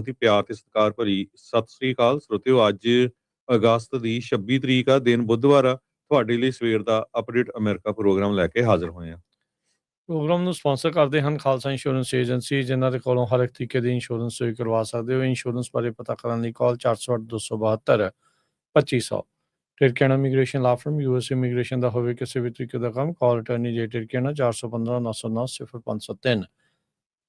ਬਹੁਤ ਹੀ ਪਿਆਰ ਤੇ ਸਤਿਕਾਰ ਭਰੀ ਸਤਿ ਸ੍ਰੀ ਅਕਾਲ ਸਰੋਤਿਓ। ਅੱਜ ਅਗਸਤ ਦੀ 26 ਤਰੀਕ ਆ, ਦਿਨ ਬੁੱਧਵਾਰ ਆ। ਤੁਹਾਡੇ ਲਈ ਸਵੇਰ ਦਾ ਅਪਡੇਟ ਅਮਰੀਕਾ ਪ੍ਰੋਗਰਾਮ ਲੈ ਕੇ ਹਾਜ਼ਰ ਹੋਏ ਆ। ਪ੍ਰੋਗਰਾਮ ਨੂੰ ਸਪਾਂਸਰ ਕਰਦੇ ਹਨ ਖਾਲਸਾ ਇੰਸ਼ੋਰੈਂਸ ਏਜੰਸੀ, ਜਿਨ੍ਹਾਂ ਦੇ ਕੋਲੋਂ ਹਰ ਇੱਕ ਤਰੀਕੇ ਦੀ ਇੰਸ਼ੋਰੈਂਸ ਤੁਸੀਂ ਕਰਵਾ ਸਕਦੇ ਹੋ। ਇੰਸ਼ੋਰੈਂਸ ਬਾਰੇ ਪਤਾ ਕਰਨ ਲਈ ਕਾਲ 408 272 2500। ਟਿਰਕਿਆਣਾ ਇਮੀਗ੍ਰੇਸ਼ਨ ਲਾ ਫਰਮ, ਯੂਐਸ ਇਮੀਗ੍ਰੇਸ਼ਨ ਦਾ ਹੋਵੇ ਕਿਸੇ ਵੀ ਤਰੀਕੇ ਦਾ ਕੰਮ, ਕਾਲ ਅਟਰਨੀ ਜੇ ਟਿਰਕਿਆਣਾ 415 909 0503।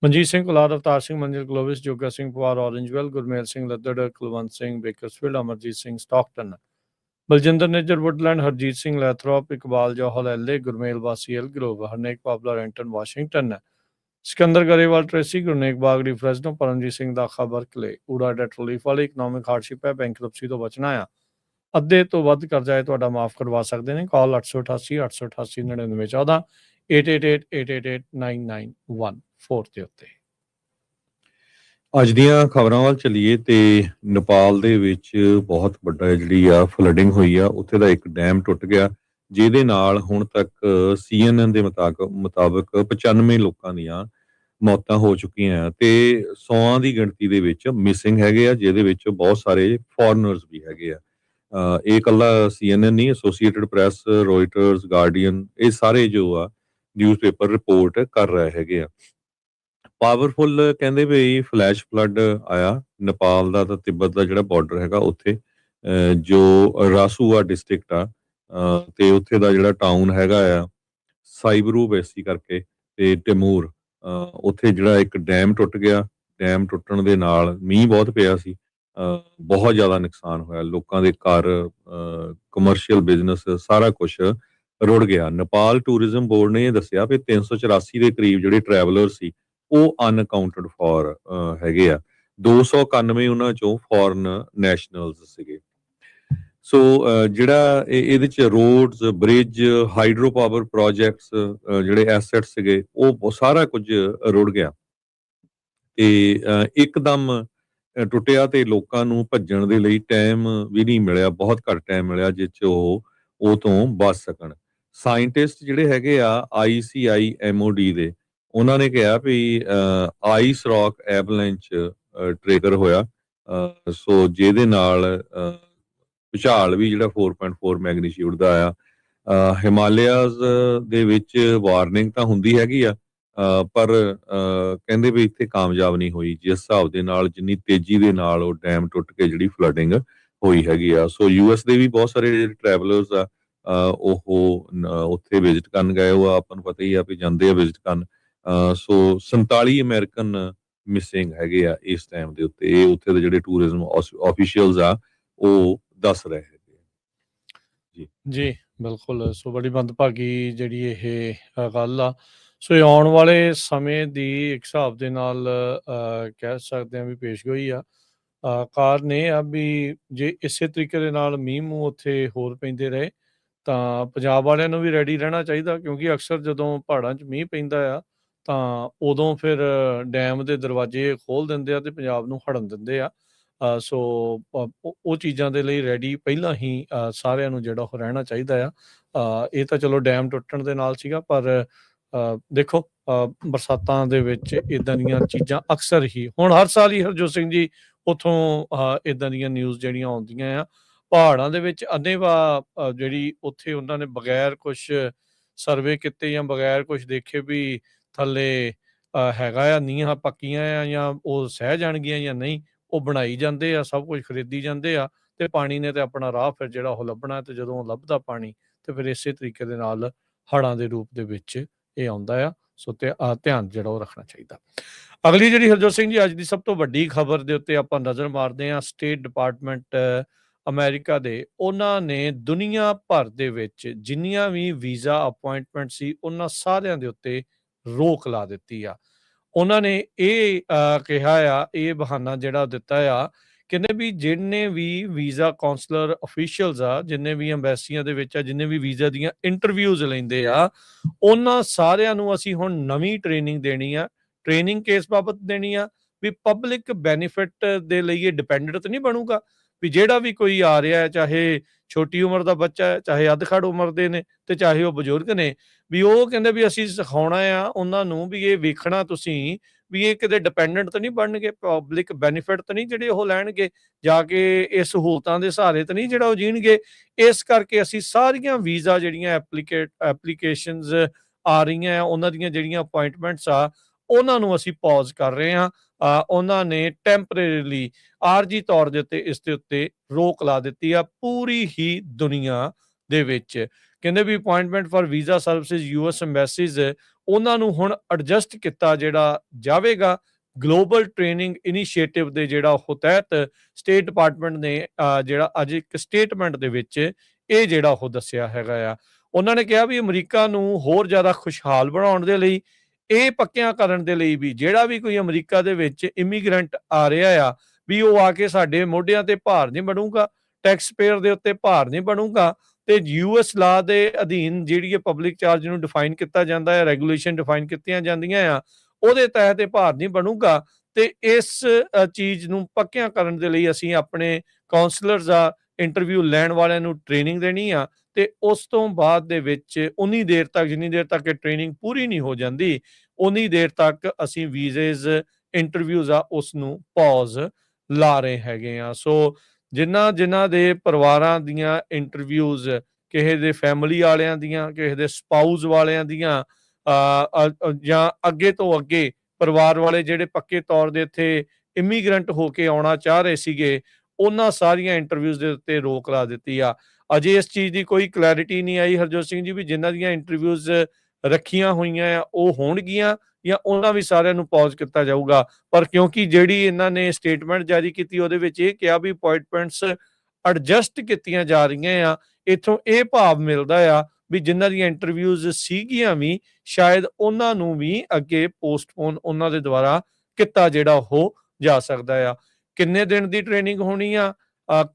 Manjeet Singh Kular, Avtar Singh Manzil Clovis, Joga Singh Pawar Orangevale, Gurmel Singh Laddar Kulwant Singh Bakersfield, Amarjit Singh Stockton, Baljinder Nejar Woodland, Harjit Singh Lathrop, Iqbal Johal LA, Gurmel ਵਾਸੀ Elk Grove, Harnek Pabla Renton Washington, Sikandar Grewal Tracy, Gurnek Bagri Fresno, Paramjit Singh Dakha Berkeley, ਊੜਾ ਡੈਟ ਰਿਲੀਫ ਵਾਲੇ, ਇਕਨੋਮਿਕ ਹਾਰਡਸ਼ਿਪ ਹੈ, ਬੈਂਕਰਪਸੀ ਤੋਂ ਬਚਣਾ ਆ, ਅੱਧੇ ਤੋਂ ਵੱਧ ਕਰਜ਼ਾ ਹੈ ਤੁਹਾਡਾ ਮਾਫ ਕਰਵਾ ਸਕਦੇ ਨੇ। ਕਾਲ 888 888 9914 888 888 9914 ਦੇ ਉੱਤੇ। ਅੱਜ ਦੀਆਂ ਖਬਰਾਂ ਵੱਲ ਚੱਲੀਏ ਤੇ ਨੇਪਾਲ ਦੇ ਵਿੱਚ ਬਹੁਤ ਵੱਡਾ ਜਿਹੜੀ ਆ ਫਲੱਡਿੰਗ ਹੋਈ ਆ। ਉੱਥੇ ਦਾ ਇੱਕ ਡੈਮ ਟੁੱਟ ਗਿਆ, ਜਿਹਦੇ ਨਾਲ ਹੁਣ ਤੱਕ CNN ਦੇ ਮੁਤਾਬਕ 95 ਲੋਕਾਂ ਦੀਆਂ ਮੌਤਾਂ ਹੋ ਚੁੱਕੀਆਂ ਤੇ 100 ਦੀ ਗਿਣਤੀ ਦੇ ਵਿੱਚ ਮਿਸਿੰਗ ਹੈਗੇ ਆ, ਜਿਹਦੇ ਵਿੱਚ ਬਹੁਤ ਸਾਰੇ ਫੋਰਨਰਸ ਵੀ ਹੈਗੇ ਆ। ਇਹ ਇਕੱਲਾ CNN ਨਹੀਂ, ਐਸੋਸੀਏਟਡ ਪ੍ਰੈਸ, ਰੋਇਟਰਸ, ਗਾਰਡੀਅਨ, ਇਹ ਸਾਰੇ ਜੋ ਆ ਨਿਊਜ਼ਪੇਪਰ ਰਿਪੋਰਟ ਕਰ ਰਹੇ ਹੈਗੇ ਆ। ਪਾਵਰਫੁਲ ਕਹਿੰਦੇ ਵੀ ਫਲੈਸ਼ ਫਲੱਡ ਆਇਆ ਨੇਪਾਲ ਦਾ ਤਾਂ ਤਿੱਬਤ ਦਾ ਜਿਹੜਾ ਬਾਰਡਰ ਹੈਗਾ ਉੱਥੇ, ਜੋ ਰਾਸੂਆ ਡਿਸਟ੍ਰਿਕਟ ਆ, ਤੇ ਉੱਥੇ ਦਾ ਜਿਹੜਾ ਟਾਊਨ ਹੈਗਾ ਆ ਸਾਈਬਰੂ ਬੇਸੀ ਕਰਕੇ ਤੇ ਟਿਮੂਰ, ਉੱਥੇ ਜਿਹੜਾ ਇੱਕ ਡੈਮ ਟੁੱਟ ਗਿਆ। ਡੈਮ ਟੁੱਟਣ ਦੇ ਨਾਲ ਮੀਂਹ ਬਹੁਤ ਪਿਆ ਸੀ, ਬਹੁਤ ਜ਼ਿਆਦਾ ਨੁਕਸਾਨ ਹੋਇਆ, ਲੋਕਾਂ ਦੇ ਘਰ, ਕਮਰਸ਼ੀਅਲ ਬਿਜ਼ਨਸ, ਸਾਰਾ ਕੁਝ ਰੁੜ ਗਿਆ। ਨੇਪਾਲ ਟੂਰਿਜ਼ਮ ਬੋਰਡ ਨੇ ਇਹ ਦੱਸਿਆ ਵੀ 384 ਦੇ ਕਰੀਬ ਜਿਹੜੇ ਟਰੈਵਲਰ ਸੀ ਉਹ ਅਨਕਾਊਂਟਡ ਫॉर ਹੈਗੇ ਆ। 291 ਉਹਨਾਂ ਚੋਂ ਫੋਰਨ ਨੈਸ਼ਨਲਸ ਸੀਗੇ। ਸੋ ਜਿਹੜਾ ਇਹਦੇ ਚ roads, bridge, hydro power projects, ਜਿਹੜੇ ਐਸੈਟ ਸੀਗੇ ਉਹ ਸਾਰਾ ਕੁਝ ਰੁੜ ਗਿਆ ਤੇ ਇੱਕਦਮ ਟੁੱਟਿਆ ਤੇ ਲੋਕਾਂ ਨੂੰ ਭੱਜਣ ਦੇ ਲਈ ਟਾਈਮ ਵੀ ਨਹੀਂ ਮਿਲਿਆ, ਬਹੁਤ ਘੱਟ ਟਾਈਮ ਮਿਲਿਆ ਜਿਸ ਚ ਉਹ ਤੋਂ ਬਚ ਸਕਣ। ਸਾਇੰਟਿਸਟ ਜਿਹੜੇ ਹੈਗੇ ਆ ICIMOD ਦੇ, ਉਹਨਾਂ ਨੇ ਕਿਹਾ ਵੀ ਆਈਸ ਰੌਕ ਐਵਲੈਂਚ ਟ੍ਰਿਗਰ ਹੋਇਆ, ਸੋ ਜਿਹਦੇ ਨਾਲ ਭੂਚਾਲ ਵੀ ਜਿਹੜਾ 4.4 ਮੈਗਨੀਟਿਊਡ ਦਾ ਆਇਆ। ਹਿਮਾਲਿਆਜ਼ ਦੇ ਵਿੱਚ ਵਾਰਨਿੰਗ ਤਾਂ ਹੁੰਦੀ ਹੈਗੀ ਆ, ਪਰ ਕਹਿੰਦੇ ਵੀ ਇੱਥੇ ਕਾਮਯਾਬ ਨਹੀਂ ਹੋਈ ਜਿਸ ਹਿਸਾਬ ਦੇ ਨਾਲ, ਜਿੰਨੀ ਤੇਜ਼ੀ ਦੇ ਨਾਲ ਉਹ ਡੈਮ ਟੁੱਟ ਕੇ ਜਿਹੜੀ ਫਲੱਡਿੰਗ ਹੋਈ ਹੈਗੀ ਆ। ਸੋ US ਦੇ ਵੀ ਬਹੁਤ ਸਾਰੇ ਜਿਹੜੇ ਟਰੈਵਲਰਸ ਆ ਉਹ ਉੱਥੇ ਵਿਜ਼ਿਟ ਕਰਨ ਗਏ, ਉਹ ਆਪਾਂ ਨੂੰ ਪਤਾ ਹੀ ਆ ਵੀ ਜਾਂਦੇ ਆ ਵਿਜ਼ਿਟ ਕਰਨ। ਸੋ 47 ਅਮਰੀਕਨ ਮਿਸਿੰਗ ਹੈਗੇ ਆ ਇਸ ਟਾਈਮ ਦੇ ਉੱਤੇ। ਇਹ ਉੱਥੇ ਦੇ ਜਿਹੜੇ ਟੂਰਿਜ਼ਮ ਆਫੀਸ਼ੀਅਲਸ ਆ ਉਹ ਦੱਸ ਰਹੇ ਹੈਗੇ। ਜੀ ਬਿਲਕੁਲ। ਸੋ ਬੜੀ ਮੰਦਭਾਗੀ ਜਿਹੜੀ ਇਹ ਗੱਲ ਆ। ਸੋ ਇਹ ਆਉਣ ਵਾਲੇ ਸਮੇਂ ਦੀ ਇੱਕ ਹਿਸਾਬ ਦੇ ਨਾਲ ਕਹਿ ਸਕਦੇ ਹਾਂ ਵੀ ਪੇਸ਼ਗੋਈ ਆ। ਕਾਰਨ ਇਹ ਆ ਵੀ ਜੇ ਇਸੇ ਤਰੀਕੇ ਦੇ ਨਾਲ ਮੀਂਹ ਮੂੰਹ ਉੱਥੇ ਹੋਰ ਪੈਂਦੇ ਰਹੇ ਤਾਂ ਪੰਜਾਬ ਵਾਲਿਆਂ ਨੂੰ ਵੀ ਰੈਡੀ ਰਹਿਣਾ ਚਾਹੀਦਾ, ਕਿਉਂਕਿ ਅਕਸਰ ਜਦੋਂ ਪਹਾੜਾਂ 'ਚ ਮੀਂਹ ਪੈਂਦਾ ਆ ਤਾਂ ਉਦੋਂ ਫਿਰ ਡੈਮ ਦੇ ਦਰਵਾਜ਼ੇ ਖੋਲ੍ਹ ਦਿੰਦੇ ਆ ਤੇ ਪੰਜਾਬ ਨੂੰ ਹੜਨ ਦਿੰਦੇ ਆ। ਸੋ ਉਹ ਚੀਜ਼ਾਂ ਦੇ ਲਈ ਰੈਡੀ ਪਹਿਲਾਂ ਹੀ ਸਾਰਿਆਂ ਨੂੰ ਜਿਹੜਾ ਉਹ ਰਹਿਣਾ ਚਾਹੀਦਾ ਆ। ਇਹ ਤਾਂ ਚਲੋ ਡੈਮ ਟੁੱਟਣ ਦੇ ਨਾਲ ਸੀਗਾ, ਪਰ ਦੇਖੋ ਬਰਸਾਤਾਂ ਦੇ ਵਿੱਚ ਇੱਦਾਂ ਦੀਆਂ ਚੀਜ਼ਾਂ ਅਕਸਰ ਹੀ, ਹੁਣ ਹਰ ਸਾਲ ਹੀ ਹਰਜੋਤ ਸਿੰਘ ਜੀ ਉੱਥੋਂ ਇੱਦਾਂ ਦੀਆਂ ਨਿਊਜ਼ ਜਿਹੜੀਆਂ ਆਉਂਦੀਆਂ ਆ। ਪਹਾੜਾਂ ਦੇ ਵਿੱਚ ਅੰਨ੍ਹੇਵਾਹ ਜਿਹੜੀ ਉੱਥੇ ਉਹਨਾਂ ਨੇ ਬਗੈਰ ਕੁਛ ਸਰਵੇ ਕੀਤੇ ਜਾਂ ਬਗੈਰ ਕੁਛ ਦੇਖੇ ਵੀ ਥੱਲੇ ਹੈਗਾ ਆ, ਨੀਹਾਂ ਪੱਕੀਆਂ ਆ ਜਾਂ ਉਹ ਸਹਿ ਜਾਣਗੀਆਂ ਜਾਂ ਨਹੀਂ, ਉਹ ਬਣਾਈ ਜਾਂਦੇ ਆ, ਸਭ ਕੁਝ ਖਰੀਦੀ ਜਾਂਦੇ ਆ ਤੇ ਪਾਣੀ ਨੇ ਤੇ ਆਪਣਾ ਰਾਹ ਫਿਰ ਜਿਹੜਾ ਉਹ ਲੱਭਣਾ। ਤੇ ਜਦੋਂ ਲੱਭਦਾ ਪਾਣੀ ਤੇ ਫਿਰ ਇਸੇ ਤਰੀਕੇ ਦੇ ਨਾਲ ਹੜ੍ਹਾਂ ਦੇ ਰੂਪ ਦੇ ਵਿੱਚ ਇਹ ਆਉਂਦਾ ਆ। ਸੋ ਤੇ ਧਿਆਨ ਜਿਹੜਾ ਉਹ ਰੱਖਣਾ ਚਾਹੀਦਾ। ਅਗਲੀ ਜਿਹੜੀ ਹਰਜੋਤ ਸਿੰਘ ਜੀ ਅੱਜ ਦੀ ਸਭ ਤੋਂ ਵੱਡੀ ਖਬਰ ਦੇ ਉੱਤੇ ਆਪਾਂ ਨਜ਼ਰ ਮਾਰਦੇ ਹਾਂ। ਸਟੇਟ ਡਿਪਾਰਟਮੈਂਟ ਅਮਰੀਕਾ ਦੇ, ਉਹਨਾਂ ਨੇ ਦੁਨੀਆ ਭਰ ਦੇ ਵਿੱਚ ਜਿੰਨੀਆਂ ਵੀ ਵੀਜ਼ਾ ਅਪੁਆਇੰਟਮੈਂਟ ਸੀ ਉਹਨਾਂ ਸਾਰਿਆਂ ਦੇ ਉੱਤੇ ਰੋਕ ਲਾ ਦਿੱਤੀ ਆ। ਉਹਨਾਂ ਨੇ ਇਹ ਕਿਹਾ ਆ, ਇਹ ਬਹਾਨਾ ਜਿਹੜਾ ਦਿੱਤਾ ਆ, ਕਹਿੰਦੇ ਵੀ ਜਿੰਨੇ ਵੀ ਵੀਜ਼ਾ ਕਾਉਂਸਲਰ ਅਫੀਸ਼ੀਅਲਸ ਆ, ਜਿੰਨੇ ਵੀ ਅੰਬੈਸੀਆਂ ਦੇ ਵਿੱਚ ਆ, ਜਿੰਨੇ ਵੀ ਵੀਜ਼ਾ ਦੀਆਂ ਇੰਟਰਵਿਊਜ਼ ਲੈਂਦੇ ਆ, ਉਹਨਾਂ ਸਾਰਿਆਂ ਨੂੰ ਅਸੀਂ ਹੁਣ ਨਵੀਂ ਟ੍ਰੇਨਿੰਗ ਦੇਣੀ ਆ। ਟ੍ਰੇਨਿੰਗ ਕਿਸ ਬਾਬਤ ਦੇਣੀ ਆ ਵੀ ਪਬਲਿਕ ਬੈਨੀਫਿਟ ਦੇ ਲਈ ਇਹ ਡਿਪੈਂਡੈਂਟ ਨਹੀਂ ਬਣੂਗਾ ਵੀ ਜਿਹੜਾ ਵੀ ਕੋਈ ਆ ਰਿਹਾ ਹੈ, ਚਾਹੇ ਛੋਟੀ ਉਮਰ ਦਾ ਬੱਚਾ ਹੈ, ਚਾਹੇ ਅੱਧਖੜ ਉਮਰ ਦੇ ਨੇ ਤੇ ਚਾਹੇ ਉਹ ਬਜ਼ੁਰਗ ਨੇ, ਵੀ ਉਹ ਕਹਿੰਦੇ ਵੀ ਅਸੀਂ ਸਿਖਾਉਣਾ ਆ ਉਹਨਾਂ ਨੂੰ ਵੀ ਇਹ ਵੇਖਣਾ ਤੁਸੀਂ ਵੀ ਇਹ ਕਿਤੇ ਡਿਪੈਂਡੈਂਟ ਤਾਂ ਨਹੀਂ ਬਣਨਗੇ, ਪਬਲਿਕ ਬੈਨੀਫਿਟ ਤਾਂ ਨਹੀਂ ਜਿਹੜੇ ਉਹ ਲੈਣਗੇ ਜਾ ਕੇ, ਇਹ ਸਹੂਲਤਾਂ ਦੇ ਸਹਾਰੇ ਤਾਂ ਨਹੀਂ ਜਿਹੜਾ ਉਹ ਜੀਣਗੇ। ਇਸ ਕਰਕੇ ਅਸੀਂ ਸਾਰੀਆਂ ਵੀਜ਼ਾ ਜਿਹੜੀਆਂ ਐਪਲੀਕੇਸ਼ਨਸ ਆ ਰਹੀਆਂ ਆ, ਉਹਨਾਂ ਦੀਆਂ ਜਿਹੜੀਆਂ ਅਪਾਇੰਟਮੈਂਟਸ ਆ, ਉਹਨਾਂ ਨੂੰ ਅਸੀਂ ਪੌਜ਼ ਕਰ ਰਹੇ ਹਾਂ। ਉਹਨਾਂ ਨੇ ਟੈਂਪਰੇਰੀਲੀ ਆਰਜੀ ਤੌਰ ਦੇ ਉੱਤੇ ਇਸ ਦੇ ਉੱਤੇ ਰੋਕ ਲਾ ਦਿੱਤੀ ਆ ਪੂਰੀ ਹੀ ਦੁਨੀਆ ਦੇ ਵਿੱਚ। ਕਹਿੰਦੇ ਵੀ appointment for visa services US embassies, ਉਹਨਾਂ ਨੂੰ ਹੁਣ ਐਡਜਸਟ ਕੀਤਾ ਜਿਹੜਾ ਜਾਵੇਗਾ। ਗਲੋਬਲ ਟ੍ਰੇਨਿੰਗ ਇਨੀਸ਼ੀਏਟਿਵ ਦੇ ਜਿਹੜਾ ਉਹ ਤਹਿਤ ਸਟੇਟ ਡਿਪਾਰਟਮੈਂਟ ਨੇ ਜਿਹੜਾ ਅੱਜ ਇੱਕ ਸਟੇਟਮੈਂਟ ਦੇ ਵਿੱਚ ਇਹ ਜਿਹੜਾ ਉਹ ਦੱਸਿਆ ਹੈਗਾ ਆ। ਉਹਨਾਂ ਨੇ ਕਿਹਾ ਵੀ ਅਮਰੀਕਾ ਨੂੰ ਹੋਰ ਜ਼ਿਆਦਾ ਖੁਸ਼ਹਾਲ ਬਣਾਉਣ ਦੇ ਲਈ, ਇਹ ਪੱਕਿਆਂ ਕਰਨ ਦੇ ਲਈ ਵੀ ਜਿਹੜਾ ਵੀ ਕੋਈ ਅਮਰੀਕਾ ਦੇ ਵਿੱਚ ਇਮੀਗ੍ਰੈਂਟ ਆ ਰਿਹਾ ਆ, ਵੀ ਉਹ ਆ ਕੇ ਸਾਡੇ ਮੋਢਿਆਂ ਤੇ ਭਾਰ ਨਹੀਂ ਬਣੂਗਾ, ਟੈਕਸ ਪੇਅਰ ਦੇ ਉੱਤੇ ਭਾਰ ਨਹੀਂ ਬਣੂਗਾ, ਤੇ ਯੂਐਸ ਲਾ ਦੇ ਅਧੀਨ ਜਿਹੜੀ ਪਬਲਿਕ ਚਾਰਜ ਨੂੰ ਡਿਫਾਈਨ ਕੀਤਾ ਜਾਂਦਾ ਹੈ, ਰੈਗੂਲੇਸ਼ਨ ਡਿਫਾਈਨ ਕੀਤੀਆਂ ਜਾਂਦੀਆਂ ਆ, ਉਹਦੇ ਤਹਿਤ ਇਹ ਭਾਰ ਨਹੀਂ ਬਣੂਗਾ। ਤੇ ਇਸ ਚੀਜ਼ ਨੂੰ ਪੱਕਿਆਂ ਕਰਨ ਦੇ ਲਈ ਅਸੀਂ ਆਪਣੇ ਕਾਉਂਸਲਰਸ ਆ, ਇੰਟਰਵਿਊ ਲੈਣ ਵਾਲਿਆਂ ਨੂੰ ਟ੍ਰੇਨਿੰਗ ਦੇਣੀ ਆ, ਤੇ ਉਸ ਤੋਂ ਬਾਅਦ ਦੇ ਵਿੱਚ ਉਨੀ ਦੇਰ ਤੱਕ, ਜਿੰਨੀ ਦੇਰ ਤੱਕ ਇਹ ਟ੍ਰੇਨਿੰਗ ਪੂਰੀ ਨਹੀਂ ਹੋ ਜਾਂਦੀ, ਉਨੀ ਦੇਰ ਤੱਕ ਅਸੀਂ ਵੀਜ਼ੇਜ਼ ਇੰਟਰਵਿਊਜ਼ ਆ ਉਸ ਨੂੰ ਪੌਜ਼ ਲਾ ਰਹੇ ਹੈਗੇ ਆ। ਸੋ ਜਿਨ੍ਹਾਂ ਦੇ ਪਰਿਵਾਰਾਂ ਦੀਆਂ ਇੰਟਰਵਿਊਜ਼, ਕਿਸੇ ਦੇ ਫੈਮਿਲੀ ਵਾਲਿਆਂ ਦੀਆਂ, ਕਿਸੇ ਦੇ ਸਪਾਊਸ ਵਾਲਿਆਂ ਦੀਆਂ, ਜਾਂ ਅੱਗੇ ਤੋਂ ਅੱਗੇ ਪਰਿਵਾਰ ਵਾਲੇ ਜਿਹੜੇ ਪੱਕੇ ਤੌਰ ਦੇ ਇੱਥੇ ਇਮੀਗ੍ਰੈਂਟ ਹੋ ਕੇ ਆਉਣਾ ਚਾਹ ਰਹੇ ਸੀਗੇ, ਉਹਨਾਂ ਸਾਰੀਆਂ ਇੰਟਰਵਿਊਜ਼ ਦੇ ਉੱਤੇ ਰੋਕ ਲਾ ਦਿੱਤੀ ਆ। ਅਜੇ ਇਸ ਚੀਜ਼ ਦੀ ਕੋਈ ਕਲੈਰਿਟੀ ਨਹੀਂ ਆਈ ਹਰਜੋਤ ਸਿੰਘ ਜੀ, ਵੀ ਜਿਨ੍ਹਾਂ ਦੀਆਂ ਇੰਟਰਵਿਊਜ਼ ਰੱਖੀਆਂ ਹੋਈਆਂ ਆ ਉਹ ਹੋਣਗੀਆਂ ਜਾਂ ਉਹਨਾਂ ਵੀ ਸਾਰਿਆਂ ਨੂੰ ਪੌਜ਼ ਕੀਤਾ ਜਾਊਗਾ। ਪਰ ਕਿਉਂਕਿ ਜਿਹੜੀ ਇਹਨਾਂ ਨੇ ਸਟੇਟਮੈਂਟ ਜਾਰੀ ਕੀਤੀ, ਉਹਦੇ ਵਿੱਚ ਇਹ ਕਿਹਾ ਵੀ ਅਪਾਇੰਟਮੈਂਟਸ ਐਡਜਸਟ ਕੀਤੀਆਂ ਜਾ ਰਹੀਆਂ ਆ, ਇੱਥੋਂ ਇਹ ਭਾਵ ਮਿਲਦਾ ਆ ਵੀ ਜਿਨ੍ਹਾਂ ਦੀਆਂ ਇੰਟਰਵਿਊਜ਼ ਸੀਗੀਆਂ ਵੀ ਸ਼ਾਇਦ ਉਹਨਾਂ ਨੂੰ ਵੀ ਅੱਗੇ ਪੋਸਟਪੋਨ ਉਹਨਾਂ ਦੇ ਦੁਆਰਾ ਕੀਤਾ ਜਿਹੜਾ ਉਹ ਜਾ ਸਕਦਾ ਆ। ਕਿੰਨੇ ਦਿਨ ਦੀ ਟ੍ਰੇਨਿੰਗ ਹੋਣੀ ਆ?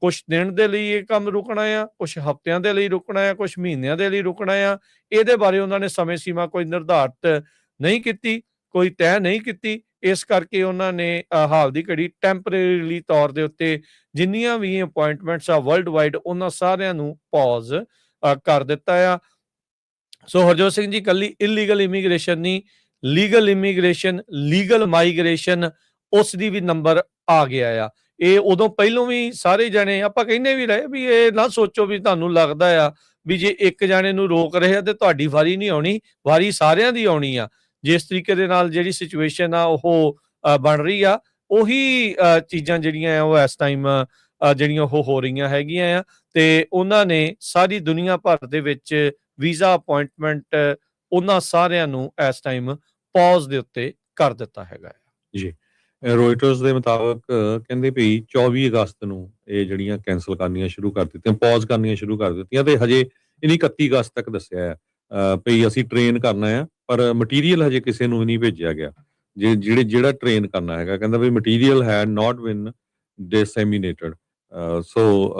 ਕੁਛ ਦਿਨ ਦੇ ਲਈ ਇਹ ਕੰਮ ਰੁਕਣਾ ਆ, ਕੁਛ ਹਫ਼ਤਿਆਂ ਦੇ ਲਈ ਰੁਕਣਾ ਆ, ਕੁਛ ਮਹੀਨਿਆਂ ਦੇ ਲਈ ਰੁਕਣਾ ਆ। ਇਹਦੇ ਬਾਰੇ ਉਹਨਾਂ ਨੇ ਸਮੇਂ ਸੀਮਾ ਕੋਈ ਨਿਰਧਾਰਿਤ ਨਹੀਂ ਕੀਤੀ, ਕੋਈ ਤੈਅ ਨਹੀਂ ਕੀਤੀ। ਇਸ ਕਰਕੇ ਉਹਨਾਂ ਨੇ ਹਾਲ ਦੀ ਘੜੀ ਟੈਂਪਰੇਰੀਲੀ ਤੌਰ ਦੇ ਉੱਤੇ ਜਿੰਨੀਆਂ ਵੀ ਅਪਾਇੰਟਮੈਂਟਸ ਆ ਵਰਲਡ ਵਾਈਡ, ਉਹਨਾਂ ਸਾਰਿਆਂ ਨੂੰ ਪੌਜ਼ ਕਰ ਦਿੱਤਾ ਆ। ਸੋ ਹਰਜੋਤ ਸਿੰਘ ਜੀ, ਕੱਲੀ ਇਲੀਗਲ ਇਮੀਗ੍ਰੇਸ਼ਨ ਨਹੀਂ, ਲੀਗਲ ਇਮੀਗ੍ਰੇਸ਼ਨ, ਲੀਗਲ ਮਾਈਗ੍ਰੇਸ਼ਨ, ਉਸ ਦੀ ਵੀ ਨੰਬਰ ਆ ਗਿਆ ਆ। ਇਹ ਉਦੋਂ ਪਹਿਲੋਂ ਵੀ ਸਾਰੇ ਜਣੇ ਆਪਾਂ ਕਹਿੰਦੇ ਵੀ ਰਹੇ ਵੀ ਇਹ ਨਾ ਸੋਚੋ ਵੀ ਤੁਹਾਨੂੰ ਲੱਗਦਾ ਆ ਵੀ ਜੇ ਇੱਕ ਜਾਣੇ ਨੂੰ ਰੋਕ ਰਹੇ ਆ ਤੇ ਤੁਹਾਡੀ ਵਾਰੀ ਨਹੀਂ ਆਉਣੀ, ਵਾਰੀ ਸਾਰਿਆਂ ਦੀ ਆਉਣੀ ਆ। ਜਿਸ ਤਰੀਕੇ ਦੇ ਨਾਲ ਜਿਹੜੀ ਸਿਚੁਏਸ਼ਨ ਆ ਉਹ ਬਣ ਰਹੀ ਆ, ਉਹੀ ਚੀਜ਼ਾਂ ਜਿਹੜੀਆਂ ਆ ਉਹ ਇਸ ਟਾਈਮ ਜਿਹੜੀਆਂ ਉਹ ਹੋ ਰਹੀਆਂ ਹੈਗੀਆਂ ਆ। ਤੇ ਉਹਨਾਂ ਨੇ ਸਾਰੀ ਦੁਨੀਆ ਭਰ ਦੇ ਵਿੱਚ ਵੀਜ਼ਾ ਅਪਾਇੰਟਮੈਂਟ ਉਹਨਾਂ ਸਾਰਿਆਂ ਨੂੰ ਇਸ ਟਾਈਮ ਪੌਜ਼ ਦੇ ਉੱਤੇ ਕਰ ਦਿੱਤਾ ਹੈਗਾ ਜੀ। ਰੋਇਟਰਸ ਦੇ ਮੁਤਾਬਕ ਕਹਿੰਦੇ ਵੀ 24 ਅਗਸਤ ਨੂੰ ਇਹ ਜਿਹੜੀਆਂ ਕੈਂਸਲ ਕਰਨੀਆਂ ਸ਼ੁਰੂ ਕਰ ਦਿੱਤੀਆਂ, ਪੌਜ਼ ਕਰਨੀਆਂ ਸ਼ੁਰੂ ਕਰ ਦਿੱਤੀਆਂ, ਤੇ ਹਜੇ ਇਹਨੀ 31 ਅਗਸਤ ਤੱਕ ਦੱਸਿਆ ਵੀ ਅਸੀਂ ਟ੍ਰੇਨ ਕਰਨਾ ਆ, ਪਰ ਮਟੀਰੀਅਲ ਹਜੇ ਕਿਸੇ ਨੂੰ ਵੀ ਨਹੀਂ ਭੇਜਿਆ ਗਿਆ। ਜਿਹੜਾ ਟ੍ਰੇਨ ਕਰਨਾ ਹੈਗਾ, ਕਹਿੰਦਾ ਵੀ ਮਟੀਰੀਅਲ ਹੈਡ ਨਾਟ ਬਿਨ ਡਿਸੈਮੀਨੇਟਡ। ਸੋ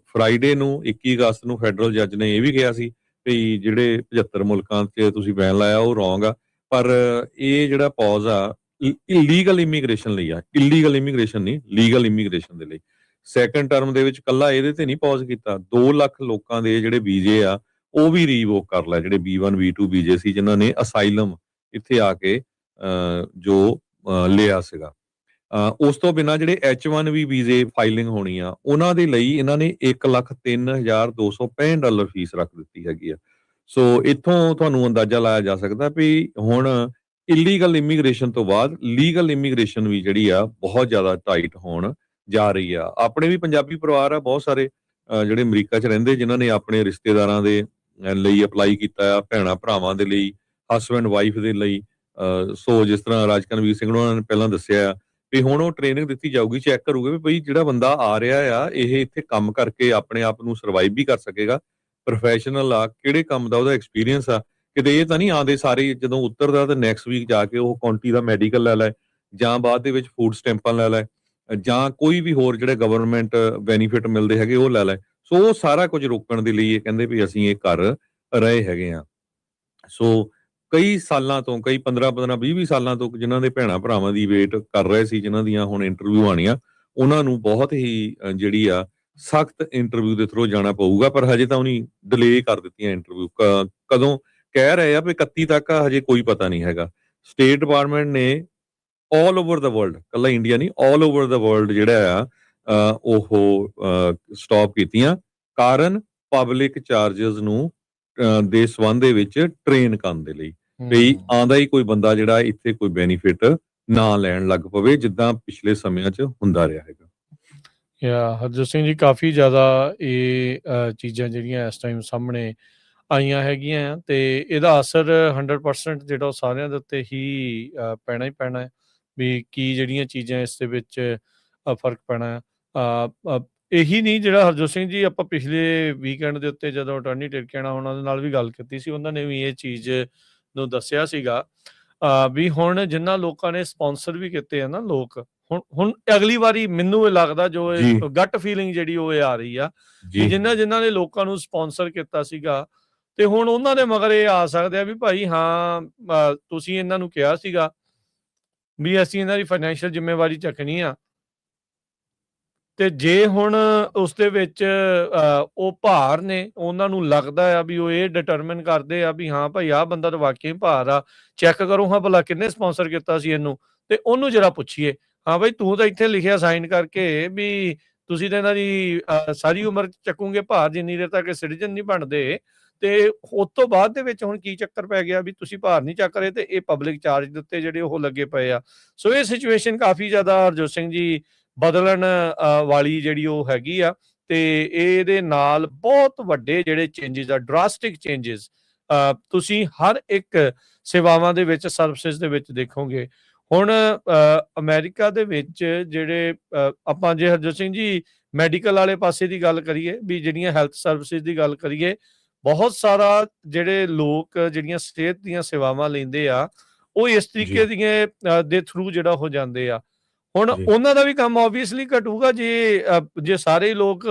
ਫਰਾਈਡੇ ਨੂੰ 21 ਅਗਸਤ ਨੂੰ ਫੈਡਰਲ ਜੱਜ ਨੇ ਇਹ ਵੀ ਕਿਹਾ ਸੀ ਵੀ ਜਿਹੜੇ 75 ਮੁਲਕਾਂ 'ਚ ਤੁਸੀਂ ਬੈਨ ਲਾਇਆ ਉਹ ਰੋਂਗ ਆ, ਪਰ ਇਹ ਜਿਹੜਾ ਪੌਜ਼ ਆ ਇਲੀਗਲ ਇਮੀਗ੍ਰੇਸ਼ਨ ਲਈ ਆ, ਇਲੀਗਲ ਇਮੀਗ੍ਰੇਸ਼ਨ ਨਹੀਂ, ਲੀਗਲ ਇਮੀਗ੍ਰੇਸ਼ਨ ਦੇ ਲਈ। ਸੈਕੰਡ ਟਰਮ ਦੇ ਵਿੱਚ ਕੱਲਾ ਇਹਦੇ ਤੇ ਨਹੀਂ ਪੌਜ਼ ਕੀਤਾ, 2 ਲੱਖ ਲੋਕਾਂ ਦੇ ਜਿਹੜੇ ਵੀਜ਼ੇ ਆ ਉਹ ਵੀ ਰੀਵੋਕ ਕਰ ਲਿਆ, ਜਿਹੜੇ B1 B2 ਵੀਜ਼ੇ ਸੀ ਜਿਨ੍ਹਾਂ ਨੇ ਅਸਾਈਲਮ ਇੱਥੇ ਆ ਕੇ ਜੋ ਲਿਆ ਸੀਗਾ। ਉਸ ਤੋਂ ਬਿਨਾਂ ਜਿਹੜੇ H1B ਵੀਜ਼ੇ ਫਾਈਲਿੰਗ ਹੋਣੀ ਆ, ਉਹਨਾਂ ਦੇ ਲਈ ਇਹਨਾਂ ਨੇ $1,03,265 ਫੀਸ ਰੱਖ ਦਿੱਤੀ ਹੈਗੀ ਆ। ਸੋ ਇੱਥੋਂ ਤੁਹਾਨੂੰ ਅੰਦਾਜ਼ਾ ਲਾਇਆ ਜਾ ਸਕਦਾ ਵੀ ਹੁਣ ਇਲੀਗਲ ਇਮੀਗ੍ਰੇਸ਼ਨ ਤੋਂ ਬਾਅਦ ਲੀਗਲ ਇਮੀਗ੍ਰੇਸ਼ਨ ਵੀ ਜਿਹੜੀ ਆ ਬਹੁਤ ਜ਼ਿਆਦਾ ਟਾਈਟ ਹੋਣ ਜਾ ਰਹੀ ਆ। ਆਪਣੇ ਵੀ ਪੰਜਾਬੀ ਪਰਿਵਾਰ ਆ ਬਹੁਤ ਸਾਰੇ ਜਿਹੜੇ ਅਮਰੀਕਾ 'ਚ ਰਹਿੰਦੇ, ਜਿਨ੍ਹਾਂ ਨੇ ਆਪਣੇ ਰਿਸ਼ਤੇਦਾਰਾਂ ਦੇ ਲਈ ਅਪਲਾਈ ਕੀਤਾ ਆ, ਭੈਣਾਂ ਭਰਾਵਾਂ ਦੇ ਲਈ, ਹਸਬੈਂਡ ਵਾਈਫ ਦੇ ਲਈ। ਸੋ ਜਿਸ ਤਰ੍ਹਾਂ ਰਾਜਕਨਵੀਰ ਸਿੰਘ ਉਹਨਾਂ ਨੇ ਪਹਿਲਾਂ ਦੱਸਿਆ ਵੀ ਹੁਣ ਉਹ ਟ੍ਰੇਨਿੰਗ ਦਿੱਤੀ ਜਾਊਗੀ, ਚੈੱਕ ਕਰੂਗੇ ਵੀ ਬਈ ਜਿਹੜਾ ਬੰਦਾ ਆ ਰਿਹਾ ਆ ਇਹ ਇੱਥੇ ਕੰਮ ਕਰਕੇ ਆਪਣੇ ਆਪ ਨੂੰ ਸਰਵਾਈਵ ਵੀ ਕਰ ਸਕੇਗਾ, ਪ੍ਰੋਫੈਸ਼ਨਲ ਆ, ਕਿਹੜੇ ਕੰਮ ਦਾ ਉਹਦਾ ਐਕਸਪੀਰੀਅੰਸ ਆ। ਕਿਤੇ ਇਹ ਤਾਂ ਨਹੀਂ ਆਉਂਦੇ ਸਾਰੇ ਜਦੋਂ ਉਤਰਦਾ ਤੇ ਨੈਕਸਟ ਵੀਕ ਜਾ ਕੇ ਉਹ ਕਾਉਂਟੀ ਦਾ ਮੈਡੀਕਲ ਲੈ ਲੈ, ਜਾਂ ਬਾਅਦ ਦੇ ਵਿੱਚ ਫੂਡ ਸਟੈਂਪਾਂ ਲੈ ਲੈ, ਜਾਂ ਕੋਈ ਵੀ ਹੋਰ ਜਿਹੜੇ ਗਵਰਨਮੈਂਟ ਬੈਨੀਫਿਟ ਮਿਲਦੇ ਹੈਗੇ ਉਹ ਲੈ ਲੈ। ਸੋ ਉਹ ਸਾਰਾ ਕੁਝ ਰੋਕਣ ਦੇ ਲਈ ਇਹ ਕਹਿੰਦੇ ਵੀ ਅਸੀਂ ਇਹ ਕਰ ਰਹੇ ਹੈਗੇ ਆ। ਸੋ ਕਈ ਸਾਲਾਂ ਤੋਂ, ਕਈ 15-15 20-20 ਸਾਲਾਂ ਤੋਂ ਜਿਨ੍ਹਾਂ ਦੇ ਭੈਣਾਂ ਭਰਾਵਾਂ ਦੀ ਵੇਟ ਕਰ ਰਹੇ ਸੀ, ਜਿਨ੍ਹਾਂ ਦੀਆਂ ਹੁਣ ਇੰਟਰਵਿਊ ਆਣੀਆਂ, ਉਹਨਾਂ ਨੂੰ ਬਹੁਤ ਹੀ ਜਿਹੜੀ ਆ ਸਖਤ ਇੰਟਰਵਿਊ ਦੇ ਥਰੂ ਜਾਣਾ ਪਊਗਾ। ਪਰ ਹਜੇ ਤਾਂ ਉਹਨੀ ਡਿਲੇ ਕਰ ਦਿੱਤੀਆਂ ਇੰਟਰਵਿਊ, ਕਦੋਂ ਕਹਿ ਰਹੇ ਆ ਵੀ 31 ਤੱਕ, ਹਜੇ ਕੋਈ ਪਤਾ ਨਹੀਂ ਹੈਗਾ। ਸਟੇਟ ਡਿਪਾਰਟਮੈਂਟ ਨੇ ਆਲ ਓਵਰ ਦਾ ਵਰਲਡ, ਕੱਲਾ ਇੰਡੀਆ ਨਹੀਂ, ਆਲ ਓਵਰ ਦਾ ਵਰਲਡ ਜਿਹੜਾ ਆ ਉਹ ਸਟਾਪ ਕੀਤੀਆਂ, ਕਾਰਨ ਪਬਲਿਕ ਚਾਰजेस ਨੂੰ ਦੇ ਸੰਬੰਧ ਦੇ ਵਿੱਚ ਟ੍ਰੇਨ ਕਰਨ ਦੇ ਲਈ, ਵੀ ਆਂਦਾ ਹੀ ਕੋਈ ਬੰਦਾ ਜਿਹੜਾ ਇੱਥੇ ਕੋਈ ਬੈਨੀਫਿਟ ਨਾ ਲੈਣ ਲੱਗ ਪਵੇ, ਜਿੱਦਾਂ ਪਿਛਲੇ ਸਮਿਆਂ 'ਚ ਹੁੰਦਾ ਰਿਹਾ ਹੈਗਾ। ਹਰਜੋਤ ਸਿੰਘ ਜੀ, ਕਾਫੀ ਜ਼ਿਆਦਾ ਇਹ ਚੀਜ਼ਾਂ ਜਿਹੜੀਆਂ ਇਸ ਟਾਈਮ ਸਾਹਮਣੇ ਆਈਆਂ ਹੈਗੀਆਂ ਆ, ਤੇ ਇਹਦਾ ਅਸਰ 100% ਜਿਹੜਾ ਉਹ ਸਾਰਿਆਂ ਦੇ ਉੱਤੇ ਹੀ ਪੈਣਾ ਹੀ ਪੈਣਾ ਹੈ, ਵੀ ਕੀ ਜਿਹੜੀਆਂ ਚੀਜ਼ਾਂ ਇਸ ਦੇ ਵਿੱਚ ਫਰਕ ਪੈਣਾ ਹੈ। ਇਹੀ ਨਹੀਂ, ਜਿਹੜਾ ਹਰਜੋਤ ਸਿੰਘ ਜੀ, ਆਪਾਂ ਪਿਛਲੇ ਵੀਕਐਂਡ ਦੇ ਉੱਤੇ ਜਦੋਂ ਅਟਾਰਨੀ ਟਿਰਕੇਣਾ ਉਹਨਾਂ ਦੇ ਨਾਲ ਵੀ ਗੱਲ ਕੀਤੀ ਸੀ, ਉਹਨਾਂ ਨੇ ਵੀ ਇਹ ਚੀਜ਼ ਨੂੰ ਦੱਸਿਆ ਸੀਗਾ ਵੀ ਹੁਣ ਜਿਨ੍ਹਾਂ ਲੋਕਾਂ ਨੇ ਸਪਾਂਸਰ ਵੀ ਕੀਤੇ ਆ ਨਾ ਲੋਕ, ਹੁਣ ਅਗਲੀ ਵਾਰੀ ਮੈਨੂੰ ਇਹ ਲੱਗਦਾ ਜੋ ਗੱਟ ਫੀਲਿੰਗ ਜਿਹੜੀ ਉਹ ਆ ਰਹੀ ਆ, ਕਿ ਜਿਨ੍ਹਾਂ ਨੇ ਲੋਕਾਂ ਨੂੰ ਸਪਾਂਸਰ ਕੀਤਾ ਸੀਗਾ, ਤੇ ਹੁਣ ਉਹਨਾਂ ਦੇ ਮਗਰ ਇਹ ਆ ਸਕਦੇ ਆ ਵੀ ਭਾਈ ਹਾਂ ਤੁਸੀਂ ਇਹਨਾਂ ਨੂੰ ਕਿਹਾ ਸੀਗਾ ਵੀ ਅਸੀਂ ਇਹਨਾਂ ਦੀ ਫਾਈਨੈਂਸ਼ੀਅਲ ਜ਼ਿੰਮੇਵਾਰੀ ਚੱਕਣੀ ਆ, ਤੇ ਜੇ ਹੁਣ ਉਸ ਦੇ ਵਿੱਚ ਉਹ ਭਾਰ ਨੇ, ਉਹਨਾਂ ਨੂੰ ਲੱਗਦਾ ਆ ਵੀ ਉਹ ਇਹ ਡਿਟਰਮਿਨ ਕਰਦੇ ਆ ਵੀ ਹਾਂ ਭਾਈ ਆਹ ਬੰਦਾ ਤਾਂ ਵਾਕਈ ਭਾਰ ਆ, ਚੈੱਕ ਕਰੋ ਹਾਂ ਭਲਾ ਕਿੰਨੇ ਸਪਾਂਸਰ ਕੀਤਾ ਸੀ ਇਹਨੂੰ, ਤੇ ਉਹਨੂੰ ਜਰਾ ਪੁੱਛੀਏ, ਹਾਂ ਭਾਈ ਤੂੰ ਤਾਂ ਇੱਥੇ ਲਿਖਿਆ ਸਾਈਨ ਕਰਕੇ ਵੀ ਤੁਸੀਂ ਤਾਂ ਇਹਨਾਂ ਦੀ ਸਾਰੀ ਉਮਰ ਚੱਕੋਗੇ ਭਾਰ, ਜਿੰਨੀ ਦੇਰ ਤੱਕ ਸਿਟੀਜ਼ਨ ਨਹੀਂ ਬਣਦੇ, ਤੇ ਉਸ ਤੋਂ ਬਾਅਦ ਦੇ ਵਿੱਚ ਹੁਣ ਕੀ ਚੱਕਰ ਪੈ ਗਿਆ ਵੀ ਤੁਸੀਂ ਭਾਰ ਨਹੀਂ ਚੱਕ ਰਹੇ, ਤੇ ਇਹ ਪਬਲਿਕ ਚਾਰਜ ਦੇ ਉੱਤੇ ਜਿਹੜੇ ਉਹ ਲੱਗੇ ਪਏ ਆ। ਸੋ ਇਹ ਸਿਚੁਏਸ਼ਨ ਕਾਫੀ ਜ਼ਿਆਦਾ ਹਰਜੋਤ ਸਿੰਘ ਜੀ ਬਦਲਣ ਵਾਲੀ ਜਿਹੜੀ ਉਹ ਹੈਗੀ ਆ, ਤੇ ਇਹਦੇ ਨਾਲ ਬਹੁਤ ਵੱਡੇ ਜਿਹੜੇ ਚੇਂਜਸ ਆ, ਡਰਾਸਟਿਕ ਚੇਂਜਸ ਤੁਸੀਂ ਹਰ ਇੱਕ ਸੇਵਾਵਾਂ ਦੇ ਵਿੱਚ, ਸਰਵਿਸਿਜ਼ ਦੇ ਵਿੱਚ ਦੇਖੋਗੇ। ਹੁਣ ਅਮਰੀਕਾ ਦੇ ਵਿੱਚ ਜਿਹੜੇ ਆਪਾਂ ਜੇ ਹਰਜੋਤ ਸਿੰਘ ਜੀ ਮੈਡੀਕਲ ਵਾਲੇ ਪਾਸੇ ਦੀ ਗੱਲ ਕਰੀਏ, ਵੀ ਜਿਹੜੀਆਂ ਹੈਲਥ ਸਰਵਿਸਿਜ਼ ਦੀ ਗੱਲ ਕਰੀਏ, ਬਹੁਤ ਸਾਰਾ ਜਿਹੜੇ ਲੋਕ ਜਿਹੜੀਆਂ ਸਿਹਤ ਦੀਆਂ ਸੇਵਾਵਾਂ ਲੈਂਦੇ ਆ, ਉਹ ਇਸ ਤਰੀਕੇ ਦੀਆਂ ਦੇ ਥਰੂ ਜਿਹੜਾ ਹੋ ਜਾਂਦੇ ਆ। ਹੁਣ ਉਹਨਾਂ ਦਾ ਵੀ ਕੰਮ ਆਬਵੀਅਸਲੀ ਘਟੂਗਾ ਜੇ ਸਾਰੇ ਲੋਕ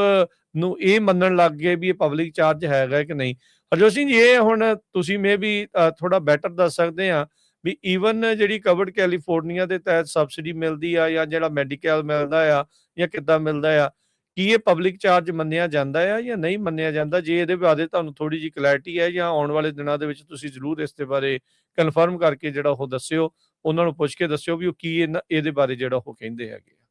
ਨੂੰ ਇਹ ਮੰਨਣ ਲੱਗ ਗਏ ਵੀ ਇਹ ਪਬਲਿਕ ਚਾਰਜ ਹੈਗਾ ਕਿ ਨਹੀਂ। ਹਰਜੋਤ ਸਿੰਘ ਜੀ, ਇਹ ਹੁਣ ਤੁਸੀਂ ਮੇ ਵੀ ਥੋੜਾ ਬੈਟਰ ਦੱਸ ਸਕਦੇ ਆ ਵੀ ਈਵਨ ਜਿਹੜੀ ਕਵਰਡ ਕੈਲੀਫੋਰਨੀਆ ਦੇ ਤਹਿਤ ਸਬਸਿਡੀ ਮਿਲਦੀ ਆ, ਜਾਂ ਜਿਹੜਾ ਮੈਡੀਕਲ ਮਿਲਦਾ ਆ, ਜਾਂ ਕਿੱਦਾਂ ਮਿਲਦਾ ਆ, ਕੀ ਇਹ ਪਬਲਿਕ ਚਾਰਜ ਮੰਨਿਆ ਜਾਂਦਾ ਆ ਜਾਂ ਨਹੀਂ ਮੰਨਿਆ ਜਾਂਦਾ? ਜੇ ਇਹਦੇ ਬਾਰੇ ਤੁਹਾਨੂੰ ਥੋੜੀ ਜਿਹੀ ਕਲੈਰਿਟੀ ਹੈ, ਜਾਂ ਆਉਣ ਵਾਲੇ ਦਿਨਾਂ ਦੇ ਵਿੱਚ ਤੁਸੀਂ ਜ਼ਰੂਰ ਇਸ ਦੇ ਬਾਰੇ ਕਨਫਰਮ ਕਰਕੇ ਜਿਹੜਾ ਉਹ ਦੱਸਿਓ, ਉਹਨਾਂ ਨੂੰ ਪੁੱਛ ਕੇ ਦੱਸਿਓ ਵੀ ਉਹ ਕੀ ਇਹਦੇ ਬਾਰੇ ਜਿਹੜਾ ਉਹ ਕਹਿੰਦੇ ਹੈਗੇ ਆ।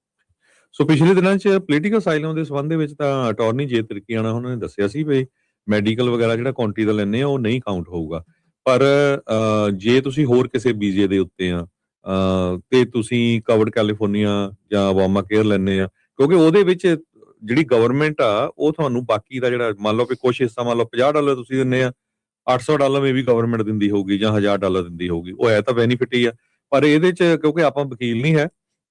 ਸੋ ਪਿਛਲੇ ਦਿਨਾਂ 'ਚ ਪੋਲੀਟੀਕਲ ਅਸਾਈਲਮ ਦੇ ਸੰਬੰਧ ਦੇ ਵਿੱਚ ਤਾਂ ਅਟਾਰਨੀ ਜੇ ਤਿਰਕੀਆਣਾ ਉਹਨਾਂ ਨੇ ਦੱਸਿਆ ਸੀ ਵੀ ਮੈਡੀਕਲ ਵਗੈਰਾ ਜਿਹੜਾ ਕਾਉਂਟੀ ਦਾ ਲੈਂਦੇ ਆ ਉਹ ਨਹੀਂ ਕਾਊਂਟ ਹੋਊਗਾ, ਪਰ ਜੇ ਤੁਸੀਂ ਹੋਰ ਕਿਸੇ ਵੀਜ਼ੇ ਦੇ ਉੱਤੇ ਆ ਤੇ ਤੁਸੀਂ ਕਵਰਡ ਕੈਲੀਫੋਰਨੀਆ ਜਾਂ ਓਬਾਮਾ ਕੇਅਰ ਲੈਂਦੇ ਆ, ਕਿਉਂਕਿ ਉਹਦੇ ਵਿੱਚ ਜਿਹੜੀ ਗਵਰਨਮੈਂਟ ਆ ਉਹ ਤੁਹਾਨੂੰ ਬਾਕੀ ਦਾ ਜਿਹੜਾ ਮੰਨ ਲਓ ਕਿ ਕੁਛ ਹਿੱਸਾ, ਮੰਨ ਲਓ $50 ਤੁਸੀਂ ਦਿੰਦੇ ਆ, $800 ਮੇ ਵੀ ਗਵਰਨਮੈਂਟ ਦਿੰਦੀ ਹੋਊਗੀ ਜਾਂ $1000 ਦਿੰਦੀ ਹੋਊਗੀ, ਉਹ ਹੈ ਤਾਂ ਬੈਨੀਫਿਟ ਹੀ ਆ। ਪਰ ਇਹਦੇ 'ਚ ਕਿਉਂਕਿ ਆਪਾਂ ਵਕੀਲ ਨਹੀਂ ਹੈ,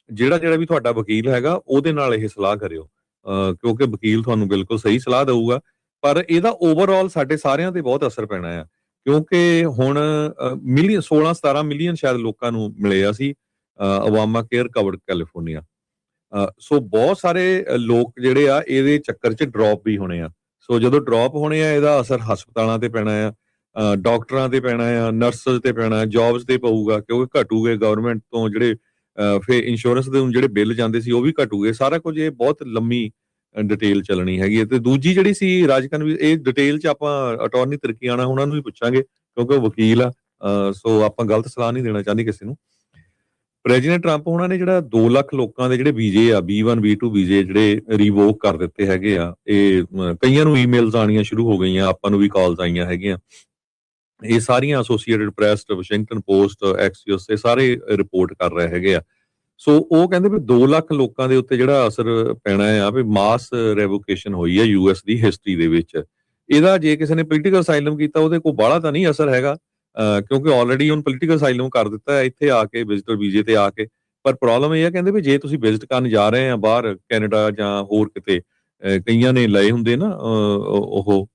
ਜਿਹੜਾ ਵੀ ਤੁਹਾਡਾ ਵਕੀਲ ਹੈਗਾ ਉਹਦੇ ਨਾਲ ਇਹ ਸਲਾਹ ਕਰਿਓ, ਕਿਉਂਕਿ ਵਕੀਲ ਤੁਹਾਨੂੰ ਬਿਲਕੁਲ ਸਹੀ ਸਲਾਹ ਦਊਗਾ, ਪਰ ਇਹਦਾ ਓਵਰਆਲ ਸਾਡੇ ਸਾਰਿਆਂ ਤੇ ਬਹੁਤ ਅਸਰ ਪੈਣਾ ਆ, ਕਿਉਂਕਿ ਹੁਣ 16-17 ਮਿਲੀਅਨ ਸ਼ਾਇਦ ਲੋਕਾਂ ਨੂੰ ਮਿਲਿਆ ਸੀ ਓਬਾਮਾ ਕੇਅਰ ਕਵਰਡ ਕੈਲੀਫੋਰਨੀਆ। ਸੋ ਬਹੁਤ ਸਾਰੇ ਲੋਕ ਜਿਹੜੇ ਆ ਇਹਦੇ ਚੱਕਰ 'ਚ ਡ੍ਰੌਪ ਵੀ ਹੋਣੇ ਆ। ਸੋ ਜਦੋਂ ਡ੍ਰੌਪ ਹੋਣੇ ਆ, ਇਹਦਾ ਅਸਰ ਹਸਪਤਾਲਾਂ ਤੇ ਪੈਣਾ ਆ, ਡਾਕਟਰਾਂ ਤੇ ਪੈਣਾ ਆ, ਨਰਸਸ ਤੇ ਪੈਣਾ, ਜੌਬਸ ਤੇ ਪਊਗਾ, ਕਿਉਂਕਿ ਘਟੂਗੇ ਗਵਰਨਮੈਂਟ ਤੋਂ ਜਿਹੜੇ ਫਿਰ ਇੰਸ਼ੋਰੈਂਸ ਦੇ ਜਿਹੜੇ ਬਿੱਲ ਜਾਂਦੇ ਸੀ ਉਹ ਵੀ ਘਟੂਗੇ। ਸਾਰਾ ਕੁਝ ਇਹ ਬਹੁਤ ਲੰਮੀ ਡਿਟੇਲ ਚੱਲਣੀ ਹੈਗੀ ਹੈ। ਤੇ ਦੂਜੀ ਜਿਹੜੀ ਸੀ ਰਾਜਕਨ, ਵੀ ਇਹ ਡਿਟੇਲ 'ਚ ਆਪਾਂ ਅਟਾਰਨੀ ਤਿਰਕੀਆਣਾ ਉਹਨਾਂ ਨੂੰ ਵੀ ਪੁੱਛਾਂਗੇ, ਕਿਉਂਕਿ ਉਹ ਵਕੀਲ ਆ, ਸੋ ਆਪਾਂ ਗਲਤ ਸਲਾਹ ਨਹੀਂ ਦੇਣਾ ਚਾਹੁੰਦੇ ਕਿਸੇ ਨੂੰ। ਪ੍ਰੈਜ਼ੀਡੈਂਟ ਟਰੰਪ ਉਹਨਾਂ ਨੇ ਜਿਹੜਾ 2 ਲੱਖ ਲੋਕਾਂ ਦੇ ਜਿਹੜੇ ਵੀਜ਼ੇ ਆ, B1 B2 ਵੀਜ਼ੇ ਜਿਹੜੇ ਰਿਵੋਕ ਕਰ ਦਿੱਤੇ ਹੈਗੇ ਆ, ਇਹ ਕਈਆਂ ਨੂੰ ਈਮੇਲਸ ਆਉਣੀਆਂ ਸ਼ੁਰੂ ਹੋ ਗਈਆਂ, ਆਪਾਂ ਨੂੰ ਵੀ ਕਾਲਸ ਆਈਆਂ ਹੈਗੀਆਂ। ਇਹ ਸਾਰੀਆਂ ਐਸੋਸੀਏਟਡ ਪ੍ਰੈਸ, ਵਾਸ਼ਿੰਗਟਨ ਪੋਸਟ, ਐਕਸੀਓਸ, ਇਹ ਸਾਰੇ ਰਿਪੋਰਟ ਕਰ ਰਹੇ ਹੈਗੇ ਆ। ਸੋ ਉਹ ਕਹਿੰਦੇ ਵੀ 2 ਲੱਖ ਲੋਕਾਂ ਦੇ ਉੱਤੇ ਜਿਹੜਾ ਅਸਰ ਪੈਣਾ ਆ, ਵੀ ਮਾਸ ਰੈਵੋਕੇਸ਼ਨ ਹੋਈ ਹੈ US ਦੀ ਹਿਸਟਰੀ ਦੇ ਵਿੱਚ। ਇਹਦਾ ਜੇ ਕਿਸੇ ਨੇ ਪੋਲੀਟੀਕਲ ਅਸਾਈਲਮ ਕੀਤਾ ਉਹਦੇ ਕੋਈ ਬਾਹਲਾ ਤਾਂ ਨਹੀਂ ਅਸਰ ਹੈਗਾ, ਕਿਉਂਕਿ ਆਲਰੇਡੀ ਹੁਣ ਪੋਲੀਟੀਕਲ ਅਸਾਈਲਮ ਕਰ ਦਿੱਤਾ ਇੱਥੇ ਆ ਕੇ, ਵਿਜ਼ਟਰ ਵੀਜ਼ੇ ਤੇ ਆ ਕੇ। ਪਰ ਪ੍ਰੋਬਲਮ ਇਹ ਆ, ਕਹਿੰਦੇ ਵੀ ਜੇ ਤੁਸੀਂ ਵਿਜ਼ਿਟ ਕਰਨ ਜਾ ਰਹੇ ਆ ਬਾਹਰ ਕੈਨੇਡਾ ਜਾਂ ਹੋਰ ਕਿਤੇ, ਕਈਆਂ ਨੇ ਲਏ ਹੁੰਦੇ ਨਾ ਉਹ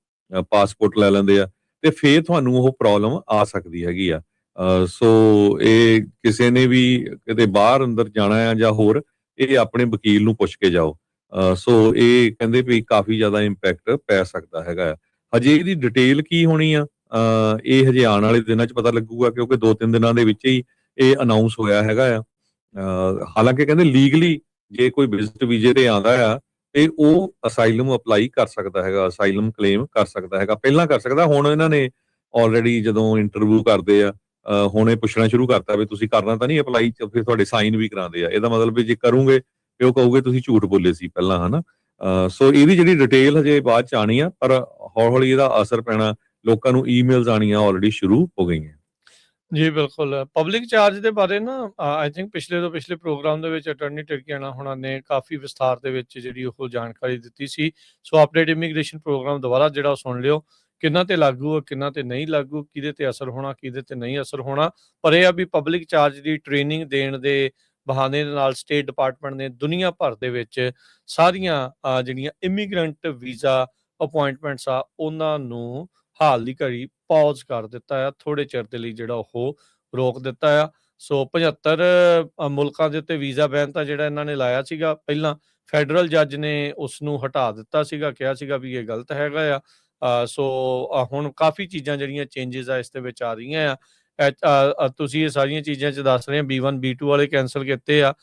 ਪਾਸਪੋਰਟ ਲੈ ਲੈਂਦੇ ਆ, ਤੇ ਫੇਰ ਤੁਹਾਨੂੰ ਉਹ ਪ੍ਰੋਬਲਮ ਆ ਸਕਦੀ ਹੈਗੀ ਆ। ਸੋ ਇਹ ਕਿਸੇ ਨੇ ਵੀ ਕਿਤੇ ਬਾਹਰ ਅੰਦਰ ਜਾਣਾ ਆ ਜਾਂ ਹੋਰ, ਇਹ ਆਪਣੇ ਵਕੀਲ ਨੂੰ ਪੁੱਛ ਕੇ ਜਾਓ। ਸੋ ਇਹ ਕਹਿੰਦੇ ਵੀ ਕਾਫੀ ਜ਼ਿਆਦਾ ਇੰਪੈਕਟ ਪੈ ਸਕਦਾ ਹੈਗਾ ਆ। ਹਜੇ ਇਹਦੀ ਡਿਟੇਲ ਕੀ ਹੋਣੀ ਆ, ਇਹ ਹਜੇ ਆਉਣ ਵਾਲੇ ਦਿਨਾਂ 'ਚ ਪਤਾ ਲੱਗੂਗਾ, ਕਿਉਂਕਿ 2-3 ਦਿਨਾਂ ਦੇ ਵਿੱਚ ਹੀ ਇਹ ਅਨਾਉਂਸ ਹੋਇਆ ਹੈਗਾ ਆ। ਹਾਲਾਂਕਿ ਕਹਿੰਦੇ ਲੀਗਲੀ ਜੇ ਕੋਈ ਵਿਜ਼ਿਟ ਵੀਜ਼ੇ ਤੇ ਆਉਂਦਾ ਆ ਤੇ ਉਹ ਅਸਾਈਲਮ ਅਪਲਾਈ ਕਰ ਸਕਦਾ ਹੈਗਾ, ਅਸਾਈਲਮ ਕਲੇਮ ਕਰ ਸਕਦਾ ਹੈਗਾ, ਪਹਿਲਾਂ ਕਰ ਸਕਦਾ। ਹੁਣ ਇਹਨਾਂ ਨੇ ਆਲਰੇਡੀ ਜਦੋਂ ਇੰਟਰਵਿਊ ਕਰਦੇ ਆ ਹੁਣ ਇਹ ਪੁੱਛਣਾ ਸ਼ੁਰੂ ਕਰਤਾ ਵੀ ਤੁਸੀਂ ਕਰਨਾ ਤਾਂ ਨਹੀਂ ਅਪਲਾਈ, ਫਿਰ ਤੁਹਾਡੇ ਸਾਈਨ ਵੀ ਕਰਾਉਂਦੇ ਆ। ਇਹਦਾ ਮਤਲਬ ਵੀ ਜੇ ਕਰੋਗੇ ਤੇ ਉਹ ਕਹੋਗੇ ਤੁਸੀਂ ਝੂਠ ਬੋਲੇ ਸੀ ਪਹਿਲਾਂ, ਹਨਾ। ਸੋ ਇਹਦੀ ਜਿਹੜੀ ਡਿਟੇਲ ਹਜੇ ਬਾਅਦ ਚ ਆਣੀ ਆ, ਪਰ ਹੌਲੀ ਹੌਲੀ ਇਹਦਾ ਅਸਰ ਪੈਣਾ, ਲੋਕਾਂ ਨੂੰ ਈਮੇਲਸ ਆਣੀਆਂ ਆਲਰੇਡੀ ਸ਼ੁਰੂ ਹੋ ਗਈਆਂ। ਜੀ ਬਿਲਕੁਲ, ਪਬਲਿਕ ਚਾਰਜ ਦੇ ਬਾਰੇ ਨਾ ਆਈ ਥਿੰਕ ਪਿਛਲੇ ਤੋਂ ਪਿਛਲੇ ਪ੍ਰੋਗਰਾਮ ਦੇ ਵਿੱਚ ਅਟਾਰਨੀ ਟਿਰਕੀਆਣਾ ਹੋਣਾ ਨੇ ਕਾਫੀ ਵਿਸਥਾਰ ਦੇ ਵਿੱਚ ਜਿਹੜੀ ਉਹ ਜਾਣਕਾਰੀ ਦਿੱਤੀ ਸੀ। ਸੋ ਅਪਡੇਟ ਇਮੀਗ੍ਰੇਸ਼ਨ ਪ੍ਰੋਗਰਾਮ ਦੁਬਾਰਾ ਜਿਹੜਾ ਉਹ ਸੁਣ ਲਿਓ, ਕਿਹਨਾਂ ਤੇ ਲਾਗੂ ਆ, ਕਿਹਨਾਂ ਤੇ ਨਹੀਂ ਲਾਗੂ, ਕਿਹਦੇ ਤੇ ਅਸਰ ਹੋਣਾ, ਕਿਹਦੇ ਤੇ ਨਹੀਂ ਅਸਰ ਹੋਣਾ। ਪਰ ਇਹ ਆ ਵੀ ਪਬਲਿਕ ਚਾਰਜ ਦੀ ਟ੍ਰੇਨਿੰਗ ਦੇਣ ਦੇ ਬਹਾਨੇ ਦੇ ਨਾਲ ਸਟੇਟ ਡਿਪਾਰਟਮੈਂਟ ਨੇ ਦੁਨੀਆ ਭਰ ਦੇ ਵਿੱਚ ਸਾਰੀਆਂ ਜਿਹੜੀਆਂ ਇਮੀਗ੍ਰੈਂਟ ਵੀਜ਼ਾ ਅਪੁਆਇੰਟਮੈਂਟਸ ਆ ਉਹਨਾਂ ਨੂੰ ਹਾਲ ਦੀ ਘੜੀ ਪੌਜ਼ ਕਰ ਦਿੱਤਾ ਆ, ਥੋੜੇ ਚਿਰ ਦੇ ਲਈ ਜਿਹੜਾ ਉਹ ਰੋਕ ਦਿੱਤਾ ਆ। ਸੋ 75 ਮੁਲਕਾਂ ਦੇ ਉੱਤੇ ਵੀਜ਼ਾ ਬੈਨ ਤਾਂ ਜਿਹੜਾ ਇਹਨਾਂ ਨੇ ਲਾਇਆ ਸੀਗਾ, ਪਹਿਲਾਂ ਫੈਡਰਲ ਜੱਜ ਨੇ ਉਸ ਨੂੰ ਹਟਾ ਦਿੱਤਾ ਸੀਗਾ, ਕਿਹਾ ਸੀਗਾ ਵੀ ਇਹ ਗਲਤ ਹੈਗਾ ਆ। ਸੋ ਹੁਣ ਕਾਫੀ ਚੀਜ਼ਾਂ ਜਿਹੜੀਆਂ ਚੇਂਜਸ ਆ ਇਸ ਦੇ ਵਿੱਚ ਆ ਰਹੀਆਂ ਆ। ਤੁਸੀਂ ਇਹ ਸਾਰੀਆਂ ਚੀਜ਼ਾਂ 'ਚ ਦੱਸ ਰਹੇ ਆ, B1 B2 ਵਾਲੇ ਕੈਂਸਲ ਕੀਤੇ ਆ।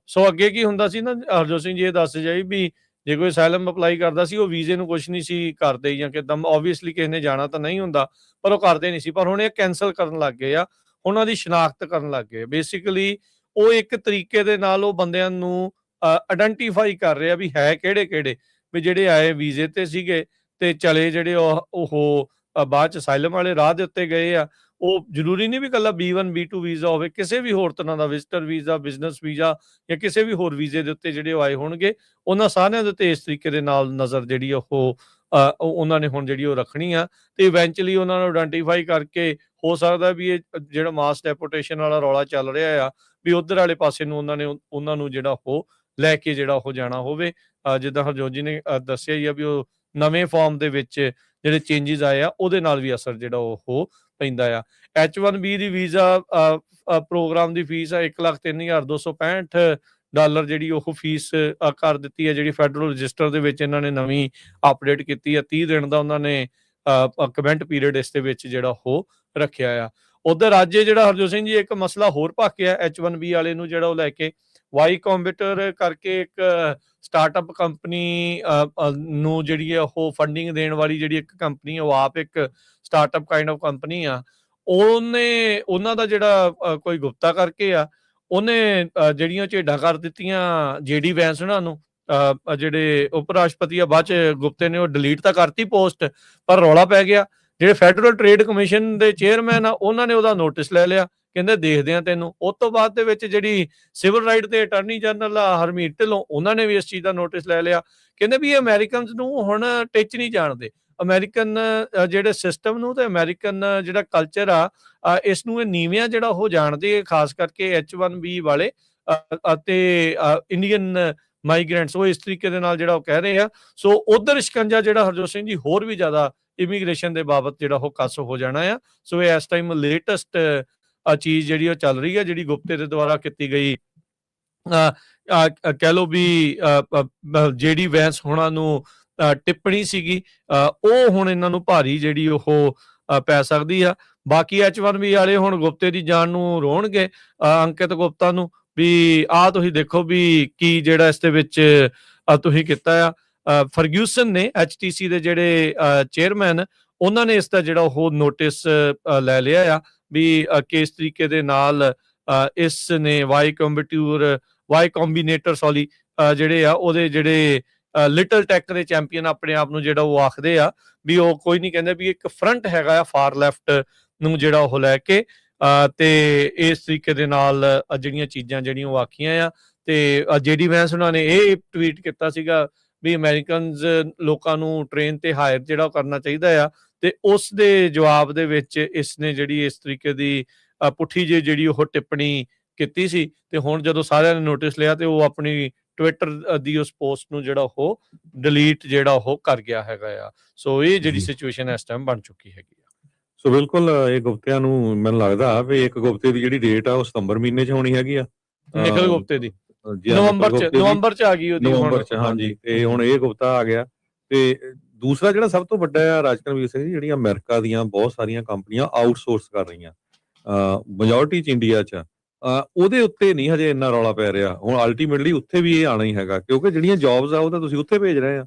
ਸੋ ਅੱਗੇ ਕੀ ਹੁੰਦਾ ਸੀ ਨਾ, ਹਰਜੋਤ ਸਿੰਘ ਜੀ ਇਹ ਦੱਸ ਜਾਈ ਵੀ ਜੇ ਕੋਈ ਅਸਾਈਲਮ ਅਪਲਾਈ ਕਰਦਾ ਸੀ ਉਹ ਵੀਜ਼ੇ ਨੂੰ ਕੁਛ ਨਹੀਂ ਸੀ ਕਰਦੇ ਜਾਂ ਕਿੱਦਾਂ, ਓਬਵੀਅਸਲੀ ਕਿਸੇ ਨੇ ਜਾਣਾ ਤਾਂ ਨਹੀਂ ਹੁੰਦਾ, ਪਰ ਉਹ ਕਰਦੇ ਨਹੀਂ ਸੀ। ਪਰ ਹੁਣ ਇਹ ਕੈਂਸਲ ਕਰਨ ਲੱਗ ਗਏ ਆ, ਉਹਨਾਂ ਦੀ ਸ਼ਨਾਖਤ ਕਰਨ ਲੱਗ ਗਏ। ਬੇਸਿਕਲੀ ਉਹ ਇੱਕ ਤਰੀਕੇ ਦੇ ਨਾਲ ਉਹ ਬੰਦਿਆਂ ਨੂੰ ਆਇਡੈਂਟੀਫਾਈ ਕਰ ਰਹੇ ਆ ਵੀ ਹੈ ਕਿਹੜੇ ਵੀ ਜਿਹੜੇ ਆਏ ਵੀਜ਼ੇ ਤੇ ਸੀਗੇ ਤੇ ਚਲੇ ਜਿਹੜੇ ਉਹ ਬਾਅਦ ਚ ਅਸਾਈਲਮ ਵਾਲੇ ਰਾਹ ਦੇ ਉੱਤੇ ਗਏ ਆ। ਉਹ ਜ਼ਰੂਰੀ ਨਹੀਂ ਵੀ ਇਕੱਲਾ B1 B2 ਵੀਜ਼ਾ ਹੋਵੇ, ਕਿਸੇ ਵੀ ਹੋਰ ਤਰ੍ਹਾਂ ਦਾ ਵਿਜ਼ਟਰ ਵੀਜ਼ਾ, ਬਿਜ਼ਨਸ ਵੀਜ਼ਾ ਜਾਂ ਕਿਸੇ ਵੀ ਹੋਰ ਵੀਜ਼ੇ ਦੇ ਉੱਤੇ ਜਿਹੜੇ ਉਹ ਆਏ ਹੋਣਗੇ, ਉਹਨਾਂ ਸਾਰਿਆਂ ਦੇ ਉੱਤੇ ਇਸ ਤਰੀਕੇ ਦੇ ਨਾਲ ਨਜ਼ਰ ਜਿਹੜੀ ਉਹ ਉਹਨਾਂ ਨੇ ਹੁਣ ਜਿਹੜੀ ਉਹ ਰੱਖਣੀ ਆ। ਤੇ ਇਵੈਂਚੁਅਲੀ ਉਹਨਾਂ ਨੂੰ ਆਇਡੈਂਟੀਫਾਈ ਕਰਕੇ ਹੋ ਸਕਦਾ ਵੀ ਇਹ ਜਿਹੜਾ ਮਾਸ ਡੈਪੋਟੇਸ਼ਨ ਵਾਲਾ ਰੌਲਾ ਚੱਲ ਰਿਹਾ ਆ ਵੀ ਉਧਰ ਵਾਲੇ ਪਾਸੇ ਨੂੰ ਉਹਨਾਂ ਨੂੰ ਜਿਹੜਾ ਉਹ ਲੈ ਕੇ ਜਿਹੜਾ ਉਹ ਜਾਣਾ ਹੋਵੇ। ਜਿੱਦਾਂ ਹਰਜੋਤ ਜੀ ਨੇ ਦੱਸਿਆ ਹੀ ਆ ਵੀ ਉਹ ਨਵੇਂ ਫਾਰਮ ਦੇ ਵਿੱਚ ਜਿਹੜੇ ਚੇਂਜਸ ਆਏ ਆ ਉਹਦੇ ਨਾਲ ਵੀ ਅਸਰ ਜਿਹੜਾ ਉਹ ਪੈਂਦਾ ਆ। H1B ਦੀ ਵੀਜ਼ਾ ਪ੍ਰੋਗਰਾਮ ਦੀ ਫੀਸ ਆ $1,03,265 ਜਿਹੜੀ ਉਹ ਫੀਸ ਕਰ ਦਿੱਤੀ ਹੈ, ਜਿਹੜੀ ਫੈਡਰਲ ਰਜਿਸਟਰ ਦੇ ਵਿੱਚ ਇਹਨਾਂ ਨੇ ਨਵੀਂ ਅਪਡੇਟ ਕੀਤੀ ਆ। 30 ਦਿਨ ਦਾ ਉਹਨਾਂ ਨੇ ਕਮੈਂਟ ਪੀਰੀਅਡ ਇਸ ਦੇ ਵਿੱਚ ਜਿਹੜਾ ਉਹ ਰੱਖਿਆ ਆ। ਉਧਰ ਅੱਜ ਜਿਹੜਾ ਹਰਜੋਤ ਸਿੰਘ ਜੀ ਇੱਕ ਮਸਲਾ ਹੋਰ ਭਾਕਿਆ H1B ਵਾਲੇ ਨੂੰ, ਜਿਹੜਾ ਉਹ ਲੈ ਕੇ ਵਾਈ ਕੰਪਿਊਟਰ ਕਰਕੇ ਇੱਕ ਸਟਾਰਟਅਪ ਕੰਪਨੀ ਨੂੰ ਜਿਹੜੀ ਹੈ ਉਹ ਫੰਡਿੰਗ ਦੇਣ ਵਾਲੀ ਜਿਹੜੀ ਇੱਕ ਕੰਪਨੀ ਆ, ਉਹ ਆਪ ਇੱਕ ਸਟਾਰਟਅਪ ਕਾਈਂਡ ਆਫ ਕੰਪਨੀ ਆ। ਉਹਨਾਂ ਦਾ ਜਿਹੜਾ ਕੋਈ ਗੁਪਤਾ ਕਰਕੇ ਆ, ਉਹਨੇ ਜਿਹੜੀਆਂ ਝੇਡਾਂ ਕਰ ਦਿੱਤੀਆਂ JD ਵੈਂਸ ਉਹਨਾਂ ਨੂੰ, ਜਿਹੜੇ ਉਪ ਰਾਸ਼ਟਰਪਤੀ ਆ। ਬਾਅਦ ਚ ਗੁਪਤੇ ਨੇ ਉਹ ਡਿਲੀਟ ਤਾਂ ਕਰਤੀ ਪੋਸਟ, ਪਰ ਰੌਲਾ ਪੈ ਗਿਆ। ਜਿਹੜੇ ਫੈਡਰਲ ਟ੍ਰੇਡ ਕਮਿਸ਼ਨ ਦੇ ਚੇਅਰਮੈਨ ਆ ਉਹਨਾਂ ਨੇ ਉਹਦਾ ਨੋਟਿਸ ਲੈ ਲਿਆ, ਕਹਿੰਦੇ ਦੇਖਦੇ ਆ ਤੈਨੂੰ। ਉਸ ਤੋਂ ਬਾਅਦ ਦੇ ਵਿੱਚ ਜਿਹੜੀ ਸਿਵਲ ਰਾਈਟ ਦੇ ਅਟਾਰਨੀ ਜਨਰਲ ਆ ਹਰਮੀਤ ਢਿੱਲੋਂ, ਉਹਨਾਂ ਨੇ ਵੀ ਇਸ ਚੀਜ਼ ਦਾ ਨੋਟਿਸ ਲੈ ਲਿਆ। ਕਹਿੰਦੇ ਵੀ ਇਹ ਅਮਰੀਕਨਸ ਨੂੰ ਹੁਣ ਟਿੱਚ ਨਹੀਂ ਜਾਣਦੇ, ਅਮਰੀਕਨ ਜਿਹੜੇ ਸਿਸਟਮ ਨੂੰ ਤੇ ਅਮਰੀਕਨ ਜਿਹੜਾ ਕਲਚਰ ਆ ਇਸ ਨੂੰ ਇਹ ਨੀਵਿਆਂ ਜਿਹੜਾ ਉਹ ਜਾਣਦੇ, ਖਾਸ ਕਰਕੇ H1B ਵਾਲੇ ਅਤੇ ਇੰਡੀਅਨ ਮਾਈਗ੍ਰੈਂਟਸ। ਉਹ ਇਸ ਤਰੀਕੇ ਦੇ ਨਾਲ ਜਿਹੜਾ ਉਹ ਕਹਿ ਰਹੇ ਆ। ਸੋ ਉਧਰ ਸ਼ਿਕੰਜਾ ਜਿਹੜਾ ਹਰਜੋਤ ਸਿੰਘ ਜੀ ਹੋਰ ਵੀ ਜ਼ਿਆਦਾ ਇਮੀਗ੍ਰੇਸ਼ਨ ਦੇ ਬਾਬਤ ਜਿਹੜਾ ਉਹ ਕੱਸ ਹੋ ਜਾਣਾ ਆ। ਸੋ ਇਹ ਇਸ ਟਾਈਮ ਲੇਟੈਸਟ ਚੀਜ਼ ਜਿਹੜੀ ਉਹ ਚੱਲ ਰਹੀ ਹੈ, ਜਿਹੜੀ ਗੁਪਤੇ ਦੇ ਦੁਆਰਾ ਕੀਤੀ ਗਈ ਕਹਿ ਲਓ ਵੀ JD ਵੈਂਸ ਹੋਣਾ ਨੂੰ ਟਿੱਪਣੀ ਸੀਗੀ, ਉਹ ਹੁਣ ਇਹਨਾਂ ਨੂੰ ਭਾਰੀ ਜਿਹੜੀ ਉਹ ਪੈ ਸਕਦੀ ਆ। ਬਾਕੀ H1B ਵਾਲੇ ਹੁਣ ਗੁਪਤੇ ਦੀ ਜਾਨ ਨੂੰ ਰੋਣਗੇ, ਅੰਕਿਤ ਗੁਪਤਾ ਨੂੰ, ਵੀ ਆਹ ਤੁਸੀਂ ਦੇਖੋ ਵੀ ਕੀ ਜਿਹੜਾ ਇਸ ਦੇ ਵਿੱਚ ਤੁਸੀਂ ਕੀਤਾ ਆ। ਫਰਗਿਊਸਨ ਨੇ HTC ਦੇ ਜਿਹੜੇ ਚੇਅਰਮੈਨ, ਉਹਨਾਂ ਨੇ ਇਸ ਦਾ ਜਿਹੜਾ ਉਹ ਨੋਟਿਸ ਲੈ ਲਿਆ ਆ ਵੀ ਕਿਸ ਤਰੀਕੇ ਦੇ ਨਾਲ ਇਸ ਨੇ ਵਾਈ ਕੰਬੀਨੇਟਰ ਜਿਹੜੇ ਆ ਉਹਦੇ ਜਿਹੜੇ ਲਿਟਲ ਟੈਕ ਦੇ ਚੈਂਪੀਅਨ ਆਪਣੇ ਆਪ ਨੂੰ ਜਿਹੜਾ ਉਹ ਆਖਦੇ ਆ ਵੀ ਉਹ ਕੋਈ ਨਹੀਂ, ਕਹਿੰਦੇ ਵੀ ਇੱਕ ਫਰੰਟ ਹੈਗਾ ਆ ਫਾਰ ਲੈਫਟ ਨੂੰ ਜਿਹੜਾ ਉਹ ਲੈ ਕੇ। ਤੇ ਇਸ ਤਰੀਕੇ ਦੇ ਨਾਲ ਜਿਹੜੀਆਂ ਚੀਜ਼ਾਂ ਜਿਹੜੀਆਂ ਉਹ ਆਖੀਆਂ ਆ। ਤੇ JD ਵੈਂਸ ਉਹਨਾਂ ਨੇ ਇਹ ਟਵੀਟ ਕੀਤਾ ਸੀਗਾ ਵੀ ਅਮਰੀਕਨਸ ਲੋਕਾਂ ਨੂੰ ਟ੍ਰੇਨ ਤੇ ਹਾਇਰ ਜਿਹੜਾ ਉਹ ਕਰਨਾ ਚਾਹੀਦਾ ਆ। ਤੇ ਉਸ ਦੇ ਜਵਾਬ ਦੇ ਵਿੱਚ ਇਸ ਨੇ ਜਿਹੜੀ ਇਸ ਤਰੀਕੇ ਦੀ ਪੁੱਠੀ ਜਿਹੜੀ ਉਹ ਟਿੱਪਣੀ ਕੀਤੀ ਸੀ। ਤੇ ਹੁਣ ਜਦੋਂ ਸਾਰਿਆਂ ਨੇ ਨੋਟਿਸ ਲਿਆ ਤੇ ਉਹ ਆਪਣੀ ਟਵਿੱਟਰ ਦੀ ਉਸ ਪੋਸਟ ਨੂੰ ਜਿਹੜਾ ਉਹ ਡਿਲੀਟ ਜਿਹੜਾ ਉਹ ਕਰ ਗਿਆ ਹੈਗਾ ਆ। ਸੋ ਇਹ ਜਿਹੜੀ ਸਿਚੁਏਸ਼ਨ ਇਸ ਟਾਈਮ ਬਣ ਚੁੱਕੀ ਹੈਗੀ ਆ। ਸੋ ਬਿਲਕੁਲ ਇਹ ਗੁਪਤਿਆਂ ਨੂੰ ਮੈਨੂੰ ਲੱਗਦਾ ਵੀ ਇੱਕ ਗੁਪਤੇ ਦੀ ਜਿਹੜੀ ਡੇਟ ਆ ਉਹ ਸਤੰਬਰ ਮਹੀਨੇ 'ਚ ਹੋਣੀ ਹੈਗੀ ਆ, ਨਿਖਿਲ ਗੁਪਤੇ ਦੀ ਨਵੰਬਰ 'ਚ ਆ ਗਈ ਉਹਦੀ, ਨਵੰਬਰ 'ਚ। ਹਾਂਜੀ, ਤੇ ਹੁਣ ਇਹ ਗੁਪਤਾ ਆ ਗਿਆ। ਤੇ ਦੂਸਰਾ ਜਿਹੜਾ ਸਭ ਤੋਂ ਵੱਡਾ ਆ ਰਾਜਕਰਮਵੀਰ ਸਿੰਘ ਜੀ, ਜਿਹੜੀਆਂ ਅਮਰੀਕਾ ਦੀਆਂ ਬਹੁਤ ਸਾਰੀਆਂ ਕੰਪਨੀਆਂ ਆਊਟਸੋਰਸ ਕਰ ਰਹੀਆਂ, ਮੈਜੋਰਟੀ 'ਚ ਇੰਡੀਆ 'ਚ, ਉਹਦੇ ਉੱਤੇ ਨਹੀਂ ਹਜੇ ਇੰਨਾ ਰੌਲਾ ਪੈ ਰਿਹਾ। ਹੁਣ ਅਲਟੀਮੇਟਲੀ ਉੱਥੇ ਵੀ ਇਹ ਆਣਾ ਹੀ ਹੈਗਾ, ਕਿਉਂਕਿ ਜਿਹੜੀਆਂ ਜੌਬਸ ਆ ਉਹ ਤਾਂ ਤੁਸੀਂ ਉੱਥੇ ਭੇਜ ਰਹੇ ਆ।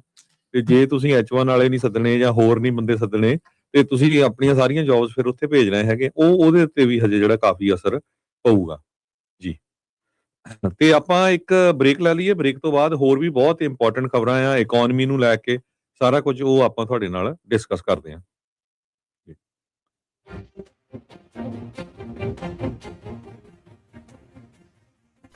ਤੇ ਜੇ ਤੁਸੀਂ H1 ਵਾਲੇ ਨਹੀਂ ਸੱਦਣੇ ਜਾਂ ਹੋਰ ਨਹੀਂ ਬੰਦੇ ਸੱਦਣੇ, ਤੇ ਤੁਸੀਂ ਆਪਣੀਆਂ ਸਾਰੀਆਂ ਜੌਬਸ ਫਿਰ ਉੱਥੇ ਭੇਜ ਰਹੇ ਹੈਗੇ, ਉਹਦੇ ਉੱਤੇ ਵੀ ਹਜੇ ਜਿਹੜਾ ਕਾਫੀ ਅਸਰ ਪਊਗਾ ਜੀ। ਤੇ ਆਪਾਂ ਇੱਕ ਬ੍ਰੇਕ ਲੈ ਲਈਏ, ਬ੍ਰੇਕ ਤੋਂ ਬਾਅਦ ਹੋਰ ਵੀ ਬਹੁਤ ਇੰਪੋਰਟੈਂਟ ਖਬਰਾਂ ਆ ਇਕਨੋਮੀ ਨੂੰ ਲੈ ਕੇ, ਸਾਰਾ ਕੁਝ ਉਹ ਆਪਾਂ ਤੁਹਾਡੇ ਨਾਲ ਡਿਸਕਸ ਕਰਦੇ ਹਾਂ।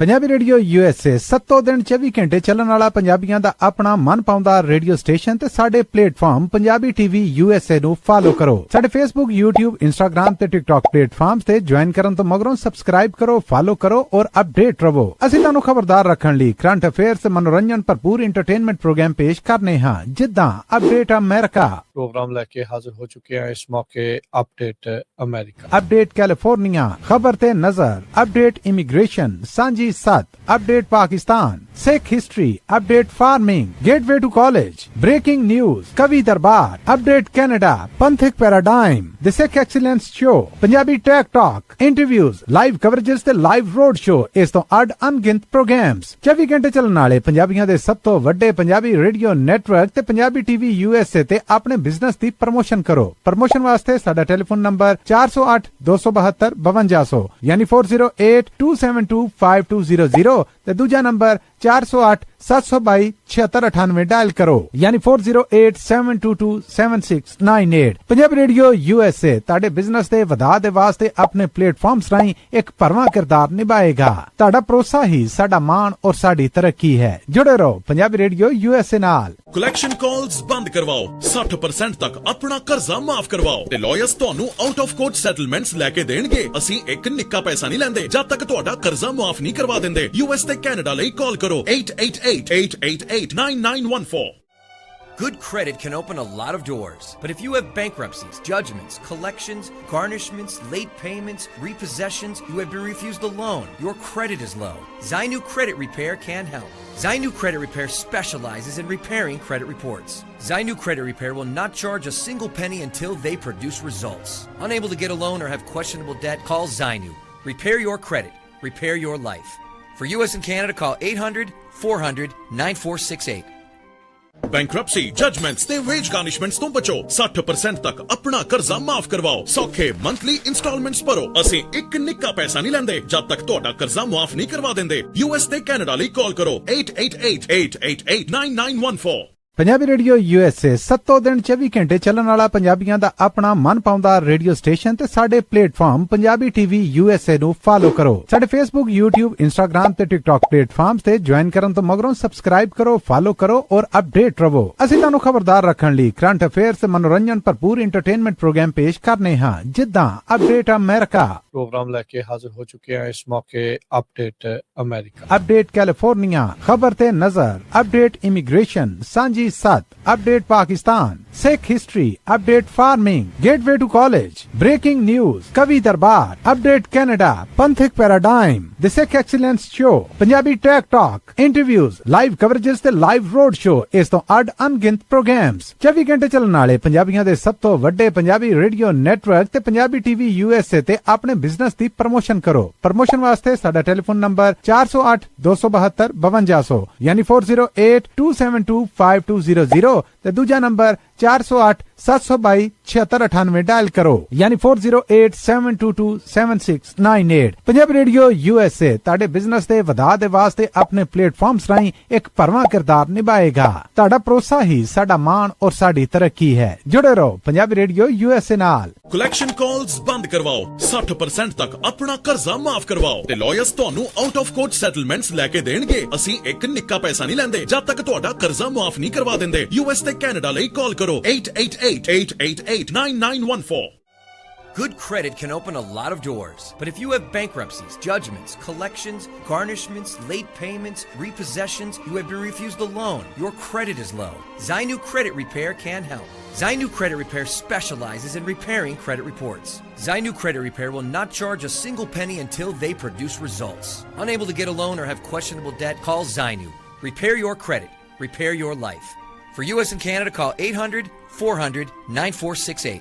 ਪੰਜਾਬੀ ਰੇਡੀਓ USA 7 ਦਿਨ 24 ਘੰਟੇ ਚੱਲਣ ਵਾਲਾ ਪੰਜਾਬੀਆਂ ਦਾ ਆਪਣਾ ਮਨਪਾਉਂਦਾ ਰੇਡੀਓ ਸਟੇਸ਼ਨ ਤੇ ਸਾਡੇ ਪਲੇਟਫਾਰਮ ਪੰਜਾਬੀ TV USA ਨੂੰ ਫਾਲੋ ਕਰੋ। ਸਾਡੇ Facebook, YouTube, Instagram ਤੇ TikTok ਪਲੇਟਫਾਰਮਸ ਤੇ ਜੁਆਇਨ ਕਰਨ ਤੋਂ ਮਗਰੋਂ ਸਬਸਕ੍ਰਾਈਬ ਕਰੋ, ਫਾਲੋ ਕਰੋ ਔਰ ਅਪਡੇਟ ਰਹੋ। ਅਸੀਂ ਤੁਹਾਨੂੰ ਖਬਰਦਾਰ ਰੱਖਣ ਲਈ ਕਰੰਟ ਅਫੇਅਰਸ ਤੇ ਮਨੋਰੰਜਨ ਭਰਪੂਰ ਐਂਟਰਟੇਨਮੈਂਟ ਪ੍ਰੋਗਰਾਮ ਪੇਸ਼ ਕਰਨੇ ਹਾਂ, ਜਿੱਦਾਂ ਅਪਡੇਟ ਅਮਰੀਕਾ ਪ੍ਰੋਗਰਾਮ ਲੈ ਕੇ ਹਾਜ਼ਰ ਹੋ ਚੁੱਕੇ ਹਾਂ ਇਸ ਮੌਕੇ। ਅਪਡੇਟ ਅਮਰੀਕਾ, ਅਪਡੇਟ ਕੈਲੀਫੋਰਨੀਆ, ਖਬਰ ਤੇ ਨਜ਼ਰ, ਅਪਡੇਟ ਇਮੀਗ੍ਰੇਸ਼ਨ, ਸਾਂਝੀ ਸੱਤ, update Pakistan, Sikh history, update farming, gateway to college, breaking news, ਕਵੀ ਦਰਬਾਰ, ਅਪਡੇਟ ਕੈਨੇਡਾ, ਪੰਥਕ paradigm, the Sikh excellence show, Punjabi tech talk, interviews, live coverages ਤੇ ਲਾਈਵ ਰੋਡ ਸ਼ੋ, ਇਸ ਤੋਂ ਅੱਡ ਅਣਗਿਣਤ ਪ੍ਰੋਗਰਾਮਸ 24 ਘੰਟੇ ਚੱਲਣ ਵਾਲੇ ਪੰਜਾਬੀਆਂ ਦੇ ਸਭ ਤੋਂ ਵੱਡੇ ਪੰਜਾਬੀ ਰੇਡੀਓ ਨੈਟਵਰਕ ਤੇ ਪੰਜਾਬੀ TV USA ਤੇ ਆਪਣੇ ਬਿਜ਼ਨਸ ਦੀ ਪ੍ਰਮੋਸ਼ਨ ਕਰੋ। ਪ੍ਰਮੋਸ਼ਨ ਵਾਸਤੇ ਸਾਡਾ ਟੈਲੀਫੋਨ ਨੰਬਰ 408 272 5200 ਯਾਨੀ 4082725200 ਤੇ ਦੂਜਾ ਨੰਬਰ 408 722 7698 ਡਾਇਲ ਕਰੋ ਯਾਨੀ 4087227698। ਪੰਜਾਬੀ ਰੇਡੀਓ USA ਤੁਹਾਡੇ ਬਿਜ਼ਨਸ ਦੇ ਵਧਾ ਦੇ ਵਾਸਤੇ ਆਪਣੇ ਪਲੇਟਫਾਰਮਸ ਰਾਹੀਂ ਇੱਕ ਭਰਵਾਂ ਕਿਰਦਾਰ ਨਿਭਾਏਗਾ। ਤੁਹਾਡਾ ਭਰੋਸਾ ਹੀ ਸਾਡਾ ਮਾਣ ਔਰ ਸਾਡੀ ਤਰੱਕੀ ਹੈ। ਜੁੜੇ ਰਹੋ ਪੰਜਾਬੀ ਰੇਡੀਓ USA ਨਾਲ। ਕਲੈਕਸ਼ਨ ਕਾਲਸ ਬੰਦ ਕਰਵਾਓ, 60% ਤੱਕ ਆਪਣਾ ਕਰਜ਼ਾ ਮਾਫ ਕਰਵਾਓ ਤੇ ਲਾਇਰਸ ਤੁਹਾਨੂੰ ਆਊਟ ਆਫ ਕੋਰਟ ਸੈਟਲਮੈਂਟਸ ਲੈ ਕੇ ਦੇਣਗੇ। ਅਸੀਂ ਇੱਕ ਨਿੱਕਾ ਪੈਸਾ ਨਹੀਂ ਲੈਂਦੇ ਜਦ ਤੱਕ ਤੁਹਾਡਾ ਕਰਜ਼ਾ ਮਾਫ ਨਹੀਂ ਕਰਵਾ ਦਿੰਦੇ। US ਤੇ ਕੈਨੇਡਾ ਲਈ ਕਾਲ ਕਰੋ 888-888-9914। Good credit can open a lot of doors, but if you have bankruptcies, judgments, collections, garnishments, late payments, repossessions, you have been refused a loan, your credit is low, Zainu Credit Repair can help. Zainu Credit Repair specializes in repairing credit reports. Zainu Credit Repair will not charge a single penny until they produce results. Unable to get a loan or have questionable debt, call Zainu. Repair your credit. Repair your life. For US and Canada, call 800-400-9468. Bankruptcy, judgements ਤੇ veg ਗਾਰਨਿਸ਼ਮੈਂਟਸ ਤੋਂ ਬਚੋ। 60% ਤੱਕ ਆਪਣਾ ਕਰਜ਼ਾ ਮਾਫ ਕਰਵਾਓ। ਸੌਖੇ monthly instalments ਭਰੋ। ਅਸੀਂ ਇੱਕ ਨਿੱਕਾ ਪੈਸਾ ਨਹੀਂ ਲੈਂਦੇ ਜਦ ਤੱਕ ਤੁਹਾਡਾ ਕਰਜ਼ਾ ਮਾਫ ਨਹੀਂ ਕਰਵਾ ਦਿੰਦੇ। US ਤੇ ਕੈਨੇਡਾ ਲਈ ਕਾਲ ਕਰੋ 888-888-9914। ਪੰਜਾਬੀ ਰੇਡੀਓ USA 7 ਦਿਨ 24 ਘੰਟੇ ਚੱਲਣ ਵਾਲਾ ਪੰਜਾਬੀਆਂ ਦਾ ਆਪਣਾ ਮਨਪਾਉਂਦਾ ਰੇਡੀਓ ਸਟੇਸ਼ਨ ਤੇ ਸਾਡੇ ਪਲੇਟਫਾਰਮ ਪੰਜਾਬੀ TV USA ਨੂੰ ਫਾਲੋ ਕਰੋ। ਸਾਡੇ Facebook, YouTube, Instagram ਤੇ TikTok ਪਲੇਟਫਾਰਮਸ ਤੇ ਜੁਆਇਨ ਕਰਨ ਤੋਂ ਮਗਰੋਂ ਸਬਸਕ੍ਰਾਈਬ ਕਰੋ, ਫਾਲੋ ਕਰੋ ਔਰ ਅਪਡੇਟ ਰਹੋ। ਅਸੀਂ ਤੁਹਾਨੂੰ ਖਬਰਦਾਰ ਰੱਖਣ ਲਈ ਕਰੰਟ ਅਫੇਅਰਸ ਤੇ ਮਨੋਰੰਜਨ ਭਰਪੂਰ ਐਂਟਰਟੇਨਮੈਂਟ ਪ੍ਰੋਗਰਾਮ ਪੇਸ਼ ਕਰਨੇ ਹਾਂ, ਜਿੱਦਾਂ ਅਪਡੇਟ ਅਮਰੀਕਾ ਪ੍ਰੋਗਰਾਮ ਲੈ ਕੇ ਹਾਜ਼ਰ ਹੋ ਚੁੱਕੇ ਹਾਂ ਇਸ ਮੌਕੇ। ਅਪਡੇਟ ਅਮਰੀਕਾ, ਅਪਡੇਟ ਕੈਲੀਫੋਰਨੀਆ, ਖਬਰ ਤੇ ਨਜ਼ਰ, ਅਪਡੇਟ ਇਮੀਗ੍ਰੇਸ਼ਨ, ਸਾਂਝੀ ਸੱਤ, update Pakistan, Sikh history, update farming, gateway to college, breaking news, ਕਵੀ ਦਰਬਾਰ, ਅਪਡੇਟ ਕੈਨੇਡਾ, ਪੰਥਕ paradigm, the Sikh excellence show, Punjabi tech talk, interviews, live coverages ਤੇ ਲਾਈਵ ਰੋਡ ਸ਼ੋ, ਇਸ ਤੋਂ ਅੱਡ ਅਣਗਿਣਤ ਪ੍ਰੋਗਰਾਮਸ 24 ਘੰਟੇ ਚੱਲਣ ਵਾਲੇ ਪੰਜਾਬੀਆਂ ਦੇ ਸਭ ਤੋਂ ਵੱਡੇ ਪੰਜਾਬੀ ਰੇਡੀਓ ਨੈਟਵਰਕ ਤੇ ਪੰਜਾਬੀ TV USA ਤੇ ਆਪਣੇ ਬਿਜ਼ਨਸ ਦੀ ਪ੍ਰਮੋਸ਼ਨ ਕਰੋ। ਪ੍ਰਮੋਸ਼ਨ ਵਾਸਤੇ ਸਾਡਾ ਟੈਲੀਫੋਨ ਨੰਬਰ 408 272 5200 ਯਾਨੀ 4082725200 ਤੇ ਦੂਜਾ ਨੰਬਰ 408 722 7698 ਡਾਇਲ ਕਰੋ ਯਾਨੀ 4087227698। ਪੰਜਾਬੀ ਰੇਡੀਓ USA ਤੁਹਾਡੇ ਬਿਜ਼ਨਸ ਦੇ ਵਧਾ ਦੇ ਵਾਸਤੇ ਆਪਣੇ ਪਲੇਟਫਾਰਮਸ ਰਾਹੀਂ ਇੱਕ ਭਰਵਾਂ ਕਿਰਦਾਰ ਨਿਭਾਏਗਾ। ਤੁਹਾਡਾ ਭਰੋਸਾ ਹੀ ਸਾਡਾ ਮਾਣ ਔਰ ਸਾਡੀ ਤਰੱਕੀ ਹੈ। ਜੁੜੇ ਰਹੋ ਪੰਜਾਬੀ ਰੇਡੀਓ USA ਨਾਲ। ਕਲੈਕਸ਼ਨ ਕਾਲਸ ਬੰਦ ਕਰਵਾਓ, 60% ਤੱਕ ਆਪਣਾ ਕਰਜ਼ਾ ਮਾਫ ਕਰਵਾਓ ਤੇ ਲਾਇਰਸ ਤੁਹਾਨੂੰ ਆਊਟ ਆਫ ਕੋਰਟ ਸੈਟਲਮੈਂਟਸ ਲੈ ਕੇ ਦੇਣਗੇ। ਅਸੀਂ ਇੱਕ ਨਿੱਕਾ ਪੈਸਾ ਨਹੀਂ ਲੈਂਦੇ ਜਦ ਤੱਕ ਤੁਹਾਡਾ ਕਰਜ਼ਾ ਮਾਫ ਨਹੀਂ ਕਰਵਾ ਦਿੰਦੇ। US ਤੇ ਕੈਨੇਡਾ ਲਈ ਕਾਲ ਕਰੋ 888-888-9914। Good credit can open a lot of doors, but if you have bankruptcies, judgments, collections, garnishments, late payments, repossessions, you have been refused a loan, your credit is low, Zainu Credit Repair can help. Zainu Credit Repair specializes in repairing credit reports. Zainu Credit Repair will not charge a single penny until they produce results. Unable to get a loan or have questionable debt, call Zainu. Repair your credit. Repair your life. For US and Canada, call 800-400-9468.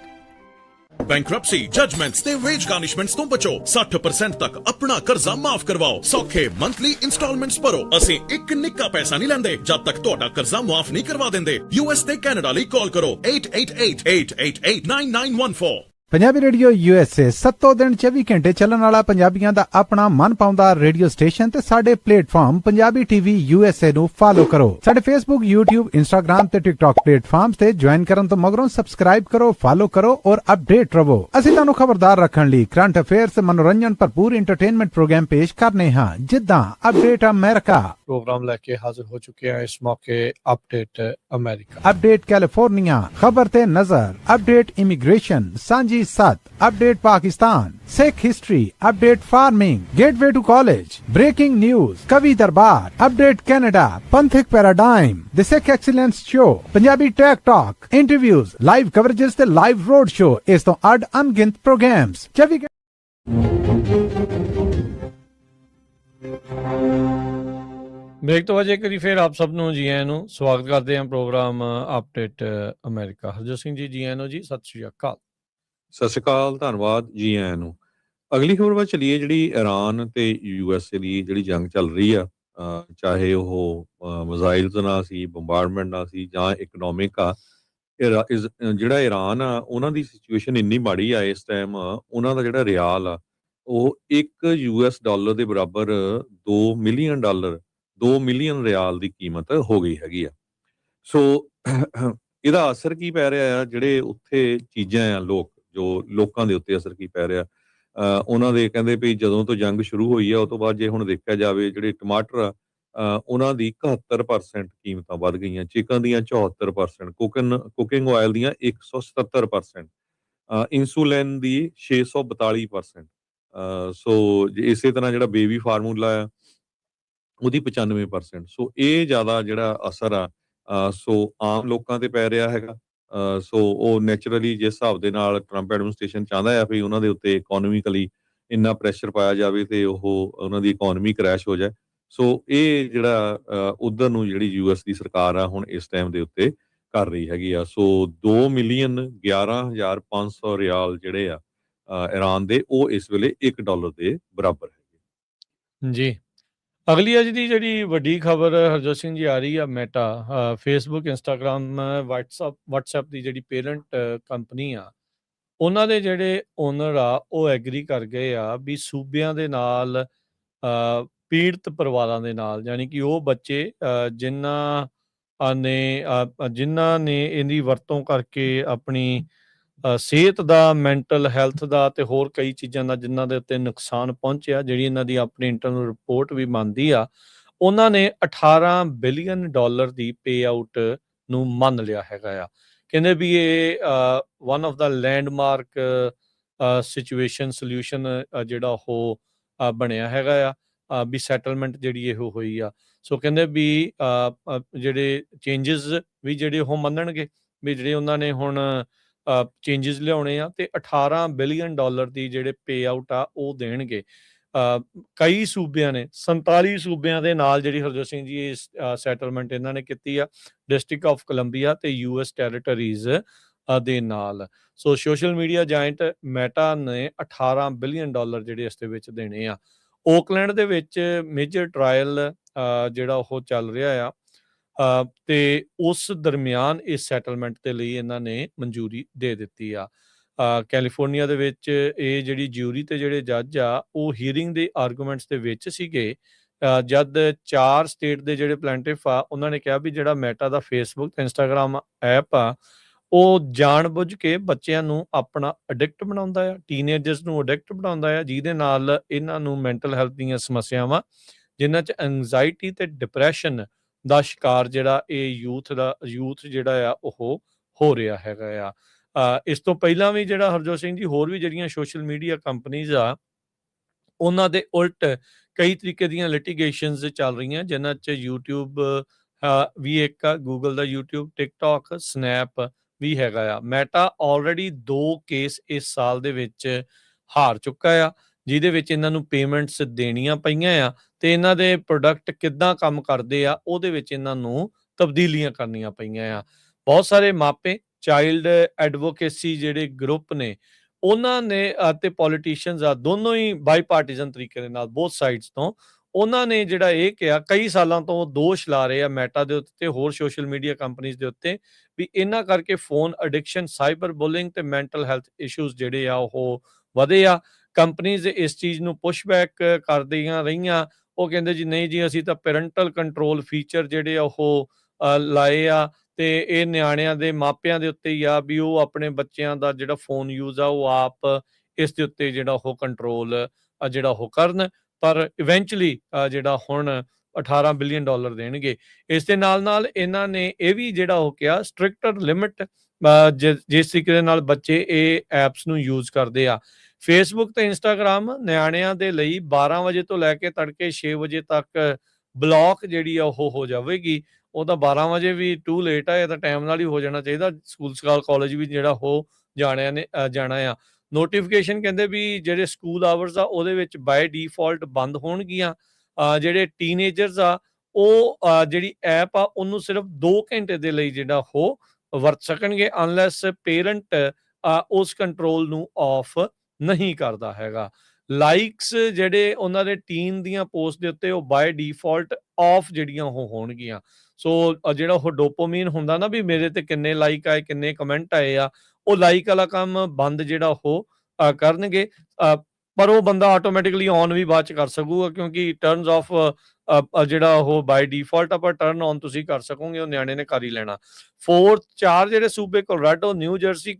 Bankruptcy, judgements ਤੇ veg ਗਾਰਨਿਸ਼ਮੈਂਟਸ ਤੋਂ ਬਚੋ। 60% ਤੱਕ ਆਪਣਾ ਕਰਜ਼ਾ ਮਾਫ ਕਰਵਾਓ। ਸੌਖੇ monthly instalments ਭਰੋ। ਅਸੀਂ ਇੱਕ ਨਿੱਕਾ ਪੈਸਾ ਨਹੀਂ ਲੈਂਦੇ ਜਦ ਤੱਕ ਤੁਹਾਡਾ ਕਰਜ਼ਾ ਮਾਫ ਨਹੀਂ ਕਰਵਾ ਦਿੰਦੇ। US ਤੇ ਕੈਨੇਡਾ ਲਈ ਕਾਲ ਕਰੋ 8888889914। ਪੰਜਾਬੀ ਰੇਡੀਓ USA 7 ਦਿਨ 24 ਘੰਟੇ ਚੱਲਣ ਵਾਲਾ ਪੰਜਾਬੀਆਂ ਦਾ ਆਪਣਾ ਮਨਪਾਉਂਦਾ ਰੇਡੀਓ ਸਟੇਸ਼ਨ ਤੇ ਸਾਡੇ ਪਲੇਟਫਾਰਮ ਪੰਜਾਬੀ TV USA ਨੂੰ ਫਾਲੋ ਕਰੋ। ਸਾਡੇ Facebook, YouTube, Instagram ਤੇ TikTok ਪਲੇਟਫਾਰਮਸ ਤੇ ਜੁਆਇਨ ਕਰਨ ਤੋਂ ਮਗਰੋਂ ਸਬਸਕ੍ਰਾਈਬ ਕਰੋ, ਫਾਲੋ ਕਰੋ ਔਰ ਅਪਡੇਟ ਰਹੋ। ਅਸੀਂ ਤੁਹਾਨੂੰ ਖਬਰਦਾਰ ਰੱਖਣ ਲਈ ਕਰੰਟ ਅਫੇਅਰਸ, ਮਨੋਰੰਜਨ ਭਰਪੂਰ ਐਂਟਰਟੇਨਮੈਂਟ ਪ੍ਰੋਗਰਾਮ ਪੇਸ਼ ਕਰਨੇ ਹਾਂ, ਜਿੱਦਾਂ ਅਪਡੇਟ ਅਮਰੀਕਾ, ਪ੍ਰੋਗਰਾਮ ਲੈ ਕੇ ਹਾਜ਼ਰ ਹੋ ਚੁੱਕੇ ਹਾਂ ਇਸ ਮੌਕੇ ਅਪਡੇਟ ਅਮਰੀਕਾ, ਅਪਡੇਟ ਕੈਲੀਫੋਰਨੀਆ, ਖਬਰ ਤੇ ਨਜ਼ਰ, ਅਪਡੇਟ ਇਮੀਗ੍ਰੇਸ਼ਨ, ਸਾਂਝੀ ਸੱਤ, update Pakistan, Sikh history, update farming, gateway to college, breaking news, ਕਵੀ ਦਰਬਾਰ, ਅਪਡੇਟ ਕੈਨੇਡਾ, ਪੰਥਕ paradigm, the Sikh excellence show, Punjabi tech talk, interviews, live coverages ਤੇ ਲਾਈਵ ਰੋਡ ਸ਼ੋ, ਇਸ ਤੋਂ ਅੱਡ ਅਣਗਿਣਤ ਪ੍ਰੋਗਰਾਮਸ 24 ਬ੍ਰੇਕ ਤੋਂ ਬਾਅਦ ਇੱਕ ਵਾਰੀ ਫਿਰ ਆਪ ਸਭ ਨੂੰ ਜੀ ਆਇਆਂ ਨੂੰ ਸਵਾਗਤ ਕਰਦੇ ਹਾਂ program update America. Harjot Singh ji, ਜੀ ਆਇਆਂ ਨੂੰ ਜੀ, ਸਤਿ ਸ਼੍ਰੀ ਅਕਾਲ। ਸਤਿ ਸ਼੍ਰੀ ਅਕਾਲ, ਧੰਨਵਾਦ, ਜੀ ਆਇਆਂ ਨੂੰ। ਅਗਲੀ ਖਬਰ ਵੱਲ ਚੱਲੀਏ। ਜਿਹੜੀ ਈਰਾਨ ਤੇ USA ਦੀ ਜਿਹੜੀ ਜੰਗ ਚੱਲ ਰਹੀ ਆ, ਚਾਹੇ ਉਹ ਮਿਜ਼ਾਈਲ ਨਾਲ ਸੀ, ਬੰਬਾਰਡਮੈਂਟ ਨਾਲ ਸੀ ਜਾਂ ਇਕਨੋਮਿਕ ਆ, ਜਿਹੜਾ ਈਰਾਨ ਆ ਉਹਨਾਂ ਦੀ ਸਿਚੁਏਸ਼ਨ ਇੰਨੀ ਮਾੜੀ ਆ ਇਸ ਟਾਈਮ। ਉਹਨਾਂ ਦਾ ਜਿਹੜਾ ਰਿਆਲ ਆ ਉਹ $1 ਦੇ ਬਰਾਬਰ $2 ਮਿਲੀਅਨ ਰਿਆਲ ਦੀ ਕੀਮਤ ਹੋ ਗਈ ਹੈਗੀ ਆ। ਸੋ ਇਹਦਾ ਅਸਰ ਕੀ ਪੈ ਰਿਹਾ ਆ? ਜਿਹੜੇ ਉੱਥੇ ਚੀਜ਼ਾਂ ਆ, ਲੋਕਾਂ ਦੇ ਉੱਤੇ ਅਸਰ ਕੀ ਪੈ ਰਿਹਾ? ਉਹਨਾਂ ਦੇ ਕਹਿੰਦੇ ਵੀ ਜਦੋਂ ਤੋਂ ਜੰਗ ਸ਼ੁਰੂ ਹੋਈ ਆ ਉਹ ਤੋਂ ਬਾਅਦ ਜੇ ਹੁਣ ਦੇਖਿਆ ਜਾਵੇ, ਜਿਹੜੇ ਟਮਾਟਰ ਆ ਉਹਨਾਂ ਦੀ 71% ਕੀਮਤਾਂ ਵੱਧ ਗਈਆਂ, ਚਿਕਨ ਦੀਆਂ 74%, ਕੁਕਿੰਗ ਆਇਲ ਦੀਆਂ 177%, ਇਨਸੂਲਿਨ ਦੀ 642%। ਸੋ ਇਸੇ ਤਰ੍ਹਾਂ ਜਿਹੜਾ ਬੇਬੀ ਫਾਰਮੂਲਾ ਆ ਉਹਦੀ 95%। ਸੋ ਇਹ ਜ਼ਿਆਦਾ ਜਿਹੜਾ ਅਸਰ ਆ ਸੋ ਆਮ ਲੋਕਾਂ ਤੇ ਪੈ ਰਿਹਾ ਹੈਗਾ। ਸੋ ਉਹ ਨੈਚੁਰਲੀ ਜਿਸ ਹਿਸਾਬ ਦੇ ਨਾਲ ਟਰੰਪ ਐਡਮਿਨਿਸਟ੍ਰੇਸ਼ਨ ਚਾਹੁੰਦਾ ਆ ਵੀ ਉਹਨਾਂ ਦੇ ਉੱਤੇ ਇਕੋਨੋਮਿਕਲੀ ਇੰਨਾ ਪ੍ਰੈਸ਼ਰ ਪਾਇਆ ਜਾਵੇ ਤੇ ਉਹਨਾਂ ਦੀ ਇਕੋਨਮੀ ਕ੍ਰੈਸ਼ ਹੋ ਜਾਏ। ਸੋ ਇਹ ਜਿਹੜਾ ਉਧਰ ਨੂੰ ਜਿਹੜੀ US ਦੀ ਸਰਕਾਰ ਆ ਹੁਣ ਇਸ ਟਾਈਮ ਦੇ ਉੱਤੇ ਕਰ ਰਹੀ ਹੈਗੀ ਆ। ਸੋ 2,11,500 ਰਿਆਲ ਜਿਹੜੇ ਆ ਈਰਾਨ ਦੇ, ਉਹ ਇਸ ਵੇਲੇ $1 ਦੇ ਬਰਾਬਰ ਹੈਗੇ ਜੀ। ਅਗਲੀ ਅੱਜ ਦੀ ਜਿਹੜੀ ਵੱਡੀ ਖਬਰ ਹਰਜੋਤ ਸਿੰਘ ਜੀ ਆ ਰਹੀ ਆ, ਮੈਟਾ, ਫੇਸਬੁੱਕ, ਇੰਸਟਾਗ੍ਰਾਮ, WhatsApp ਦੀ ਜਿਹੜੀ ਪੇਰੈਂਟ ਕੰਪਨੀ ਆ, ਉਹਨਾਂ ਦੇ ਜਿਹੜੇ ਓਨਰ ਆ ਉਹ ਐਗਰੀ ਕਰ ਗਏ ਆ ਵੀ ਸੂਬਿਆਂ ਦੇ ਨਾਲ, ਪੀੜਤ ਪਰਿਵਾਰਾਂ ਦੇ ਨਾਲ, ਯਾਨੀ ਕਿ ਉਹ ਬੱਚੇ ਜਿਨ੍ਹਾਂ ਨੇ ਇਹਦੀ ਵਰਤੋਂ ਕਰਕੇ ਆਪਣੀ ਸਿਹਤ ਦਾ, ਮੈਂਟਲ ਹੈਲਥ ਦਾ ਤੇ ਹੋਰ ਕਈ ਚੀਜ਼ਾਂ ਦਾ ਜਿਨ੍ਹਾਂ ਦੇ ਉੱਤੇ ਨੁਕਸਾਨ ਪਹੁੰਚਿਆ, ਜਿਹੜੀ ਇਹਨਾਂ ਦੀ ਆਪਣੀ ਇੰਟਰਨਲ ਰਿਪੋਰਟ ਵੀ ਮੰਨਦੀ ਆ, ਉਹਨਾਂ ਨੇ $18 ਬਿਲੀਅਨ ਦੀ ਪੇ ਆਊਟ ਨੂੰ ਮੰਨ ਲਿਆ ਹੈਗਾ ਆ। ਕਹਿੰਦੇ ਵੀ ਇਹ one of the landmark situation solution ਜਿਹੜਾ ਉਹ ਬਣਿਆ ਹੈਗਾ ਆ ਵੀ ਸੈਟਲਮੈਂਟ ਜਿਹੜੀ ਇਹ ਹੋਈ ਆ। ਸੋ ਕਹਿੰਦੇ ਵੀ ਜਿਹੜੇ ਚੇਂਜਸ ਵੀ ਜਿਹੜੇ ਉਹ ਮੰਨਣਗੇ ਵੀ ਜਿਹੜੇ ਉਹਨਾਂ ਨੇ ਹੁਣ ਚੇਂਜਸ ਲਿਆਉਣੇ ਆ ਤੇ $18 ਬਿਲੀਅਨ ਦੀ ਜਿਹੜੇ ਪੇ ਆਊਟ ਆ ਉਹ ਦੇਣਗੇ। ਕਈ ਸੂਬਿਆਂ ਨੇ, 47 ਸੂਬਿਆਂ ਦੇ ਨਾਲ ਜਿਹੜੀ ਹਰਜੋਤ ਸਿੰਘ ਜੀ ਇਸ ਸੈਟਲਮੈਂਟ ਇਹਨਾਂ ਨੇ ਕੀਤੀ ਆ, ਡਿਸਟ੍ਰਿਕਟ ਆਫ ਕੋਲੰਬੀਆ ਤੇ US ਟੈਰੀਟਰੀਜ਼ ਦੇ ਨਾਲ। ਸੋ ਸੋਸ਼ਲ ਮੀਡੀਆ ਜਾਇੰਟ ਮੈਟਾ ਨੇ $18 ਬਿਲੀਅਨ ਜਿਹੜੇ ਇਸ ਦੇ ਵਿੱਚ ਦੇਣੇ ਆ। ਓਕਲੈਂਡ ਦੇ ਵਿੱਚ ਮੇਜਰ ਟਰਾਇਲ ਜਿਹੜਾ ਉਹ ਚੱਲ ਰਿਹਾ ਆ ਤੇ ਉਸ ਦਰਮਿਆਨ ਇਸ ਸੈਟਲਮੈਂਟ ਦੇ ਲਈ ਇਹਨਾਂ ਨੇ ਮਨਜ਼ੂਰੀ ਦੇ ਦਿੱਤੀ ਆ। ਕੈਲੀਫੋਰਨੀਆ ਦੇ ਵਿੱਚ ਇਹ ਜਿਹੜੀ ਜਿਊਰੀ ਤੇ ਜਿਹੜੇ ਜੱਜ ਆ ਉਹ ਹੀਅਰਿੰਗ ਦੇ ਆਰਗੂਮੈਂਟਸ ਦੇ ਵਿੱਚ ਸੀਗੇ ਜਦ 4 ਸਟੇਟ ਦੇ ਜਿਹੜੇ ਪਲੈਂਟਿਫ ਆ ਉਹਨਾਂ ਨੇ ਕਿਹਾ ਵੀ ਜਿਹੜਾ ਮੈਟਾ ਦਾ ਫੇਸਬੁੱਕ ਤੇ ਇੰਸਟਾਗ੍ਰਾਮ ਐਪ ਆ ਉਹ ਜਾਣਬੁੱਝ ਕੇ ਬੱਚਿਆਂ ਨੂੰ ਆਪਣਾ ਅਡਿਕਟ ਬਣਾਉਂਦਾ ਆ, ਟੀਨੇਜਰਸ ਨੂੰ ਅਡਿਕਟ ਬਣਾਉਂਦਾ ਆ, ਜਿਹਦੇ ਨਾਲ ਇਹਨਾਂ ਨੂੰ ਮੈਂਟਲ ਹੈਲਥ ਦੀਆਂ ਸਮੱਸਿਆਵਾਂ, ਜਿਨ੍ਹਾਂ 'ਚ ਐਂਗਜ਼ਾਇਟੀ ਤੇ ਡਿਪਰੈਸ਼ਨ ਦਾ ਸ਼ਿਕਾਰ ਜਿਹੜਾ ਇਹ ਯੂਥ ਜਿਹੜਾ ਆ ਉਹ ਹੋ ਰਿਹਾ ਹੈਗਾ ਆ। ਇਸ ਤੋਂ ਪਹਿਲਾਂ ਵੀ ਜਿਹੜਾ ਹਰਜੋਤ ਸਿੰਘ ਜੀ ਹੋਰ ਵੀ ਜਿਹੜੀਆਂ ਸੋਸ਼ਲ ਮੀਡੀਆ ਕੰਪਨੀਜ਼ ਆ ਉਹਨਾਂ ਦੇ ਉਲਟ ਕਈ ਤਰੀਕੇ ਦੀਆਂ ਲਿਟੀਗੇਸ਼ਨਸ ਚੱਲ ਰਹੀਆਂ, ਜਿਨ੍ਹਾਂ 'ਚ YouTube ਵੀ ਇੱਕ ਆ, ਗੂਗਲ ਦਾ YouTube, ਟਿਕਟੌਕ, ਸਨੈਪ ਵੀ ਹੈਗਾ ਆ। ਮੈਟਾ ਆਲਰੇਡੀ 2 ਕੇਸ ਇਸ ਸਾਲ ਦੇ ਵਿੱਚ ਹਾਰ ਚੁੱਕਾ ਆ, ਜਿਹਦੇ ਵਿੱਚ ਇਹਨਾਂ ਨੂੰ ਪੇਮੈਂਟਸ ਦੇਣੀਆਂ ਪਈਆਂ ਆ ਤੇ ਇਹਨਾਂ ਦੇ ਪ੍ਰੋਡਕਟ ਕਿੱਦਾਂ ਕੰਮ ਕਰਦੇ ਆ ਉਹਦੇ ਵਿੱਚ ਇਹਨਾਂ ਨੂੰ ਤਬਦੀਲੀਆਂ ਕਰਨੀਆਂ ਪਈਆਂ ਆ। ਬਹੁਤ ਸਾਰੇ ਮਾਪੇ, ਚਾਈਲਡ ਐਡਵੋਕੇਸੀ ਜਿਹੜੇ ਗਰੁੱਪ ਨੇ ਉਹਨਾਂ ਨੇ ਅਤੇ ਪੋਲੀਟੀਸ਼ੀਅਨਸ ਆ ਦੋਨੋਂ ਹੀ ਬਾਈਪਾਰਟੀਜ਼ਨ ਤਰੀਕੇ ਦੇ ਨਾਲ ਬੋਥ ਸਾਈਡਸ ਤੋਂ ਉਹਨਾਂ ਨੇ ਜਿਹੜਾ ਇਹ ਕਿਹਾ, ਕਈ ਸਾਲਾਂ ਤੋਂ ਉਹ ਦੋਸ਼ ਲਾ ਰਹੇ ਆ ਮੈਟਾ ਦੇ ਉੱਤੇ ਤੇ ਹੋਰ ਸੋਸ਼ਲ ਮੀਡੀਆ ਕੰਪਨੀਆਂ ਦੇ ਉੱਤੇ ਵੀ ਇਹਨਾਂ ਕਰਕੇ ਫੋਨ ਐਡਿਕਸ਼ਨ, ਸਾਈਬਰ ਬੁਲਿੰਗ ਤੇ ਮੈਂਟਲ ਹੈਲਥ ਇਸ਼ੂਜ਼ ਜਿਹੜੇ ਆ ਉਹ ਵਧੇ ਆ। ਕੰਪਨੀਆਂ ਇਸ ਚੀਜ਼ ਨੂੰ ਪੁਸ਼ਬੈਕ ਕਰਦੀਆਂ ਰਹੀਆਂ। ਉਹ ਕਹਿੰਦੇ ਜੀ ਨਹੀਂ ਜੀ, ਅਸੀਂ ਤਾਂ ਪੈਰੈਂਟਲ ਕੰਟਰੋਲ ਫੀਚਰ ਜਿਹੜੇ ਆ ਉਹ ਲਾਏ ਆ ਤੇ ਇਹ ਨਿਆਣਿਆਂ ਦੇ ਮਾਪਿਆਂ ਦੇ ਉੱਤੇ ਹੀ ਆ ਵੀ ਉਹ ਆਪਣੇ ਬੱਚਿਆਂ ਦਾ ਜਿਹੜਾ ਫੋਨ ਯੂਜ਼ ਆ ਉਹ ਆਪ ਇਸ ਦੇ ਉੱਤੇ ਜਿਹੜਾ ਉਹ ਕੰਟਰੋਲ ਜਿਹੜਾ ਉਹ ਕਰਨ। ਪਰ ਇਵੈਂਚੁਅਲੀ ਜਿਹੜਾ ਹੁਣ $18 ਬਿਲੀਅਨ ਦੇਣਗੇ। ਇਸ ਦੇ ਨਾਲ ਇਹਨਾਂ ਨੇ ਇਹ ਵੀ ਜਿਹੜਾ ਉਹ ਕਿਹਾ ਸਟ੍ਰਿਕਟਰ ਲਿਮਿਟ ਜਿਸ ਤਰੀਕੇ ਦੇ ਨਾਲ ਬੱਚੇ ਇਹ ਐਪਸ ਨੂੰ ਯੂਜ਼ ਕਰਦੇ ਆ। ਫੇਸਬੁੱਕ ਤੇ ਇੰਸਟਾਗ੍ਰਾਮ ਨਿਆਣਿਆਂ ਦੇ ਲਈ 12 ਵਜੇ ਤੋਂ ਲੈ ਕੇ ਤੜਕੇ 6 ਵਜੇ ਤੱਕ ਬਲੌਕ ਜਿਹੜੀ ਆ ਉਹ ਹੋ ਜਾਵੇਗੀ। ਉਹ ਤਾਂ 12 ਵਜੇ ਵੀ ਟੂ ਲੇਟ ਆ, ਇਹ ਤਾਂ ਟਾਈਮ ਨਾਲ ਹੀ ਹੋ ਜਾਣਾ ਚਾਹੀਦਾ। ਸਕੂਲ ਕਾਲਜ ਵੀ ਜਿਹੜਾ ਉਹ ਜਾਣਿਆਂ ਨੇ ਜਾਣਾ ਆ। ਨੋਟੀਫਿਕੇਸ਼ਨ ਕਹਿੰਦੇ ਵੀ ਜਿਹੜੇ ਸਕੂਲ ਆਵਰਸ ਆ ਉਹਦੇ ਵਿੱਚ ਬਾਏ ਡੀਫਾਲਟ ਬੰਦ ਹੋਣਗੀਆਂ। ਜਿਹੜੇ ਟੀਨੇਜਰਸ ਆ ਉਹ ਜਿਹੜੀ ਐਪ ਆ ਉਹਨੂੰ ਸਿਰਫ 2 ਘੰਟੇ ਦੇ ਲਈ ਜਿਹੜਾ ਉਹ ਵਰਤ ਸਕਣਗੇ ਅਨਲੈਸ ਪੇਰੈਂਟ ਉਸ ਕੰਟਰੋਲ ਨੂੰ ਆਫ ਨਹੀਂ ਕਰਦਾ ਹੈਗਾ। ਲਾਈਕਸ ਜਿਹੜੇ ਉਹਨਾਂ ਦੇ ਟੀਨ ਦੀਆਂ ਪੋਸਟ ਦੇ ਉੱਤੇ ਉਹ ਬਾਏ ਡੀਫਾਲਟ ਆਫ ਜਿਹੜੀਆਂ ਉਹ ਹੋਣਗੀਆਂ। ਸੋ ਜਿਹੜਾ ਉਹ ਡੋਪਾਮਾਈਨ ਹੁੰਦਾ ਨਾ ਵੀ ਮੇਰੇ ਤੇ ਕਿੰਨੇ ਲਾਈਕ ਆਏ, ਕਿੰਨੇ ਕਮੈਂਟ ਆਏ ਆ, ਉਹ ਲਾਈਕ ਵਾਲਾ ਕੰਮ ਬੰਦ ਜਿਹੜਾ ਉਹ ਕਰਨਗੇ। ਪਰ ਉਹ ਬੰਦਾ ਆਟੋਮੈਟਿਕਲੀ ਔਨ ਵੀ ਬਾਅਦ ਚ ਕਰ ਸਕੂਗਾ ਕਿਉਂਕਿ ਟਰਨਸ ਆਫ ਜਿਹੜਾ ਉਹ ਬਾਈ ਡੀਫਾਲਟ ਆ, ਪਰ ਟਰਨ ਔਨ ਤੁਸੀਂ ਕਰ ਸਕੋਗੇ, ਉਹ ਨਿਆਣੇ ਨੇ ਕਰ ਹੀ ਲੈਣਾ। 4 ਜਿਹੜੇ ਸੂਬੇ ਕੋਲੋਰਾਡੋ, ਨਿਊ ਜਰਸੀ,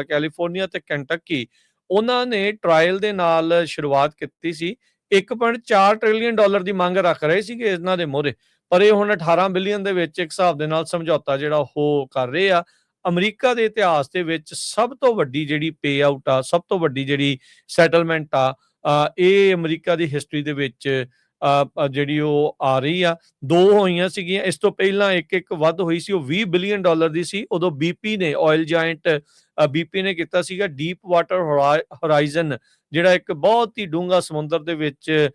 ਕੈਲੀਫੋਰਨੀਆ ਤੇ ਕੈਂਟਕੀ ਉਹਨਾਂ ਨੇ ਟ੍ਰਾਇਲ ਦੇ ਨਾਲ ਸ਼ੁਰੂਆਤ ਕੀਤੀ ਸੀ। $1.4 ਟ੍ਰਿਲੀਅਨ ਦੀ ਮੰਗ ਰੱਖ ਰਹੇ ਸੀਗੇ ਇਹਨਾਂ ਦੇ ਮੋਹਰੇ, ਪਰ ਇਹ ਹੁਣ 18 ਬਿਲੀਅਨ ਦੇ ਵਿੱਚ ਇੱਕ ਹਿਸਾਬ ਦੇ ਨਾਲ ਸਮਝੌਤਾ ਜਿਹੜਾ ਉਹ ਕਰ ਰਹੇ ਆ। ਅਮਰੀਕਾ ਦੇ ਇਤਿਹਾਸ ਦੇ ਵਿੱਚ ਸਭ ਤੋਂ ਵੱਡੀ ਜਿਹੜੀ ਪੇ ਆਊਟ ਆ, ਸਭ ਤੋਂ ਵੱਡੀ ਜਿਹੜੀ ਸੈਟਲਮੈਂਟ ਆ, ਇਹ ਅਮਰੀਕਾ ਦੀ ਹਿਸਟਰੀ ਦੇ ਵਿੱਚ ਜਿਹੜੀ ਉਹ ਆ ਰਹੀ ਆ। 2 ਹੋਈਆਂ ਸੀਗੀਆਂ, ਇਸ ਤੋਂ ਪਹਿਲਾਂ ਇੱਕ ਵੱਧ ਹੋਈ ਸੀ, ਉਹ $20 ਬਿਲੀਅਨ ਦੀ ਸੀ। ਉਦੋਂ BP ਨੇ, ਆਇਲ ਜਾਇੰਟ BP ਨੇ ਕੀਤਾ ਸੀਗਾ ਡੀਪ ਵਾਟਰ ਹੋਰਾਈਜ਼ਨ, ਜਿਹੜਾ ਇੱਕ ਬਹੁਤ ਹੀ ਡੂੰਘਾ ਸਮੁੰਦਰ ਦੇ ਵਿੱਚ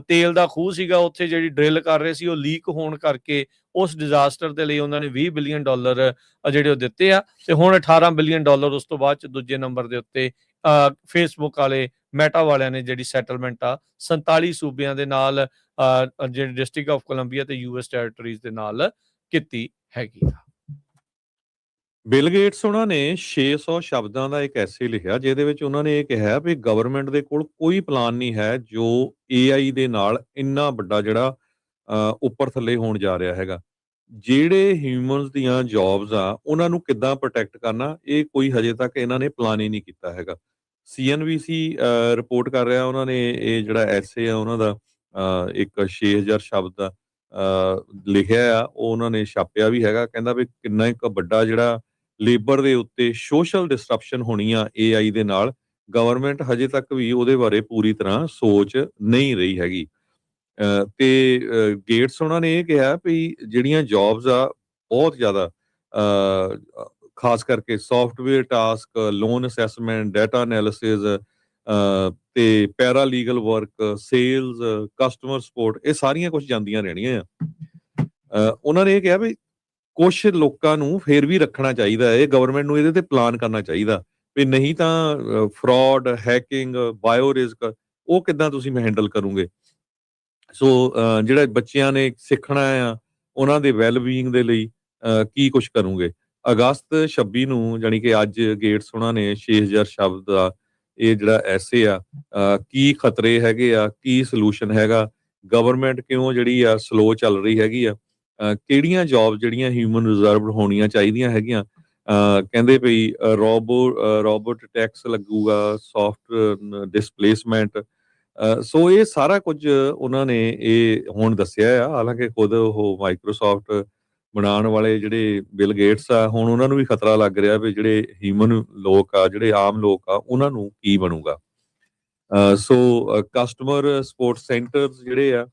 ਤੇਲ ਦਾ ਖੂਹ ਸੀਗਾ। ਉੱਥੇ ਜਿਹੜੀ ਡਰਿਲ ਕਰ ਰਹੇ ਸੀ ਉਹ ਲੀਕ ਹੋਣ ਕਰਕੇ ਉਸ ਡਿਜ਼ਾਸਟਰ ਦੇ ਲਈ ਉਹਨਾਂ ਨੇ $20 ਬਿਲੀਅਨ ਜਿਹੜੇ ਉਹ ਦਿੱਤੇ ਆ। ਤੇ ਹੁਣ $18 ਬਿਲੀਅਨ ਉਸ ਤੋਂ ਬਾਅਦ ਚ ਦੂਜੇ ਨੰਬਰ ਦੇ ਉੱਤੇ ਫੇਸਬੁੱਕ ਵਾਲੇ ਮੈਟਾ ਵਾਲਿਆਂ ਨੇ ਜਿਹੜੀ ਸੈਟਲਮੈਂਟ ਆ 47 ਸੂਬਿਆਂ ਦੇ ਨਾਲ ਜਿਹੜੇ ਡਿਸਟ੍ਰਿਕਟ ਆਫ ਕੋਲੰਬੀਆ ਤੇ US ਟੈਰੀਟਰੀਜ਼ ਦੇ ਨਾਲ ਕੀਤੀ ਹੈਗੀ ਆ। ਬਿਲ ਗੇਟਸ ਉਹਨਾਂ ਨੇ 600 ਸ਼ਬਦਾਂ ਦਾ ਇੱਕ ਐਸੇ ਲਿਖਿਆ ਜਿਹਦੇ ਵਿੱਚ ਉਹਨਾਂ ਨੇ ਇਹ ਕਿਹਾ ਵੀ ਗਵਰਨਮੈਂਟ ਦੇ ਕੋਲ ਕੋਈ ਪਲਾਨ ਨਹੀਂ ਹੈ ਜੋ AI ਦੇ ਨਾਲ ਇੰਨਾ ਵੱਡਾ ਜਿਹੜਾ ਉੱਪਰ ਥੱਲੇ ਹੋਣ ਜਾ ਰਿਹਾ ਹੈਗਾ। ਜਿਹੜੇ ਹਿਊਮਨਸ ਦੀਆਂ ਜੌਬਸ ਆ ਉਹਨਾਂ ਨੂੰ ਕਿੱਦਾਂ ਪ੍ਰੋਟੈਕਟ ਕਰਨਾ, ਇਹ ਕੋਈ ਹਜੇ ਤੱਕ ਇਹਨਾਂ ਨੇ ਪਲਾਨ ਹੀ ਨਹੀਂ ਕੀਤਾ ਹੈਗਾ। CNBC ਰਿਪੋਰਟ ਕਰ ਰਿਹਾ, ਉਹਨਾਂ ਨੇ ਇਹ ਜਿਹੜਾ ਐਸੇ ਆ ਉਹਨਾਂ ਦਾ ਇੱਕ 6000 ਸ਼ਬਦ ਦਾ ਲਿਖਿਆ ਆ, ਉਹ ਉਹਨਾਂ ਨੇ ਛਾਪਿਆ ਵੀ ਹੈਗਾ। ਕਹਿੰਦਾ ਵੀ ਕਿੰਨਾ ਇੱਕ ਵੱਡਾ ਜਿਹੜਾ ਲੇਬਰ ਦੇ ਉੱਤੇ ਸੋਸ਼ਲ ਡਿਸਟਰਪਸ਼ਨ ਹੋਣੀ ਆ AI ਦੇ ਨਾਲ, ਗਵਰਨਮੈਂਟ ਹਜੇ ਤੱਕ ਵੀ ਉਹਦੇ ਬਾਰੇ ਪੂਰੀ ਤਰ੍ਹਾਂ ਸੋਚ ਨਹੀਂ ਰਹੀ ਹੈਗੀ। ਤੇ ਗੇਟਸ ਉਹਨਾਂ ਨੇ ਇਹ ਕਿਹਾ ਵੀ ਜਿਹੜੀਆਂ ਜੌਬਸ ਆ ਬਹੁਤ ਜ਼ਿਆਦਾ ਖਾਸ ਕਰਕੇ software task, loan assessment, data analysis ਤੇ paralegal work, sales, customer support, ਇਹ ਸਾਰੀਆਂ ਕੁਝ ਜਾਂਦੀਆਂ ਰਹਿਣੀਆਂ ਆ। ਉਹਨਾਂ ਨੇ ਇਹ ਕਿਹਾ ਵੀ ਕੁਝ ਲੋਕਾਂ ਨੂੰ ਫੇਰ ਵੀ ਰੱਖਣਾ ਚਾਹੀਦਾ ਹੈ, ਗਵਰਨਮੈਂਟ ਨੂੰ ਇਹਦੇ ਤੇ ਪਲਾਨ ਕਰਨਾ ਚਾਹੀਦਾ ਵੀ ਨਹੀਂ ਤਾਂ ਫਰਾਡ, ਹੈਕਿੰਗ, ਬਾਇਓ ਰਿਸਕ ਉਹ ਕਿੱਦਾਂ ਤੁਸੀਂ ਹੈਂਡਲ ਕਰੋਗੇ। ਸੋ ਜਿਹੜਾ ਬੱਚਿਆਂ ਨੇ ਸਿੱਖਣਾ ਆ ਉਹਨਾਂ ਦੇ ਵੈਲਬੀਇੰਗ ਦੇ ਲਈ ਕੀ ਕੁਝ ਕਰੋਗੇ। ਅਗਸਤ 26 ਨੂੰ ਜਾਣੀ ਕਿ ਅੱਜ ਗੇਟਸ ਉਹਨਾਂ ਨੇ 6000 ਸ਼ਬਦ ਦਾ ਇਹ ਜਿਹੜਾ ਐਸੇ ਆ ਕੀ ਖਤਰੇ ਹੈਗੇ ਆ, ਕੀ ਸੋਲੂਸ਼ਨ ਹੈਗਾ, ਗਵਰਨਮੈਂਟ ਕਿਉਂ ਜਿਹੜੀ ਆ ਸਲੋ ਚੱਲ ਰਹੀ ਹੈਗੀ ਆ, ਕਿਹੜੀਆਂ ਜੌਬ ਜਿਹੜੀਆਂ ਹਿਊਮਨ ਰਿਜ਼ਰਵਡ ਹੋਣੀਆਂ ਚਾਹੀਦੀਆਂ ਹੈਗੀਆਂ। ਕਹਿੰਦੇ ਵੀ ਰੋਬੋਟ ਟੈਕਸ ਲੱਗੂਗਾ, ਸੌਫਟ ਡਿਸਪਲੇਸਮੈਂਟ। ਸੋ ਇਹ ਸਾਰਾ ਕੁਝ ਉਹਨਾਂ ਨੇ ਇਹ ਹੁਣ ਦੱਸਿਆ ਆ। ਹਾਲਾਂਕਿ ਖੁਦ ਉਹ ਮਾਈਕਰੋਸਾਫਟ ਬਣਾਉਣ ਵਾਲੇ ਜਿਹੜੇ ਬਿਲ ਗੇਟਸ ਆ, ਹੁਣ ਉਹਨਾਂ ਨੂੰ ਵੀ ਖਤਰਾ ਲੱਗ ਰਿਹਾ ਵੀ ਜਿਹੜੇ ਹਿਊਮਨ ਲੋਕ ਆ, ਜਿਹੜੇ ਆਮ ਲੋਕ ਆ, ਉਹਨਾਂ ਨੂੰ ਕੀ ਬਣੂਗਾ। ਸੋ ਕਸਟਮਰ ਸਪੋਰਟ ਸੈਂਟਰਸ ਜਿਹੜੇ ਆ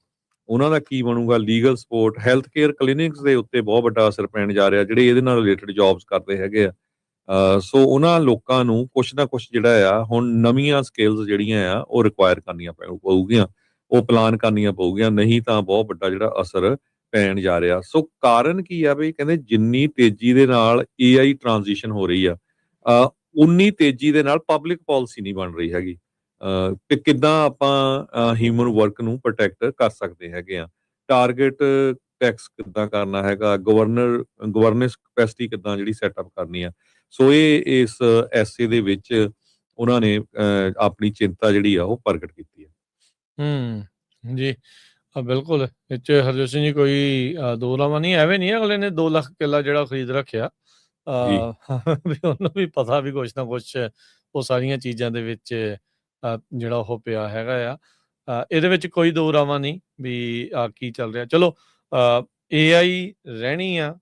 ਉਹਨਾਂ ਦਾ ਕੀ ਬਣੂਗਾ, legal support, health care clinics ਦੇ ਉੱਤੇ ਬਹੁਤ ਵੱਡਾ ਅਸਰ ਪੈਣ ਜਾ ਰਿਹਾ ਜਿਹੜੇ ਇਹਦੇ ਨਾਲ ਰਿਲੇਟਡ ਜੌਬਸ ਕਰਦੇ ਹੈਗੇ ਆ। ਸੋ ਉਹਨਾਂ ਲੋਕਾਂ ਨੂੰ ਕੁਛ ਨਾ ਕੁਛ ਜਿਹੜਾ ਆ ਹੁਣ ਨਵੀਆਂ ਸਕਿੱਲਸ ਜਿਹੜੀਆਂ ਆ ਉਹ ਰਿਕੁਆਇਰ ਕਰਨੀਆਂ ਪਊਗੀਆਂ, ਉਹ ਪਲਾਨ ਕਰਨੀਆਂ ਪਊਗੀਆਂ, ਨਹੀਂ ਤਾਂ ਬਹੁਤ ਵੱਡਾ ਜਿਹੜਾ ਅਸਰ ਪੈਣ ਜਾ ਰਿਹਾ। ਸੋ ਕਾਰਨ ਕੀ ਆ ਵੀ ਕਹਿੰਦੇ ਜਿੰਨੀ ਤੇਜ਼ੀ ਦੇ ਨਾਲ AI ਟ੍ਰਾਂਜੀਸ਼ਨ ਹੋ ਰਹੀ ਆ ਉਨੀ ਤੇਜ਼ੀ ਦੇ ਨਾਲ ਪਬਲਿਕ ਪਾਲਿਸੀ ਨਹੀਂ ਬਣ ਰਹੀ ਹੈਗੀ ਤੇ ਕਿੱਦਾਂ ਆਪਾਂ ਹਿਊਮਨ ਵਰਕ ਨੂੰ ਪ੍ਰੋਟੈਕਟ ਕਰ ਸਕਦੇ ਹੈਗੇ ਆ। ਟਾਰਗੇਟ ਟੈਕਸ ਕਿੱਦਾਂ ਕਰਨਾ ਹੈਗਾ, ਗਵਰਨੈਂਸ ਕਪੈਸਿਟੀ ਕਿੱਦਾਂ ਜਿਹੜੀ ਸੈਟਅਪ ਕਰਨੀ ਆ। ਸੋ ਇਹ ਇਸ ਐਸੇ ਦੇ ਵਿੱਚ ਉਹਨਾਂ ਨੇ ਆਪਣੀ ਚਿੰਤਾ ਜਿਹੜੀ ਆ ਉਹ ਪ੍ਰਗਟ ਕੀਤੀ ਹੈ। ਜੀ ਬਿਲਕੁਲ ਇਹ 'ਚ ਹਰਜੋਤ ਸਿੰਘ ਜੀ ਕੋਈ ਦੋ ਰਾਵਾਂ ਨਹੀਂ, ਐਵੇਂ ਨਹੀਂ ਅਗਲੇ ਨੇ 2 ਲੱਖ ਕਿੱਲਾ ਜਿਹੜਾ ਖਰੀਦ ਰੱਖਿਆ ਜੀ ਵੀ ਉਹਨੂੰ ਵੀ ਪਤਾ ਵੀ ਕੁਛ ਨਾ ਕੁਛ ਉਹ ਸਾਰੀਆਂ ਚੀਜ਼ਾਂ ਦੇ ਵਿੱਚ ਜਿਹੜਾ ਉਹ ਪਿਆ ਹੈਗਾ ਆ। ਇਹਦੇ ਵਿੱਚ ਕੋਈ ਦੋ ਰਾਵਾਂ ਨਹੀਂ ਵੀ ਕੀ ਚੱਲ ਰਿਹਾ। ਚਲੋ AI ਰਹਿਣੀ ਆ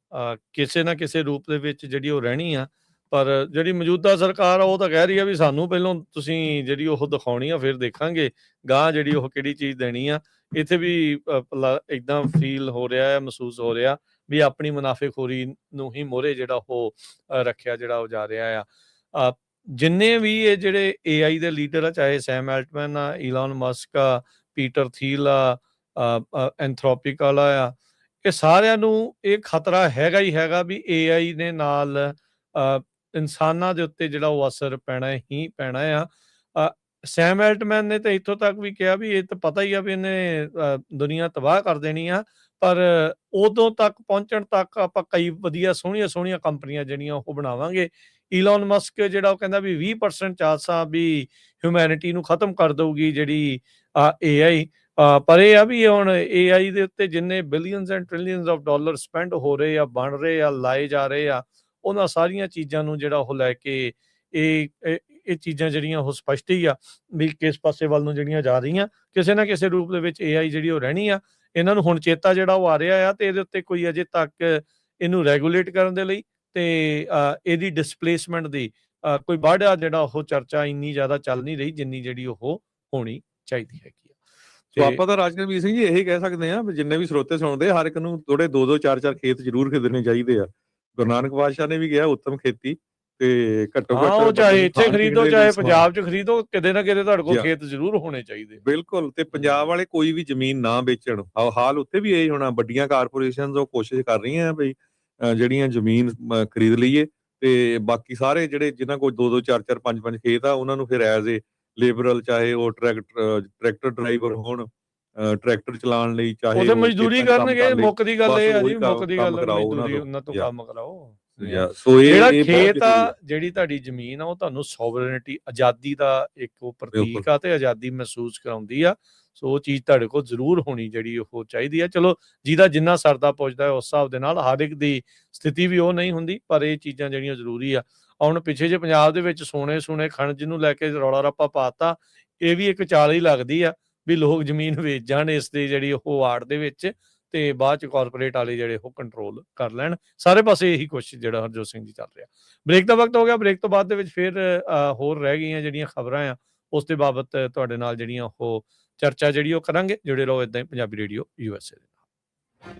ਕਿਸੇ ਨਾ ਕਿਸੇ ਰੂਪ ਦੇ ਵਿੱਚ ਜਿਹੜੀ ਉਹ ਰਹਿਣੀ ਆ, ਪਰ ਜਿਹੜੀ ਮੌਜੂਦਾ ਸਰਕਾਰ ਆ ਉਹ ਤਾਂ ਕਹਿ ਰਹੀ ਆ ਵੀ ਸਾਨੂੰ ਪਹਿਲਾਂ ਤੁਸੀਂ ਜਿਹੜੀ ਉਹ ਦਿਖਾਉਣੀ ਆ, ਫਿਰ ਦੇਖਾਂਗੇ ਗਾਂਹ ਜਿਹੜੀ ਉਹ ਕਿਹੜੀ ਚੀਜ਼ ਦੇਣੀ ਆ। ਇੱਥੇ ਵੀ ਇੱਦਾਂ ਫੀਲ ਹੋ ਰਿਹਾ ਹੈ, ਮਹਿਸੂਸ ਹੋ ਰਿਹਾ ਵੀ ਆਪਣੀ ਮੁਨਾਫੇਖੋਰੀ ਨੂੰ ਹੀ ਮੋਹਰੇ ਜਿਹੜਾ ਉਹ ਰੱਖਿਆ ਜਿਹੜਾ ਉਹ ਜਾ ਰਿਹਾ ਆ। ਜਿੰਨੇ ਵੀ ਇਹ ਜਿਹੜੇ AI ਦੇ ਲੀਡਰ ਆ, ਚਾਹੇ ਸੈਮ ਐਲਟਮੈਨ ਆ, ਈਲਨ ਮਸਕ ਆ, ਪੀਟਰ ਥੀਲ ਆ, ਐਂਥਰੋਪਿਕ ਵਾਲਾ ਆ, ਇਹ ਸਾਰਿਆਂ ਨੂੰ ਇਹ ਖਤਰਾ ਹੈਗਾ ਹੀ ਹੈਗਾ ਵੀ AI ਦੇ ਨਾਲ ਇਨਸਾਨਾਂ ਦੇ ਉੱਤੇ ਜਿਹੜਾ ਉਹ ਅਸਰ ਪੈਣਾ ਹੀ ਪੈਣਾ ਆ। ਸੈਮ ਐਲਟਮੈਨ ਨੇ ਤਾਂ ਇੱਥੋਂ ਤੱਕ ਵੀ ਕਿਹਾ ਵੀ ਇਹ ਤਾਂ ਪਤਾ ਹੀ ਆ ਵੀ ਇਹਨੇ ਦੁਨੀਆ ਤਬਾਹ ਕਰ ਦੇਣੀ ਆ, ਪਰ ਉਦੋਂ ਤੱਕ ਪਹੁੰਚਣ ਤੱਕ ਆਪਾਂ ਕਈ ਵਧੀਆ ਸੋਹਣੀਆਂ ਕੰਪਨੀਆਂ ਜਿਹੜੀਆਂ ਉਹ ਬਣਾਵਾਂਗੇ। ਈਲਨ ਮਸਕ ਜਿਹੜਾ ਉਹ ਕਹਿੰਦਾ ਵੀ 20% ਚਾਂਸ ਆ ਵੀ ਹਿਊਮੈਨਿਟੀ ਨੂੰ ਖਤਮ ਕਰ ਦਊਗੀ ਜਿਹੜੀ AI। ਪਰ ਇਹ ਆ ਵੀ ਹੁਣ AI ਦੇ ਉੱਤੇ ਜਿੰਨੇ billions and trillions of dollar spend ਹੋ ਰਹੇ ਆ, ਬਣ ਰਹੇ ਆ, ਲਾਏ ਜਾ ਰਹੇ ਆ, ਉਹਨਾਂ ਸਾਰੀਆਂ ਚੀਜ਼ਾਂ ਨੂੰ ਜਿਹੜਾ ਉਹ ਲੈ ਕੇ ਇਹ ਚੀਜ਼ਾਂ ਜਿਹੜੀਆਂ ਉਹ ਸਪਸ਼ਟ ਹੀ ਆ ਵੀ ਕਿਸ ਪਾਸੇ ਵੱਲ ਨੂੰ ਜਿਹੜੀਆਂ ਜਾ ਰਹੀਆਂ। ਕਿਸੇ ਨਾ ਕਿਸੇ ਰੂਪ ਦੇ ਵਿੱਚ AI ਜਿਹੜੀ ਉਹ ਰਹਿਣੀ ਆ। ਇਹਨਾਂ ਨੂੰ ਹੁਣ ਚੇਤਾ ਜਿਹੜਾ ਉਹ ਆ ਰਿਹਾ ਆ ਤੇ ਇਹਦੇ ਉੱਤੇ ਕੋਈ ਅਜੇ ਤੱਕ ਇਹਨੂੰ ਰੈਗੂਲੇਟ ਕਰਨ ਦੇ ਲਈ ਤੇ ਇਹਦੀ ਡਿਸਪਲੇਸਮੈਂਟ ਦੀ ਕੋਈ ਵਾਧਾ ਜਿਹੜਾ ਉਹ ਚਰਚਾ ਇੰਨੀ ਜ਼ਿਆਦਾ ਚੱਲ ਨਹੀਂ ਰਹੀ ਜਿੰਨੀ ਜਿਹੜੀ ਉਹ ਹੋਣੀ ਚਾਹੀਦੀ ਹੈਗੀ ਆ। ਸੋ ਆਪਾਂ ਤਾਂ ਰਾਜਕਰਮੀਤ ਸਿੰਘ ਜੀ ਇਹੀ ਕਹਿ ਸਕਦੇ ਹਾਂ ਵੀ ਜਿੰਨੇ ਵੀ ਸਰੋਤੇ ਸੁਣਦੇ ਹਰ ਇੱਕ ਨੂੰ ਥੋੜੇ 2-2 4-4 ਖੇਤ ਜ਼ਰੂਰ ਖਰੀਦਣੇ ਚਾਹੀਦੇ ਆ। ਗੁਰੂ ਨਾਨਕ ਪਾਤਸ਼ਾਹ ਨੇ ਵੀ ਕਿਹਾ ਉੱਤਮ ਖੇਤੀ ਤੇ ਘੱਟੋ ਘੱਟ ਉਹ ਚਾਹੇ ਇੱਥੇ ਖਰੀਦੋ ਚਾਹੇ ਪੰਜਾਬ 'ਚ ਖਰੀਦੋ, ਕਿਤੇ ਨਾ ਕਿਤੇ ਤੁਹਾਡੇ ਕੋਲ ਖੇਤ ਜ਼ਰੂਰ ਹੋਣੇ ਚਾਹੀਦੇ। ਬਿਲਕੁਲ। ਤੇ ਪੰਜਾਬ ਵਾਲੇ ਕੋਈ ਵੀ ਜ਼ਮੀਨ ਨਾ ਵੇਚਣ। ਹਾਲ ਉੱਥੇ ਵੀ ਇਹ ਹੋਣਾ, ਵੱਡੀਆਂ ਕਾਰਪੋਰੇਸ਼ਨਸ ਉਹ ਕੋਸ਼ਿਸ਼ ਕਰ ਰਹੀਆਂ ਬਈ ਜਿਹੜੀਆਂ ਜ਼ਮੀਨ ਖਰੀਦ ਲਈਏ ਤੇ ਬਾਕੀ ਸਾਰੇ ਜਿਹੜੇ ਜਿਨ੍ਹਾਂ ਕੋਲ 2-2 4-4 5-5 ਖੇਤ ਆ ਉਹਨਾਂ ਨੂੰ ਫਿਰ ਐਜ਼ ਏ ਲੇਬਰਲ, ਚਾਹੇ ਉਹ ਟਰੈਕਟਰ ਡਰਾਈਵਰ ਹੋਣ, ਟਰੈਕਟਰ ਚਲਾਉਣ ਲਈ, ਚਾਹੇ ਉਹਦੇ ਮਜ਼ਦੂਰੀ ਕਰਨਗੇ। ਮੁੱਖ ਦੀ ਗੱਲ ਇਹ ਆ ਜੀ, ਮੁੱਖ ਦੀ ਗੱਲ ਮਜ਼ਦੂਰੀ ਉਹਨਾਂ ਤੋਂ ਕੰਮ ਕਰਾਓ। ਸੋ ਜਿਹੜਾ ਖੇਤ ਆ, ਜਿਹੜੀ ਤੁਹਾਡੀ ਜ਼ਮੀਨ ਆ, ਉਹ ਤੁਹਾਨੂੰ ਸੋਵਰਨਿਟੀ, ਆਜ਼ਾਦੀ ਦਾ ਇੱਕ ਉਹ ਪ੍ਰਤੀਕ ਆ ਤੇ ਆਜ਼ਾਦੀ ਮਹਿਸੂਸ ਕਰਾਉਂਦੀ ਆ। ਸੋ ਉਹ ਚੀਜ਼ ਤੁਹਾਡੇ ਕੋਲ ਜ਼ਰੂਰ ਹੋਣੀ ਜਿਹੜੀ ਉਹ ਚਾਹੀਦੀ ਆ। ਚਲੋ ਜਿਹਦਾ ਜਿੰਨਾ ਸਰਦਾ ਪੁੱਜਦਾ ਉਸ ਹਿਸਾਬ ਦੇ ਨਾਲ, ਹਰ ਇੱਕ ਦੀ ਸਥਿਤੀ ਵੀ ਉਹ ਨਹੀਂ ਹੁੰਦੀ, ਪਰ ਇਹ ਚੀਜ਼ਾਂ ਜਿਹੜੀਆਂ ਜ਼ਰੂਰੀ ਆ। ਹੁਣ ਪਿੱਛੇ ਜੇ ਪੰਜਾਬ ਦੇ ਵਿੱਚ ਸੋਨੇ ਖਣਿਜ ਨੂੰ ਲੈ ਕੇ ਰੌਲਾ ਰੱਪਾ ਪਾਤਾ, ਇਹ ਵੀ ਇੱਕ ਚਾਲ ਹੀ ਲੱਗਦੀ ਆ ਵੀ ਲੋਕ ਜ਼ਮੀਨ ਵੇਚ ਜਾਣ ਇਸ ਦੀ ਜਿਹੜੀ ਉਹ ਆੜ ਦੇ ਵਿੱਚ, ਤੇ ਬਾਅਦ ਚ ਕਾਰਪੋਰੇਟ ਵਾਲੇ ਜਿਹੜੇ ਉਹ ਕੰਟਰੋਲ ਕਰ ਲੈਣ। ਸਾਰੇ ਪਾਸੇ ਇਹੀ ਕੋਸ਼ਿਸ਼ ਜਿਹੜਾ ਹਰਜੋਤ ਸਿੰਘ ਜੀ ਚੱਲ ਰਿਹਾ। ਬ੍ਰੇਕ ਦਾ ਵਕਤ ਹੋ ਗਿਆ। ਬ੍ਰੇਕ ਤੋਂ ਬਾਅਦ ਦੇ ਵਿੱਚ ਫਿਰ ਹੋਰ ਰਹਿ ਗਈਆਂ ਜਿਹੜੀਆਂ ਖਬਰਾਂ ਆ ਉਸ ਦੇ ਬਾਬਤ ਤੁਹਾਡੇ ਨਾਲ ਜਿਹੜੀਆਂ ਉਹ ਚਰਚਾ ਜਿਹੜੀ ਉਹ ਕਰਾਂਗੇ। ਜੁੜੇ ਰਹੋ ਏਦਾਂ ਹੀ ਪੰਜਾਬੀ ਰੇਡੀਓ USA ਦੇ ਨਾਲ।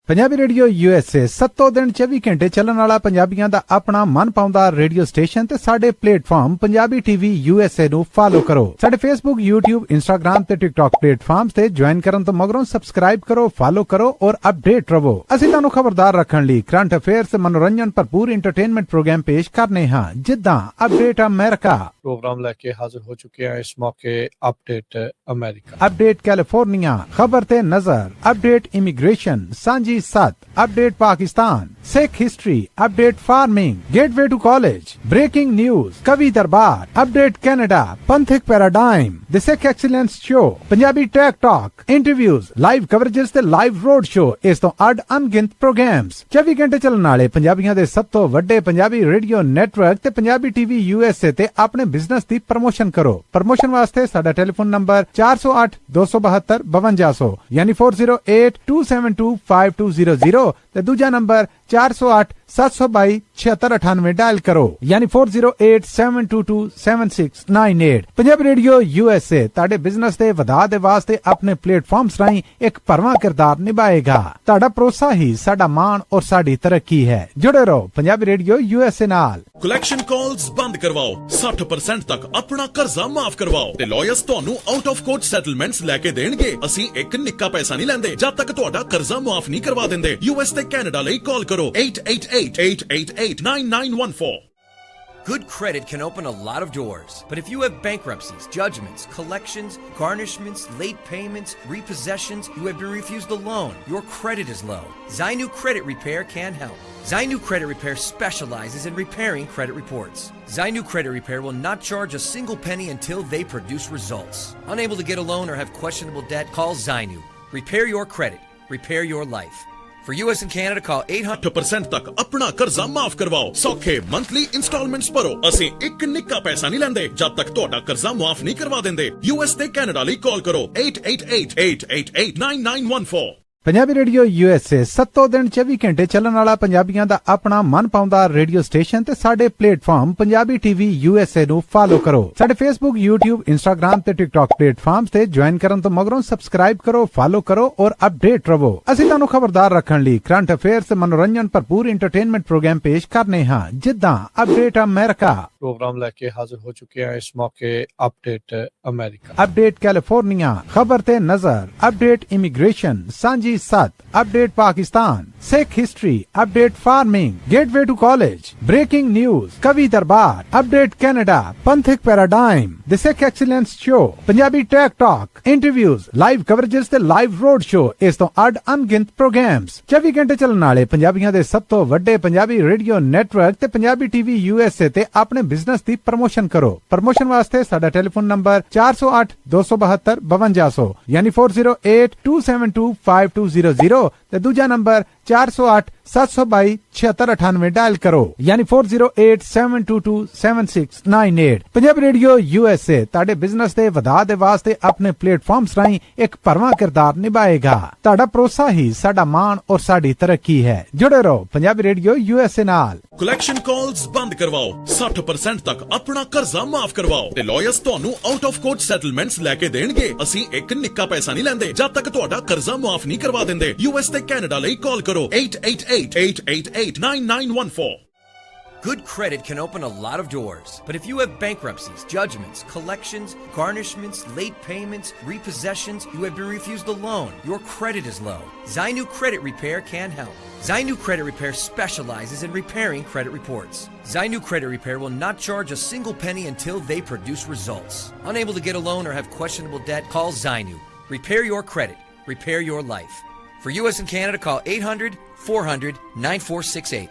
ਪੰਜਾਬੀ ਰੇਡੀਓ USA 7 ਦਿਨ 24 ਘੰਟੇ ਚੱਲਣ ਵਾਲਾ ਪੰਜਾਬੀਆਂ ਦਾ ਆਪਣਾ ਮਨ ਪਾਉਂਦਾ ਰੇਡੀਓ ਸਟੇਸ਼ਨ ਤੇ ਸਾਡੇ ਪਲੇਟਫਾਰਮ ਪੰਜਾਬੀ TV USA ਨੂੰ ਫਾਲੋ ਕਰੋ। ਸਾਡੇ Facebook, YouTube, Instagram ਤੇ TikTok ਪਲੇਟਫਾਰਮਸ ਤੇ ਜੁਆਇਨ ਕਰਨ ਤੋਂ ਮਗਰੋਂ ਸਬਸਕ੍ਰਾਈਬ ਕਰੋ, ਫਾਲੋ ਕਰੋ ਔਰ ਅਪਡੇਟ ਰਹੋ। ਅਸੀਂ ਤੁਹਾਨੂੰ ਖਬਰਦਾਰ ਰੱਖਣ ਲਈ ਕਰੰਟ ਅਫੇਅਰਸ, ਮਨੋਰੰਜਨ ਭਰਪੂਰ ਐਂਟਰਟੇਨਮੈਂਟ ਪ੍ਰੋਗਰਾਮ ਪੇਸ਼ ਕਰਨੇ ਹਾਂ, ਜਿੱਦਾਂ ਅਪਡੇਟ ਅਮਰੀਕਾ ਪ੍ਰੋਗਰਾਮ ਲੈ ਕੇ ਹਾਜ਼ਰ ਹੋ ਚੁੱਕੇ ਹਾਂ ਇਸ ਮੌਕੇ। ਅਪਡੇਟ ਅਮਰੀਕਾ, ਅਪਡੇਟ ਕੈਲੀਫੋਰਨੀਆ, ਖਬਰ ਤੇ ਨਜ਼ਰ, ਅਪਡੇਟ ਇਮੀਗ੍ਰੇਸ਼ਨ, ਸਾਂਝੀ 7, update Pakistan, Sikh history, update farming, gateway to college, breaking news, ਕਵੀ ਦਰਬਾਰ, ਅਪਡੇਟ ਕੈਨੇਡਾ, ਪੰਥਕ paradigm, the Sikh excellence show, Punjabi tech talk, interviews, live coverages ਤੇ ਲਾਈਵ ਰੋਡ ਸ਼ੋ, ਇਸ ਤੋਂ ਅੱਡ ਅਣਗਿਣਤ ਪ੍ਰੋਗਰਾਮਸ, 24 ਘੰਟੇ ਚੱਲਣ ਵਾਲੇ ਪੰਜਾਬੀਆਂ ਦੇ ਸਭ ਤੋਂ ਵੱਡੇ ਪੰਜਾਬੀ ਰੇਡੀਓ ਨੈਟਵਰਕ ਤੇ ਪੰਜਾਬੀ TV USA ਤੇ ਆਪਣੇ ਬਿਜ਼ਨਸ ਦੀ ਪ੍ਰਮੋਸ਼ਨ ਕਰੋ। ਪ੍ਰਮੋਸ਼ਨ ਵਾਸਤੇ ਸਾਡਾ ਟੈਲੀਫੋਨ ਨੰਬਰ 408 272 5200 ਯਾਨੀ 408 272 5200 ਤੇ ਦੂਜਾ ਨੰਬਰ 408 722 7698 डायल करो यानी 4087227698। पंजाबी रेडियो USA ਤੁਹਾਡੇ ਬਿਜ਼ਨਸ ਦੇ ਵਧਾ ਦੇ ਵਾਸਤੇ ਆਪਣੇ ਪਲੇਟਫਾਰਮਸ ਰਾਹੀਂ ਇੱਕ ਭਰਵਾਂ ਕਿਰਦਾਰ ਨਿਭਾਏਗਾ। ਤੁਹਾਡਾ ਭਰੋਸਾ ਹੀ ਸਾਡਾ ਮਾਣ ਔਰ ਸਾਡੀ ਤਰੱਕੀ ਹੈ। ਜੁੜੇ ਰਹੋ ਪੰਜਾਬੀ ਰੇਡੀਓ USA ਨਾਲ। ਕਲੈਕਸ਼ਨ ਕਾਲਸ ਬੰਦ ਕਰਵਾਓ, 60% ਤੱਕ ਆਪਣਾ ਕਰਜ਼ਾ ਮਾਫ ਕਰਵਾਓ ਤੇ ਲਾਇਰਸ ਤੁਹਾਨੂੰ ਆਊਟ ਆਫ ਕੋਰਟ ਸੈਟਲਮੈਂਟਸ ਲੈ ਕੇ ਦੇਣਗੇ। ਅਸੀਂ ਇੱਕ ਨਿੱਕਾ ਪੈਸਾ ਨਹੀਂ ਲੈਂਦੇ ਜਦ ਤੱਕ ਤੁਹਾਡਾ ਕਰਜ਼ਾ ਮਾਫ ਨਹੀਂ ਕਰਵਾ ਦਿੰਦੇ। US ਤੇ ਕੈਨੇਡਾ ਲਈ ਕਾਲ ਕਰੋ 8888889914। Good credit can open a lot of doors, but if you have bankruptcies, judgments, collections, garnishments, late payments, repossessions, you have been refused a loan, your credit is low, Zainu Credit Repair can help. Zainu Credit Repair specializes in repairing credit reports. Zainu Credit Repair will not charge a single penny until they produce results. Unable to get a loan or have questionable debt? Call Zainu. Repair your credit. Repair your life. For US and Canada, call 800 8% ਤੱਕ ਆਪਣਾ ਕਰਜ਼ਾ ਮਾਫ ਕਰਵਾਓ। ਸੌਖੇ monthly instalments ਭਰੋ। ਅਸੀਂ ਇੱਕ ਨਿੱਕਾ ਪੈਸਾ ਨਹੀਂ ਲੈਂਦੇ ਜਦ ਤੱਕ ਤੁਹਾਡਾ ਕਰਜ਼ਾ ਮਾਫ ਨਹੀਂ ਕਰਵਾ ਦਿੰਦੇ। US ਤੇ ਕੈਨੇਡਾ ਲਈ ਕਾਲ ਕਰੋ 8888889914। ਪੰਜਾਬੀ ਰੇਡੀਓ USA 7 ਦਿਨ 24 ਘੰਟੇ ਚੱਲਣ ਵਾਲਾ ਪੰਜਾਬੀਆਂ ਦਾ ਆਪਣਾ ਮਨਪਾਉਂਦਾ ਰੇਡੀਓ ਸਟੇਸ਼ਨ ਤੇ ਸਾਡੇ ਪਲੇਟਫਾਰਮ ਪੰਜਾਬੀ TV USA ਨੂੰ ਫਾਲੋ ਕਰੋ। ਸਾਡੇ Facebook, YouTube, Instagram ਤੇ TikTok ਪਲੇਟਫਾਰਮਸ ਤੇ ਜੁਆਇਨ ਕਰਨ ਤੋਂ ਮਗਰੋਂ ਸਬਸਕ੍ਰਾਈਬ ਕਰੋ, ਫਾਲੋ ਕਰੋ ਔਰ ਅਪਡੇਟ ਰਹੋ। ਅਸੀਂ ਤੁਹਾਨੂੰ ਖਬਰਦਾਰ ਰੱਖਣ ਲਈ ਕਰੰਟ ਅਫੇਅਰਸ ਤੇ ਮਨੋਰੰਜਨ ਭਰਪੂਰ ਐਂਟਰਟੇਨਮੈਂਟ ਪ੍ਰੋਗਰਾਮ ਪੇਸ਼ ਕਰਨੇ ਹਾਂ, ਜਿੱਦਾਂ ਅਪਡੇਟ ਅਮਰੀਕਾ प्रोग्राम लेके हाजिर हो चुके हैं इस मौके अपडेट अमेरिका, अपडेट कैलिफोर्निया, खबर ते नजर, अपडेट इमिग्रेशन, सांझी सत, update Pakistan, Sikh history, update farming, gateway to college, breaking news, कवि दरबार, अपडेट कनाडा, पंथिक paradigm, the Sikh excellence show, Punjabi tech talk, interviews, live coverages ते लाइव रोड शो, इस तो अड अनगिनत प्रोग्राम्स 24 घंटे चलने वाले पंजाबियों के सब तो वड्डे पंजाबी रेडियो नेटवर्क ते पंजाबी TV USA ते अपने बिजनेस की प्रमोशन करो। प्रमोशन वास्ते साडा टेलीफोन नंबर 408 272 5200 यानी 4082725200 ते दूजा नंबर 408 722 7698 डायल करो यानी 4087227698। पंजाबी रेडियो USA ਤੁਹਾਡੇ ਬਿਜ਼ਨਸ ਦੇ ਵਧਾ ਦੇ ਵਾਸਤੇ ਆਪਣੇ ਪਲੇਟਫਾਰਮਸ ਰਾਹੀਂ ਇੱਕ ਭਰਵਾਂ ਕਿਰਦਾਰ ਨਿਭਾਏਗਾ। ਤੁਹਾਡਾ ਭਰੋਸਾ ਹੀ ਸਾਡਾ ਮਾਣ ਔਰ ਸਾਡੀ ਤਰੱਕੀ ਹੈ। ਜੁੜੇ ਰਹੋ ਪੰਜਾਬੀ ਰੇਡੀਓ USA ਨਾਲ। ਕਲੈਕਸ਼ਨ ਕਾਲਸ ਬੰਦ ਕਰਵਾਓ, 60% ਤੱਕ ਆਪਣਾ ਕਰਜ਼ਾ ਮਾਫ ਕਰਵਾਓ ਤੇ ਲਾਇਰਸ ਤੁਹਾਨੂੰ ਆਊਟ ਆਫ ਕੋਰਟ ਸੈਟਲਮੈਂਟਸ ਲੈ ਕੇ ਦੇਣਗੇ। ਅਸੀਂ ਇੱਕ ਨਿੱਕਾ ਪੈਸਾ ਨਹੀਂ ਲੈਂਦੇ ਜਦ ਤੱਕ ਤੁਹਾਡਾ ਕਰਜ਼ਾ ਮਾਫ ਨਹੀਂ ਕਰਵਾ ਦਿੰਦੇ। US ਤੇ ਕੈਨੇਡਾ ਲਈ ਕਾਲ ਕਰੋ 8888889914। Good credit can open a lot of doors, but if you have bankruptcies, judgments, collections, garnishments, late payments, repossessions, you have been refused a loan, your credit is low, Zainu Credit Repair can help. Zainu Credit Repair specializes in repairing credit reports. Zainu Credit Repair will not charge a single penny until they produce results. Unable to get a loan or have questionable debt? Call Zainu. Repair your credit. Repair your life. For US and Canada, call 800-400-9468.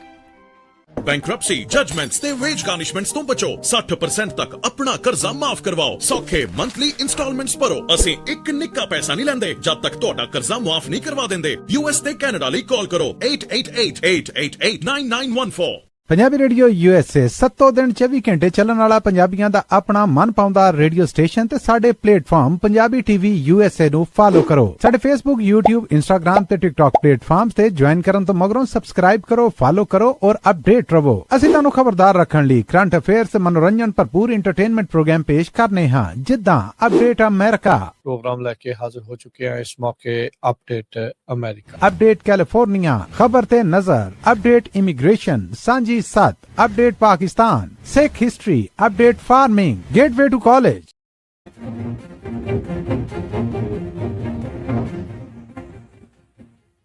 Bankruptcy, judgements ਤੇ veg ਗਾਰਨਿਸ਼ਮੈਂਟਸ ਤੋਂ ਬਚੋ। 60% ਤੱਕ ਆਪਣਾ ਕਰਜ਼ਾ ਮਾਫ ਕਰਵਾਓ। ਸੌਖੇ monthly instalments ਭਰੋ। ਅਸੀਂ ਇੱਕ ਨਿੱਕਾ ਪੈਸਾ ਨਹੀਂ ਲੈਂਦੇ ਜਦ ਤੱਕ ਤੁਹਾਡਾ ਕਰਜ਼ਾ ਮਾਫ ਨਹੀਂ ਕਰਵਾ ਦਿੰਦੇ। US ਤੇ ਕੈਨੇਡਾ ਲਈ ਕਾਲ ਕਰੋ 8888889914। ਪੰਜਾਬੀ ਰੇਡੀਓ USA 7 ਦਿਨ 24 ਘੰਟੇ ਚੱਲਣ ਵਾਲਾ ਪੰਜਾਬੀਆਂ ਦਾ ਆਪਣਾ ਮਨਪਾਉਂਦਾ ਰੇਡੀਓ ਸਟੇਸ਼ਨ ਤੇ ਸਾਡੇ ਪਲੇਟਫਾਰਮ ਪੰਜਾਬੀ TV USA ਨੂੰ ਫਾਲੋ ਕਰੋ। ਸਾਡੇ Facebook, YouTube, Instagram ਤੇ TikTok ਪਲੇਟਫਾਰਮਸ ਤੇ ਜੁਆਇਨ ਕਰਨ ਤੋਂ ਮਗਰੋਂ ਸਬਸਕ੍ਰਾਈਬ ਕਰੋ, ਫਾਲੋ ਕਰੋ ਔਰ ਅਪਡੇਟ ਰਹੋ। ਅਸੀਂ ਤੁਹਾਨੂੰ ਖਬਰਦਾਰ ਰੱਖਣ ਲਈ ਕਰੰਟ ਅਫੇਅਰਸ ਤੇ ਮਨੋਰੰਜਨ ਭਰਪੂਰ ਐਂਟਰਟੇਨਮੈਂਟ ਪ੍ਰੋਗਰਾਮ ਪੇਸ਼ ਕਰਨੇ ਹਾਂ, ਜਿੱਦਾਂ ਅਪਡੇਟ ਅਮਰੀਕਾ, प्रोग्राम लेके हाजिर हो चुके हैं इस मौके अपडेट अमेरिका, अपडेट कैलिफोर्निया, खबर ते नजर, अपडेट इमिग्रेशन, सांझी सत, update Pakistan, Sikh history, update farming, gateway to college.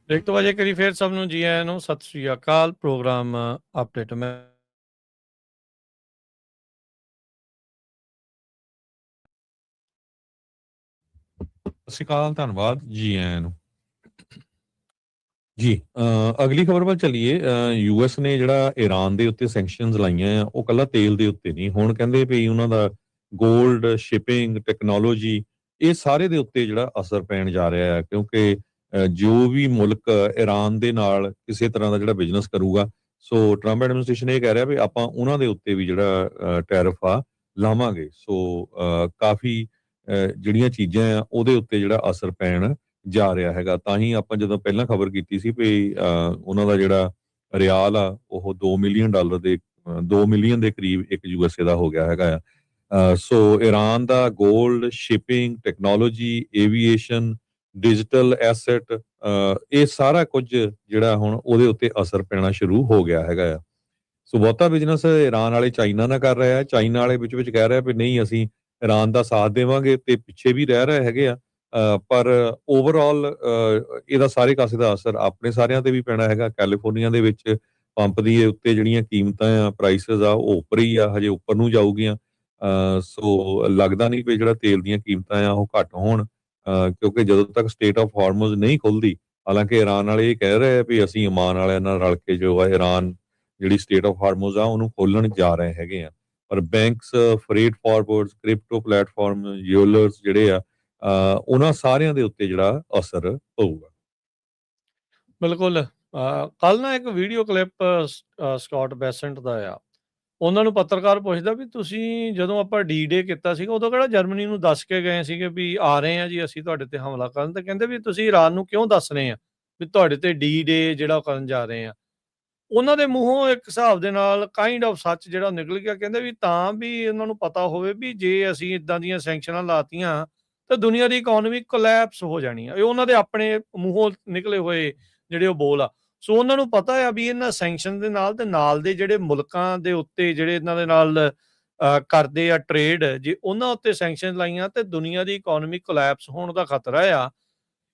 एक तो वजह करी फिर सब जी आया नु सत श्री अकाल। प्रोग्राम अपडेट में ਸਤਿ ਸ਼੍ਰੀ ਅਕਾਲ, ਧੰਨਵਾਦ ਜੀ ਆਇਆਂ ਨੂੰ ਜੀ। ਅਗਲੀ ਖਬਰ ਵੱਲ ਚੱਲੀਏ। US ਨੇ ਜਿਹੜਾ ਈਰਾਨ ਦੇ ਉੱਤੇ ਸੈਂਕਸ਼ਨਸ ਲਾਈਆਂ ਆ, ਉਹ ਕੱਲਾ ਤੇਲ ਦੇ ਉੱਤੇ ਨਹੀਂ, ਹੁਣ ਕਹਿੰਦੇ ਵੀ ਉਹਨਾਂ ਦਾ ਗੋਲਡ, ਸ਼ਿਪਿੰਗ, ਟੈਕਨੋਲੋਜੀ, ਇਹ ਸਾਰੇ ਦੇ ਉੱਤੇ ਜਿਹੜਾ ਅਸਰ ਪੈਣ ਜਾ ਰਿਹਾ ਹੈ, ਕਿਉਂਕਿ ਜੋ ਵੀ ਮੁਲਕ ਈਰਾਨ ਦੇ ਨਾਲ ਕਿਸੇ ਤਰ੍ਹਾਂ ਦਾ ਜਿਹੜਾ ਬਿਜ਼ਨਸ ਕਰੂਗਾ, ਸੋ ਟਰੰਪ ਐਡਮਿਨਿਸਟ੍ਰੇਸ਼ਨ ਇਹ ਕਹਿ ਰਿਹਾ ਵੀ ਆਪਾਂ ਉਹਨਾਂ ਦੇ ਉੱਤੇ ਵੀ ਜਿਹੜਾ ਟੈਰਿਫ ਆ ਲਾਵਾਂਗੇ। ਸੋ ਕਾਫੀ ਜਿਹੜੀਆਂ ਚੀਜ਼ਾਂ ਆ ਉਹਦੇ ਉੱਤੇ ਜਿਹੜਾ ਅਸਰ ਪੈਣ ਜਾ ਰਿਹਾ ਹੈਗਾ। ਤਾਂ ਹੀ ਆਪਾਂ ਜਦੋਂ ਪਹਿਲਾਂ ਖਬਰ ਕੀਤੀ ਸੀ ਵੀ ਉਹਨਾਂ ਦਾ ਜਿਹੜਾ ਰਿਆਲ ਆ ਉਹ $2 ਮਿਲੀਅਨ ਦੇ 2 ਮਿਲੀਅਨ ਦੇ ਕਰੀਬ ਇੱਕ USA ਦਾ ਹੋ ਗਿਆ ਹੈਗਾ ਆ। ਸੋ ਈਰਾਨ ਦਾ 골ਡ, shipping, technology, aviation, digital asset, ਇਹ ਸਾਰਾ ਕੁਝ ਜਿਹੜਾ ਹੁਣ ਉਹਦੇ ਉੱਤੇ ਅਸਰ ਪੈਣਾ ਸ਼ੁਰੂ ਹੋ ਗਿਆ ਹੈਗਾ ਆ। ਸੋ ਬਹੁਤਾ ਬਿਜ਼ਨਸ ਈਰਾਨ ਵਾਲੇ ਚਾਈਨਾ ਨਾਲ ਕਰ ਰਹੇ ਆ। ਚਾਈਨਾ ਵਾਲੇ ਵਿੱਚ ਕਹਿ ਰਿਹਾ ਵੀ ਨਹੀਂ ਅਸੀਂ ਈਰਾਨ ਦਾ ਸਾਥ ਦੇਵਾਂਗੇ ਤੇ ਪਿੱਛੇ ਵੀ ਰਹਿ ਰਹੇ ਹੈਗੇ ਆ। ਪਰ ਓਵਰਆਲ ਇਹਦਾ ਸਾਰੇ ਕਾਸੇ ਦਾ ਅਸਰ ਆਪਣੇ ਸਾਰਿਆਂ ਤੇ ਵੀ ਪੈਣਾ ਹੈਗਾ। ਕੈਲੀਫੋਰਨੀਆ ਦੇ ਵਿੱਚ ਪੰਪ ਦੀ ਉੱਤੇ ਜਿਹੜੀਆਂ ਕੀਮਤਾਂ ਆ, ਪ੍ਰਾਈਸਿਸ ਆ, ਉਹ ਉੱਪਰ ਹੀ ਆ, ਹਜੇ ਉੱਪਰ ਨੂੰ ਜਾਊਗੀਆਂ। ਸੋ ਲੱਗਦਾ ਨਹੀਂ ਵੀ ਜਿਹੜਾ ਤੇਲ ਦੀਆਂ ਕੀਮਤਾਂ ਆ ਉਹ ਘੱਟ ਹੋਣ, ਕਿਉਂਕਿ ਜਦੋਂ ਤੱਕ ਸਟੇਟ ਆਫ ਹਾਰਮੋਜ਼ ਨਹੀਂ ਖੁੱਲਦੀ, ਹਾਲਾਂਕਿ ਈਰਾਨ ਵਾਲੇ ਇਹ ਕਹਿ ਰਹੇ ਆ ਵੀ ਅਸੀਂ ਓਮਾਨ ਵਾਲਿਆਂ ਨਾਲ ਰਲ ਕੇ ਜੋ ਆ ਈਰਾਨ ਜਿਹੜੀ ਸਟੇਟ ਆਫ ਹਾਰਮੋਜ਼ ਆ ਉਹਨੂੰ ਖੋਲਣ ਜਾ ਰਹੇ ਹੈਗੇ ਆ। ਪਰ banks, freight forwarders, crypto platform, jewellers ਜਿਹੜੇ ਆ, ਉਹਨਾਂ ਸਾਰਿਆਂ ਦੇ ਉੱਤੇ ਜਿਹੜਾ ਅਸਰ ਪਊਗਾ। ਬਿਲਕੁਲ। ਕੱਲ ਨਾ ਇੱਕ ਵੀਡੀਓ ਕਲਿੱਪ ਸਕਾਟ ਬੈਸੈਂਟ ਦਾ ਆ। ਉਹਨਾਂ ਨੂੰ ਪੱਤਰਕਾਰ ਪੁੱਛਦਾ ਵੀ ਤੁਸੀਂ ਜਦੋਂ ਆਪਾਂ ਡੀ-ਡੇ ਕੀਤਾ ਸੀਗਾ ਉਦੋਂ ਕਿਹੜਾ ਜਰਮਨੀ ਨੂੰ ਦੱਸ ਕੇ ਗਏ ਸੀਗੇ ਵੀ ਆ ਰਹੇ ਆ ਜੀ ਅਸੀਂ ਤੁਹਾਡੇ ਤੇ ਹਮਲਾ ਕਰਨ, ਤੇ ਕਹਿੰਦੇ ਵੀ ਤੁਸੀਂ ਈਰਾਨ ਨੂੰ ਕਿਉਂ ਦੱਸ ਰਹੇ ਆ ਵੀ ਤੁਹਾਡੇ ਤੇ ਡੀ-ਡੇ ਜਿਹੜਾ ਉਹ ਕਰਨ ਜਾ ਰਹੇ ਆ। ਉਹਨਾਂ ਦੇ ਮੂੰਹੋਂ ਇੱਕ ਹਿਸਾਬ ਦੇ ਨਾਲ ਕਾਈਂਡ ਆਫ ਸੱਚ ਜਿਹੜਾ ਨਿਕਲ ਗਿਆ। ਕਹਿੰਦੇ ਵੀ ਤਾਂ ਵੀ ਉਹਨਾਂ ਨੂੰ ਪਤਾ ਹੋਵੇ ਵੀ ਜੇ ਅਸੀਂ ਇਦਾਂ ਦੀਆਂ ਸੈਂਕਸ਼ਨਾਂ ਲਾਤੀਆਂ ਤਾਂ ਦੁਨੀਆ ਦੀ ਇਕਨੋਮੀ ਕੋਲੈਪਸ ਹੋ ਜਾਣੀ ਆ। ਇਹ ਉਹਨਾਂ ਦੇ ਆਪਣੇ ਮੂੰਹੋਂ ਨਿਕਲੇ ਹੋਏ ਜਿਹੜੇ ਉਹ ਬੋਲ ਆ। ਸੋ ਉਹਨਾਂ ਨੂੰ ਪਤਾ ਆ ਵੀ ਇਹਨਾਂ ਸੈਂਕਸ਼ਨ ਦੇ ਨਾਲ ਤੇ ਨਾਲ ਦੇ ਜਿਹੜੇ ਮੁਲਕਾਂ ਦੇ ਉੱਤੇ ਜਿਹੜੇ ਇਹਨਾਂ ਦੇ ਨਾਲ ਕਰਦੇ ਆ ਟ੍ਰੇਡ, ਜੇ ਉਹਨਾਂ ਉੱਤੇ ਸੈਂਕਸ਼ਨ ਲਾਈਆਂ ਤੇ ਦੁਨੀਆ ਦੀ ਇਕਨੋਮੀ ਕੋਲੈਪਸ ਹੋਣ ਦਾ ਖਤਰਾ ਆ।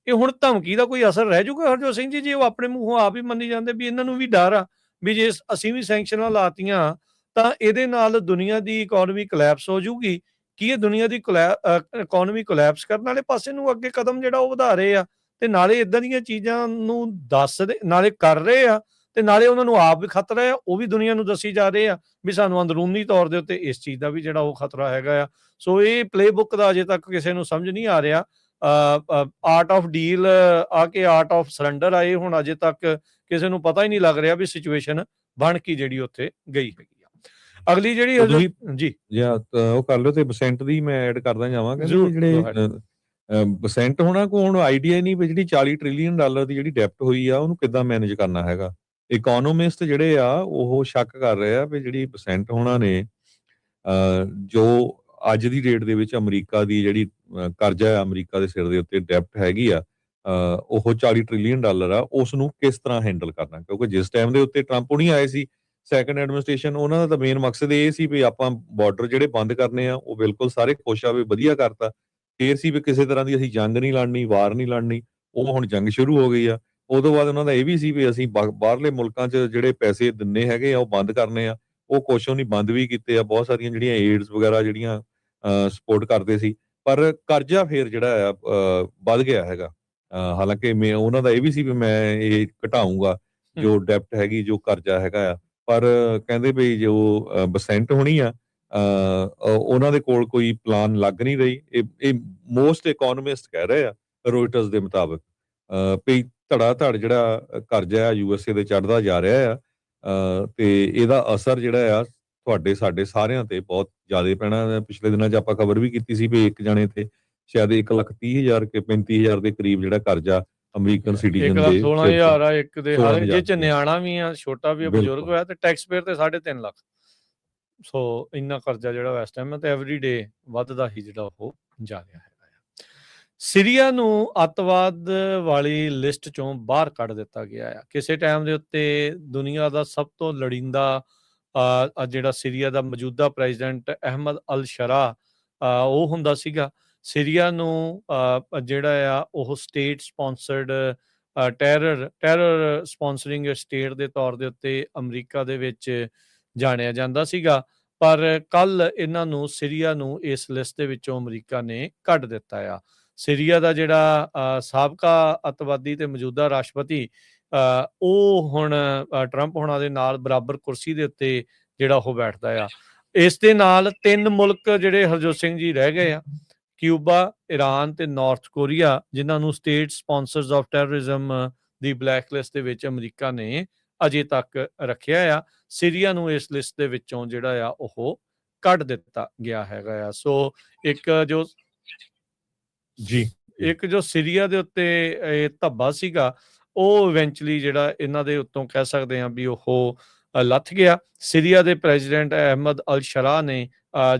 ਇਹ ਹੁਣ ਧਮਕੀ ਦਾ ਕੋਈ ਅਸਰ ਰਹਿ ਜਾਊਗਾ ਹਰਜੋਤ ਸਿੰਘ ਜੀ? ਜੇ ਉਹ ਆਪਣੇ ਮੂੰਹੋਂ ਆਪ ਹੀ ਮੰਨੀ ਜਾਂਦੇ ਵੀ ਇਹਨਾਂ ਨੂੰ ਵੀ ਡਰ ਆ ਵੀ ਜੇ ਅਸੀਂ ਵੀ ਸੈਂਕਸ਼ਨਾਂ ਲਾਤੀਆਂ ਤਾਂ ਇਹਦੇ ਨਾਲ ਦੁਨੀਆ ਦੀ ਇਕਨੋਮੀ ਕੋਲੈਪਸ ਹੋ ਜਾਊਗੀ। ਕੀ ਇਹ ਦੁਨੀਆ ਦੀ ਇਕਨੋਮੀ ਕੋਲੈਪਸ ਕਰਨ ਵਾਲੇ ਪਾਸੇ ਨੂੰ ਅੱਗੇ ਕਦਮ ਜਿਹੜਾ ਉਹ ਵਧਾ ਰਹੇ ਆ, ਤੇ ਨਾਲੇ ਇਦਾਂ ਦੀਆਂ ਚੀਜ਼ਾਂ ਨੂੰ ਦੱਸਦੇ ਨਾਲੇ ਕਰ ਰਹੇ ਆ, ਤੇ ਨਾਲੇ ਉਹਨਾਂ ਨੂੰ ਆਪ ਵੀ ਖਤਰਾ ਹੈ, ਉਹ ਵੀ ਦੁਨੀਆ ਨੂੰ ਦੱਸੀ ਜਾ ਰਹੇ ਆ ਵੀ ਸਾਨੂੰ ਅੰਦਰੂਨੀ ਤੌਰ ਦੇ ਉੱਤੇ ਇਸ ਚੀਜ਼ ਦਾ ਵੀ ਜਿਹੜਾ ਉਹ ਖਤਰਾ ਹੈਗਾ ਆ। ਸੋ ਇਹ ਪਲੇਬੁੱਕ ਦਾ ਅਜੇ ਤੱਕ ਕਿਸੇ ਨੂੰ ਸਮਝ ਨਹੀਂ ਆ ਰਿਹਾ। ਆਰਟ ਆਫ ਡੀਲ ਆ ਕੇ ਆਰਟ ਆਫ ਸਰੈਂਡਰ ਆਏ, ਹੁਣ ਅਜੇ ਤੱਕ ਕਿਸੇ ਨੂੰ ਪਤਾ ਹੀ ਨਹੀਂ ਲੱਗ ਰਿਹਾ ਵੀ ਸਿਚੁਏਸ਼ਨ ਬਣ ਕੇ ਜਿਹੜੀ ਉੱਥੇ ਗਈ ਹੈਗੀ ਆ। ਅਗਲੀ ਜਿਹੜੀ ਜੀ ਜਾਂ ਉਹ ਕਰ ਲਿਓ ਤੇ ਬਸੈਂਟ ਦੀ ਮੈਂ ਐਡ ਕਰਦਾ ਜਾਵਾਂ ਕਿ ਜਿਹੜੇ ਬਸੈਂਟ ਹੋਣਾ ਕੋ ਹੁਣ ਆਈਡੀਆ ਨਹੀਂ ਵੀ ਜਿਹੜੀ $40 ਟ੍ਰਿਲੀਅਨ ਦੀ ਜਿਹੜੀ ਡੈਪਟ ਹੋਈ ਆ ਉਹਨੂੰ ਕਿੱਦਾਂ ਮੈਨੇਜ ਕਰਨਾ ਹੈਗਾ। ਇਕਨੋਮਿਸਟ ਜਿਹੜੇ ਆ ਉਹ ਸ਼ੱਕ ਕਰ ਰਹੇ ਆ ਵੀ ਜਿਹੜੀ ਬਸੈਂਟ ਹੋਣਾ ਨੇ ਜੋ ਅੱਜ ਦੀ ਡੇਟ ਦੇ ਵਿੱਚ ਅਮਰੀਕਾ ਦੀ ਜਿਹੜੀ ਕਰਜ਼ਾ ਹੈ, ਅਮਰੀਕਾ ਦੇ ਸਿਰ ਦੇ ਉੱਤੇ ਡੈਪਟ ਹੈਗੀ ਆ, ਉਹ $40 ਟ੍ਰਿਲੀਅਨ ਆ, ਉਸ ਨੂੰ ਕਿਸ ਤਰ੍ਹਾਂ ਹੈਂਡਲ ਕਰਨਾ। ਕਿਉਂਕਿ ਜਿਸ ਟਾਈਮ ਦੇ ਉੱਤੇ ਟਰੰਪ ਹੁਣੀ ਆਏ ਸੀ ਸੈਕੰਡ ਐਡਮਿਨਿਸਟ੍ਰੇਸ਼ਨ, ਉਹਨਾਂ ਦਾ ਤਾਂ ਮੇਨ ਮਕਸਦ ਇਹ ਸੀ ਵੀ ਆਪਾਂ ਬਾਰਡਰ ਜਿਹੜੇ ਬੰਦ ਕਰਨੇ ਆ ਉਹ ਬਿਲਕੁਲ ਸਾਰੇ ਖੁਸ਼ ਆ ਵੀ ਵਧੀਆ ਕਰਤਾ। ਫੇਰ ਸੀ ਵੀ ਕਿਸੇ ਤਰ੍ਹਾਂ ਦੀ ਅਸੀਂ ਜੰਗ ਨਹੀਂ ਲੜਨੀ, ਵਾਰ ਨਹੀਂ ਲੜਨੀ। ਉਹ ਹੁਣ ਜੰਗ ਸ਼ੁਰੂ ਹੋ ਗਈ ਆ। ਉਦੋਂ ਬਾਅਦ ਉਹਨਾਂ ਦਾ ਇਹ ਵੀ ਸੀ ਵੀ ਅਸੀਂ ਬਾਹਰਲੇ ਮੁਲਕਾਂ 'ਚ ਜਿਹੜੇ ਪੈਸੇ ਦਿੰਨੇ ਹੈਗੇ ਆ ਉਹ ਬੰਦ ਕਰਨੇ ਆ। ਉਹ ਕੁਛ ਨਹੀਂ ਬੰਦ ਵੀ ਕੀਤੇ ਆ। ਬਹੁਤ ਸਾਰੀਆਂ ਜਿਹੜੀਆਂ ਏਡਸ ਵਗੈਰਾ ਜਿਹੜੀਆਂ ਸਪੋਰਟ ਕਰਦੇ ਸੀ, ਪਰ ਕਰਜ਼ਾ ਫੇਰ ਜਿਹੜਾ ਆ ਵੱਧ ਗਿਆ ਹੈਗਾ। ਹਾਲਾਂਕਿ ਮੈਂ ਉਹਨਾਂ ਦਾ ਇਹ ਵੀ ਸੀ ਵੀ ਮੈਂ ਇਹ ਘਟਾਊਂਗਾ ਜੋ ਡੈਪਟ ਹੈਗੀ, ਜੋ ਕਰਜ਼ਾ ਹੈਗਾ ਆ। ਪਰ ਕਹਿੰਦੇ ਵੀ ਜੋ ਬਸੈਂਟ ਹੋਣੀ ਆ ਉਹਨਾਂ ਦੇ ਕੋਲ ਕੋਈ ਪਲਾਨ ਲੱਗ ਨਹੀਂ ਰਹੀ। ਇਹ ਮੋਸਟ ਇਕਨੋਮਿਸਟ ਕਹਿ ਰਹੇ ਆ ਰੋਇਟਰਸ ਦੇ ਮੁਤਾਬਕ ਵੀ ਧੜਾ ਧੜ ਜਿਹੜਾ ਕਰਜ਼ਾ ਆ USA ਦੇ ਚੜ੍ਹਦਾ ਜਾ ਰਿਹਾ ਆ, ਤੇ ਇਹਦਾ ਅਸਰ ਜਿਹੜਾ ਆ ਤੁਹਾਡੇ ਸਾਡੇ ਸਾਰਿਆਂ ਤੇ ਬਹੁਤ ਜ਼ਿਆਦਾ ਪੈਣਾ। ਪਿਛਲੇ ਦਿਨਾਂ 'ਚ ਆਪਾਂ ਖਬਰ ਵੀ ਕੀਤੀ ਸੀ ਵੀ ਇੱਕ ਜਣੇ ਤੇ ਸ਼ਾਇਦ 1,30,000 ਕੇ 35,000 ਦੇ ਕਰੀਬ ਜਿਹੜਾ ਕਰਜ਼ਾ ਅਮਰੀਕਨ ਸਿਟੀਜ਼ਨ ਦੇ 1,16,000 ਆ ਇੱਕ ਦੇ, ਹਰ ਜੇ ਚ ਨਿਆਣਾ ਵੀ ਆ, ਛੋਟਾ ਵੀ ਬਜ਼ੁਰਗ ਹੋਇਆ, ਤੇ ਟੈਕਸ ਪੇਅਰ ਤੇ 3.5 ਲੱਖ। ਸੋ ਇੰਨਾ ਕਰਜ਼ਾ ਜਿਹੜਾ ਇਸ ਟਾਈਮ ਤੇ ਐਵਰੀ ਡੇ ਵੱਧਦਾ ਹੀ ਜਿਹੜਾ ਉਹ ਜਾ ਰਿਹਾ ਹੈਗਾ ਆ। ਸੀਰੀਆ ਨੂੰ ਅੱਤਵਾਦ ਵਾਲੀ ਲਿਸਟ ਚੋਂ ਬਾਹਰ ਕੱਢ ਦਿੱਤਾ ਗਿਆ ਆ। ਕਿਸੇ ਟਾਈਮ ਦੇ ਉੱਤੇ ਦੁਨੀਆ ਦਾ ਸਭ ਤੋਂ ਲੜੀਂਦਾ ਜਿਹੜਾ ਸੀਰੀਆ ਦਾ ਮੌਜੂਦਾ ਪ੍ਰੈਜ਼ੀਡੈਂਟ ਅਹਿਮਦ ਅਲ ਸ਼ਰਾ ਉਹ ਹੁੰਦਾ ਸੀਗਾ। ਸੀਰੀਆ ਨੂੰ ਜਿਹੜਾ ਆ ਉਹ ਸਟੇਟ ਸਪਾਂਸਰਡ ਟੈਰਰ ਸਪਾਂਸਰਿੰਗ ਸਟੇਟ ਦੇ ਤੌਰ ਦੇ ਉੱਤੇ ਅਮਰੀਕਾ ਦੇ ਵਿੱਚ ਜਾਣਿਆ ਜਾਂਦਾ ਸੀਗਾ। ਪਰ ਕੱਲ ਇਹਨਾਂ ਨੂੰ ਸੀਰੀਆ ਨੂੰ ਇਸ ਲਿਸਟ ਦੇ ਵਿੱਚੋਂ ਅਮਰੀਕਾ ਨੇ ਕੱਢ ਦਿੱਤਾ ਆ। ਸੀਰੀਆ ਦਾ ਜਿਹੜਾ ਸਾਬਕਾ ਅੱਤਵਾਦੀ ਤੇ ਮੌਜੂਦਾ ਰਾਸ਼ਟਰਪਤੀ ਉਹ ਹੁਣ ਟਰੰਪ ਹੋਣਾ ਦੇ ਨਾਲ ਬਰਾਬਰ ਕੁਰਸੀ ਦੇ ਉੱਤੇ ਜਿਹੜਾ ਉਹ ਬੈਠਦਾ ਆ। ਇਸ ਦੇ ਨਾਲ 3 ਮੁਲਕ ਜਿਹੜੇ ਹਰਜੋਤ ਸਿੰਘ ਜੀ ਰਹਿ ਗਏ ਆ, ਕਿਊਬਾ, ਈਰਾਨ ਤੇ ਨਾਰਥ ਕੋਰੀਆ, ਜਿਨ੍ਹਾਂ ਨੂੰ state sponsors of terrorism the black list ਦੇ ਵਿੱਚ ਅਮਰੀਕਾ ਨੇ ਅਜੇ ਤੱਕ ਰੱਖਿਆ ਆ। ਸੀਰੀਆ ਨੂੰ ਇਸ ਲਿਸਟ ਦੇ ਵਿੱਚੋਂ ਜਿਹੜਾ ਆ ਉਹ ਕੱਢ ਦਿੱਤਾ ਗਿਆ ਹੈਗਾ ਆ। ਸੋ ਇੱਕ ਜੋ ਸੀਰੀਆ ਦੇ ਉੱਤੇ ਇਹ ਧੱਬਾ ਸੀਗਾ ਉਹ ਇਵੈਂਚੁਅਲੀ ਜਿਹੜਾ ਇਹਨਾਂ ਦੇ ਉੱਤੋਂ ਕਹਿ ਸਕਦੇ ਹਾਂ ਵੀ ਉਹ ਲੱਥ ਗਿਆ। ਸੀਰੀਆ ਦੇ ਪ੍ਰੈਜ਼ੀਡੈਂਟ ਅਹਿਮਦ ਅਲ ਸ਼ਰਾ ਨੇ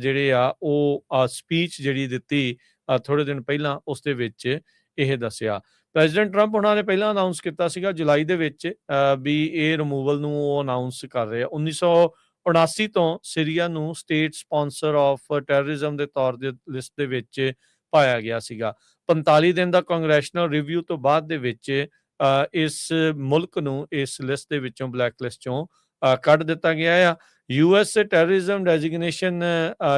ਜਿਹੜੇ ਆ ਉਹ ਸਪੀਚ ਜਿਹੜੀ ਦਿੱਤੀ ਥੋੜ੍ਹੇ ਦਿਨ ਪਹਿਲਾਂ, ਉਸ ਦੇ ਵਿੱਚ ਇਹ ਦੱਸਿਆ। ਪ੍ਰੈਜ਼ੀਡੈਂਟ ਟਰੰਪ ਉਹਨਾਂ ਨੇ ਪਹਿਲਾਂ ਅਨਾਊਂਸ ਕੀਤਾ ਸੀਗਾ ਜੁਲਾਈ ਦੇ ਵਿੱਚ ਵੀ ਇਹ ਰਿਮੂਵਲ ਨੂੰ ਉਹ ਅਨਾਊਂਸ ਕਰ ਰਹੇ ਆ। 1979 ਤੋਂ ਸੀਰੀਆ ਨੂੰ ਸਟੇਟ ਸਪਾਂਸਰ ਆਫ ਟੈਰਰਿਜ਼ਮ ਦੇ ਤੌਰ ਦੇ ਲਿਸਟ ਦੇ ਵਿੱਚ ਪਾਇਆ ਗਿਆ ਸੀਗਾ। 45 ਦਿਨ ਦਾ ਕਾਂਗਰੈਸ਼ਨਲ ਰਿਵਿਊ ਤੋਂ ਬਾਅਦ ਦੇ ਵਿੱਚ ਇਸ ਮੁਲਕ ਨੂੰ ਇਸ ਲਿਸਟ ਦੇ ਵਿੱਚੋਂ, ਬਲੈਕ ਲਿਸਟ ਚੋਂ ਕੱਢ ਦਿੱਤਾ ਗਿਆ ਆ। US ਟੈਰਰਿਜ਼ਮ ਡੈਜ਼ਿਗਨੇਸ਼ਨ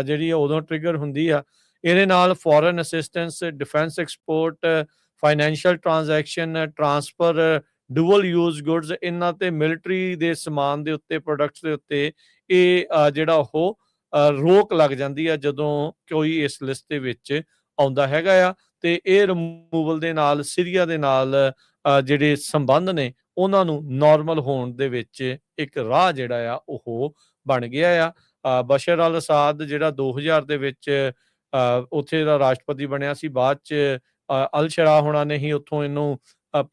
ਜਿਹੜੀ ਉਦੋਂ ਟ੍ਰਿਗਰ ਹੁੰਦੀ ਆ। ਇਹਦੇ ਨਾਲ foreign assistance, defence export, financial transaction, transfer, dual use goods, ਇਹਨਾਂ ਤੇ ਮਿਲਟਰੀ ਦੇ ਸਮਾਨ ਦੇ ਉੱਤੇ, ਪ੍ਰੋਡਕਟਸ ਦੇ ਉੱਤੇ ਇਹ ਜਿਹੜਾ ਉਹ ਰੋਕ ਲੱਗ ਜਾਂਦੀ ਆ ਜਦੋਂ ਕੋਈ ਇਸ ਲਿਸਟ ਦੇ ਵਿੱਚ ਆਉਂਦਾ ਹੈਗਾ ਆ। ਤੇ ਇਹ ਰਿਮੂਵਲ ਦੇ ਨਾਲ ਸੀਰੀਆ ਦੇ ਨਾਲ ਜਿਹੜੇ ਸੰਬੰਧ ਨੇ ਉਹਨਾਂ ਨੂੰ ਨਾਰਮਲ ਹੋਣ ਦੇ ਵਿੱਚ ਇੱਕ ਰਾਹ ਜਿਹੜਾ ਆ ਉਹ ਬਣ ਗਿਆ ਆ। ਬਸ਼ਰ ਅਲ ਅਸਾਦ ਜਿਹੜਾ 2000 ਦੇ ਵਿੱਚ ਉੱਥੇ ਦਾ ਰਾਸ਼ਟਰਪਤੀ ਬਣਿਆ ਸੀ, ਬਾਅਦ 'ਚ ਅਲ ਸ਼ਰਾ ਹੋਣਾ ਨੇ ਹੀ ਉੱਥੋਂ ਇਹਨੂੰ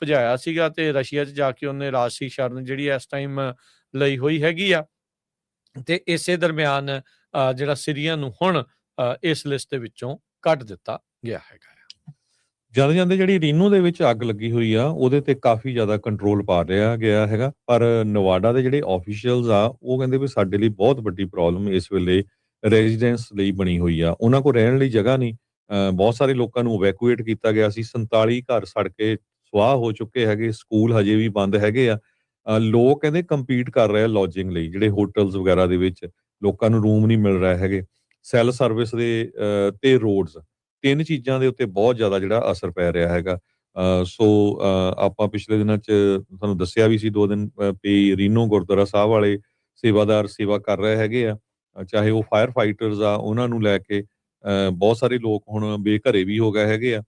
ਭਜਾਇਆ ਸੀਗਾ ਤੇ ਰਸ਼ੀਆ 'ਚ ਜਾ ਕੇ ਉਹਨੇ ਰਾਜਸੀ ਸ਼ਰਨ ਜਿਹੜੀ ਇਸ ਟਾਈਮ ਲਈ ਹੋਈ ਹੈਗੀ ਆ। ਤੇ ਇਸੇ ਦਰਮਿਆਨ ਜਿਹੜਾ ਸੀਰੀਆ ਨੂੰ ਹੁਣ ਇਸ ਲਿਸਟ ਦੇ ਵਿੱਚੋਂ ਕੱਢ ਦਿੱਤਾ ਗਿਆ ਹੈਗਾ। ਜਾਂਦੇ ਜਾਂਦੇ ਜਿਹੜੀ ਰੀਨੋ ਦੇ ਵਿੱਚ ਅੱਗ ਲੱਗੀ ਹੋਈ ਆ ਉਹਦੇ ਤੇ ਕਾਫੀ ਜ਼ਿਆਦਾ ਕੰਟਰੋਲ ਪਾ ਰਿਹਾ ਗਿਆ ਹੈਗਾ, ਪਰ ਨਵਾਡਾ ਦੇ ਜਿਹੜੇ ਆਫੀਸ਼ੀਅਲਸ ਆ ਉਹ ਕਹਿੰਦੇ ਵੀ ਸਾਡੇ ਲਈ ਬਹੁਤ ਵੱਡੀ ਪ੍ਰੋਬਲਮ ਇਸ ਵੇਲੇ ਰੈਜ਼ੀਡੈਂਸ ਲਈ ਬਣੀ ਹੋਈ ਆ। ਉਹਨਾਂ ਕੋਲ ਰਹਿਣ ਲਈ ਜਗ੍ਹਾ ਨਹੀਂ। ਬਹੁਤ ਸਾਰੇ ਲੋਕਾਂ ਨੂੰ ਇਵੈਕੂਏਟ ਕੀਤਾ ਗਿਆ ਸੀ। 47 ਘਰ ਸੜ ਕੇ ਸਵਾਹ ਹੋ ਚੁੱਕੇ ਹੈਗੇ। ਸਕੂਲ ਹਜੇ ਵੀ ਬੰਦ ਹੈਗੇ ਆ। ਲੋਕ ਕਹਿੰਦੇ ਕੰਪੀਟ ਕਰ ਰਹੇ ਆ ਲੌਜਿੰਗ ਲਈ, ਜਿਹੜੇ ਹੋਟਲਸ ਵਗੈਰਾ ਦੇ ਵਿੱਚ ਲੋਕਾਂ ਨੂੰ ਰੂਮ ਨਹੀਂ ਮਿਲ ਰਹੇ ਹੈਗੇ। ਸੈੱਲ ਸਰਵਿਸ ਦੇ ਤੇ ਰੋਡਸ, ਤਿੰਨ ਚੀਜ਼ਾਂ ਦੇ ਉੱਤੇ ਬਹੁਤ ਜ਼ਿਆਦਾ ਜਿਹੜਾ ਅਸਰ ਪੈ ਰਿਹਾ ਹੈਗਾ। ਸੋ ਆਪਾਂ ਪਿਛਲੇ ਦਿਨਾਂ 'ਚ ਤੁਹਾਨੂੰ ਦੱਸਿਆ ਵੀ ਸੀ 2 ਦਿਨ ਵੀ ਰੀਨੋ ਗੁਰਦੁਆਰਾ ਸਾਹਿਬ ਵਾਲੇ ਸੇਵਾਦਾਰ ਸੇਵਾ ਕਰ ਰਹੇ ਹੈਗੇ ਆ। ਚਾਹੇ ਉਹ ਫਾਇਰ ਫਾਈਟਰਸ ਆ, ਉਹਨਾਂ ਨੂੰ ਲੈ ਕੇ ਬਹੁਤ ਸਾਰੇ ਲੋਕ ਹੁਣ ਬੇਘਰੇ ਵੀ ਹੋ ਗਏ ਹੈਗੇ ਆ।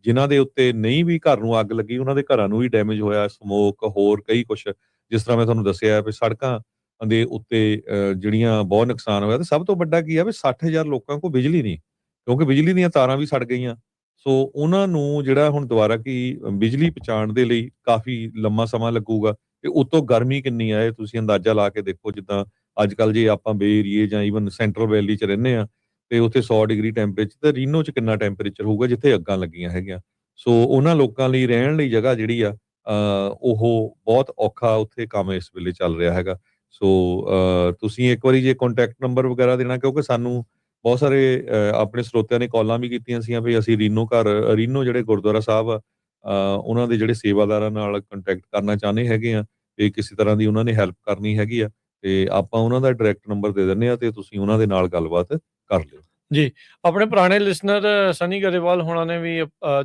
ਜਿਨ੍ਹਾਂ ਦੇ ਉੱਤੇ ਨਹੀਂ ਵੀ ਘਰ ਨੂੰ ਅੱਗ ਲੱਗੀ, ਉਹਨਾਂ ਦੇ ਘਰਾਂ ਨੂੰ ਵੀ ਡੈਮੇਜ ਹੋਇਆ, ਸਮੋਕ, ਹੋਰ ਕਈ ਕੁਛ। ਜਿਸ ਤਰ੍ਹਾਂ ਮੈਂ ਤੁਹਾਨੂੰ ਦੱਸਿਆ ਵੀ ਸੜਕਾਂ ਦੇ ਉੱਤੇ ਜਿਹੜੀਆਂ ਬਹੁਤ ਨੁਕਸਾਨ ਹੋਇਆ। ਤੇ ਸਭ ਤੋਂ ਵੱਡਾ ਕੀ ਆ ਵੀ 60,000 ਲੋਕਾਂ ਕੋਲ ਬਿਜਲੀ ਨਹੀਂ, ਕਿਉਂਕਿ ਬਿਜਲੀ ਦੀਆਂ ਤਾਰਾਂ ਵੀ ਸੜ ਗਈਆਂ। ਸੋ ਉਹਨਾਂ ਨੂੰ ਜਿਹੜਾ ਹੁਣ ਦੁਬਾਰਾ ਕੀ ਬਿਜਲੀ ਪਹੁੰਚਾਉਣ ਦੇ ਲਈ ਕਾਫੀ ਲੰਮਾ ਸਮਾਂ ਲੱਗੂਗਾ। ਤੇ ਉੱਤੋਂ ਗਰਮੀ ਕਿੰਨੀ ਆ ਇਹ ਤੁਸੀਂ ਅੰਦਾਜ਼ਾ ਲਾ ਕੇ ਦੇਖੋ। ਜਿੱਦਾਂ ਅੱਜ ਕੱਲ੍ਹ ਜੇ ਆਪਾਂ ਬੇ ਏਰੀਏ ਜਾਂ ਈਵਨ ਸੈਂਟਰਲ ਵੈਲੀ 'ਚ ਰਹਿੰਦੇ ਆ ਤੇ ਉੱਥੇ 100 ਡਿਗਰੀ ਟੈਂਪਰੇਚਰ, ਤੇ ਰੀਨੋ 'ਚ ਕਿੰਨਾ ਟੈਂਪਰੇਚਰ ਹੋਊਗਾ ਜਿੱਥੇ ਅੱਗਾਂ ਲੱਗੀਆਂ ਹੈਗੀਆਂ। ਸੋ ਉਹਨਾਂ ਲੋਕਾਂ ਲਈ ਰਹਿਣ ਲਈ ਜਗ੍ਹਾ ਜਿਹੜੀ ਆ ਉਹ ਬਹੁਤ ਔਖਾ ਉੱਥੇ ਕੰਮ ਇਸ ਵੇਲੇ ਚੱਲ ਰਿਹਾ ਹੈਗਾ। ਸੋ ਤੁਸੀਂ ਇੱਕ ਵਾਰੀ ਜੇ ਕੰਟੈਕਟ ਨੰਬਰ ਵਗੈਰਾ ਦੇਣਾ, ਕਿਉਂਕਿ ਸਾਨੂੰ ਬਹੁਤ ਸਾਰੇ ਆਪਣੇ ਸਰੋਤਿਆਂ ਨੇ ਕਾਲਾਂ ਵੀ ਕੀਤੀਆਂ ਸੀਗੀਆਂ ਵੀ ਅਸੀਂ ਰੀਨੋ ਜਿਹੜੇ ਗੁਰਦੁਆਰਾ ਸਾਹਿਬ ਆ ਉਹਨਾਂ ਦੇ ਜਿਹੜੇ ਸੇਵਾਦਾਰਾਂ ਨਾਲ ਕੰਟੈਕਟ ਕਰਨਾ ਚਾਹੁੰਦੇ ਹੈਗੇ ਆ ਤੇ ਕਿਸੇ ਤਰ੍ਹਾਂ ਦੀ ਉਹਨਾਂ ਨੇ ਹੈਲਪ ਕਰਨੀ ਹੈਗੀ ਆ, ਤੇ ਆਪਾਂ ਉਹਨਾਂ ਦਾ ਡਾਇਰੈਕਟ ਨੰਬਰ ਦੇ ਦਿੰਦੇ ਆ ਤੇ ਤੁਸੀਂ ਉਹਨਾਂ ਦੇ ਨਾਲ ਗੱਲਬਾਤ ਕਰ ਲਿਓ ਜੀ। ਆਪਣੇ ਪੁਰਾਣੇ ਲਿਸਨਰ ਸਨੀ ਗਰੇਵਾਲ ਹੋਣਾ ਨੇ ਵੀ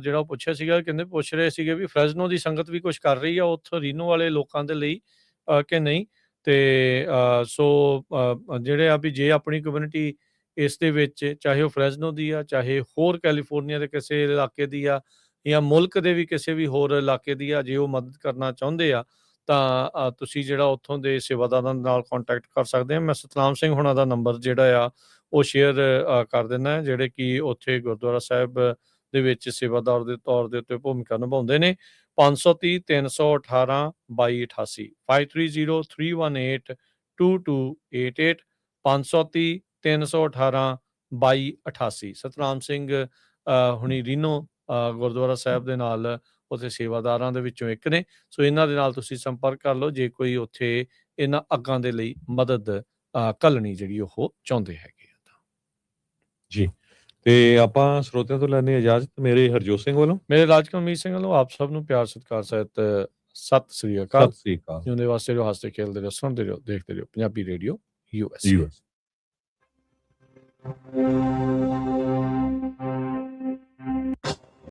ਜਿਹੜਾ ਉਹ ਪੁੱਛਿਆ ਸੀਗਾ, ਕਹਿੰਦੇ ਪੁੱਛ ਰਹੇ ਸੀਗੇ ਵੀ ਫਰੈਜ਼ਨੋ ਦੀ ਸੰਗਤ ਵੀ ਕੁਝ ਕਰ ਰਹੀ ਆ ਉੱਥੋਂ ਰੀਨੋ ਵਾਲੇ ਲੋਕਾਂ ਦੇ ਲਈ ਕਿ ਨਹੀਂ। ਤੇ ਸੋ ਜਿਹੜੇ ਆ ਵੀ ਜੇ ਆਪਣੀ ਕਮਿਊਨਿਟੀ ਇਸ ਦੇ ਵਿੱਚ, ਚਾਹੇ ਉਹ ਫਰੈਜ਼ਨੋ ਦੀ ਆ, ਚਾਹੇ ਹੋਰ ਕੈਲੀਫੋਰਨੀਆ ਦੇ ਕਿਸੇ ਇਲਾਕੇ ਦੀ ਆ, ਜਾਂ ਮੁਲਕ ਦੇ ਵੀ ਕਿਸੇ ਵੀ ਹੋਰ ਇਲਾਕੇ ਦੀ ਆ, ਜੇ ਉਹ ਮਦਦ ਕਰਨਾ ਚਾਹੁੰਦੇ ਆ ਤਾਂ ਤੁਸੀਂ ਜਿਹੜਾ ਉੱਥੋਂ ਦੇ ਸੇਵਾਦਾਰਾਂ ਨਾਲ ਕੰਟੈਕਟ ਕਰ ਸਕਦੇ ਆ। ਮੈਂ ਸਤਨਾਮ ਸਿੰਘ ਹੋਣਾ ਦਾ ਨੰਬਰ ਜਿਹੜਾ ਆ ਉਹ ਸ਼ੇਅਰ ਕਰ ਦਿੰਦਾ, ਜਿਹੜੇ ਕਿ ਉੱਥੇ ਗੁਰਦੁਆਰਾ ਸਾਹਿਬ ਦੇ ਵਿੱਚ ਸੇਵਾਦਾਰ ਦੇ ਤੌਰ ਦੇ ਉੱਤੇ ਭੂਮਿਕਾ ਨਿਭਾਉਂਦੇ ਨੇ। 530 318 2288 5303182288 530 318 2288। ਸਤਨਾਮ ਸਿੰਘ ਹੁਣੀ ਰੀਨੋ ਗੁਰਦੁਆਰਾ ਸਾਹਿਬ ਦੇ ਨਾਲ ਉੱਥੇ ਸੇਵਾਦਾਰਾਂ ਦੇ ਵਿੱਚੋਂ ਇੱਕ ਨੇ। ਸੋ ਇਹਨਾਂ ਦੇ ਨਾਲ ਤੁਸੀਂ ਸੰਪਰਕ ਕਰ ਲਓ ਜੇ ਕੋਈ ਉੱਥੇ ਇਹਨਾਂ ਅੱਗਾਂ ਦੇ ਲਈ ਮਦਦ ਘੱਲਣੀ ਜਿਹੜੀ ਉਹ ਚਾਹੁੰਦੇ ਹੈਗੇ ਆ ਤਾਂ ਜੀ। ਤੇ ਆਪਾਂ ਸਰੋਤਿਆਂ ਤੋਂ ਲੈਣੇ ਇਜਾਜ਼ਤ। ਮੇਰੇ ਹਰਜੋਤ ਸਿੰਘ ਵੱਲੋਂ, ਮੇਰੇ ਰਾਜਕਮੀਤ ਸਿੰਘ ਵੱਲੋਂ ਆਪ ਸਭ ਨੂੰ ਪਿਆਰ ਸਤਿਕਾਰ ਸਹਿਤ ਸਤਿ ਸ੍ਰੀ ਅਕਾਲ। ਸਤਿ ਸ੍ਰੀ ਅਕਾਲ। ਜਿਉਂਦੇ ਵਾਸਤੇ ਰਹੋ, ਹੱਸਦੇ ਖੇਡਦੇ ਰਹੋ, ਸੁਣਦੇ ਰਹੋ, ਦੇਖਦੇ ਰਹੋ ਪੰਜਾਬੀ ਰੇਡੀਓ US।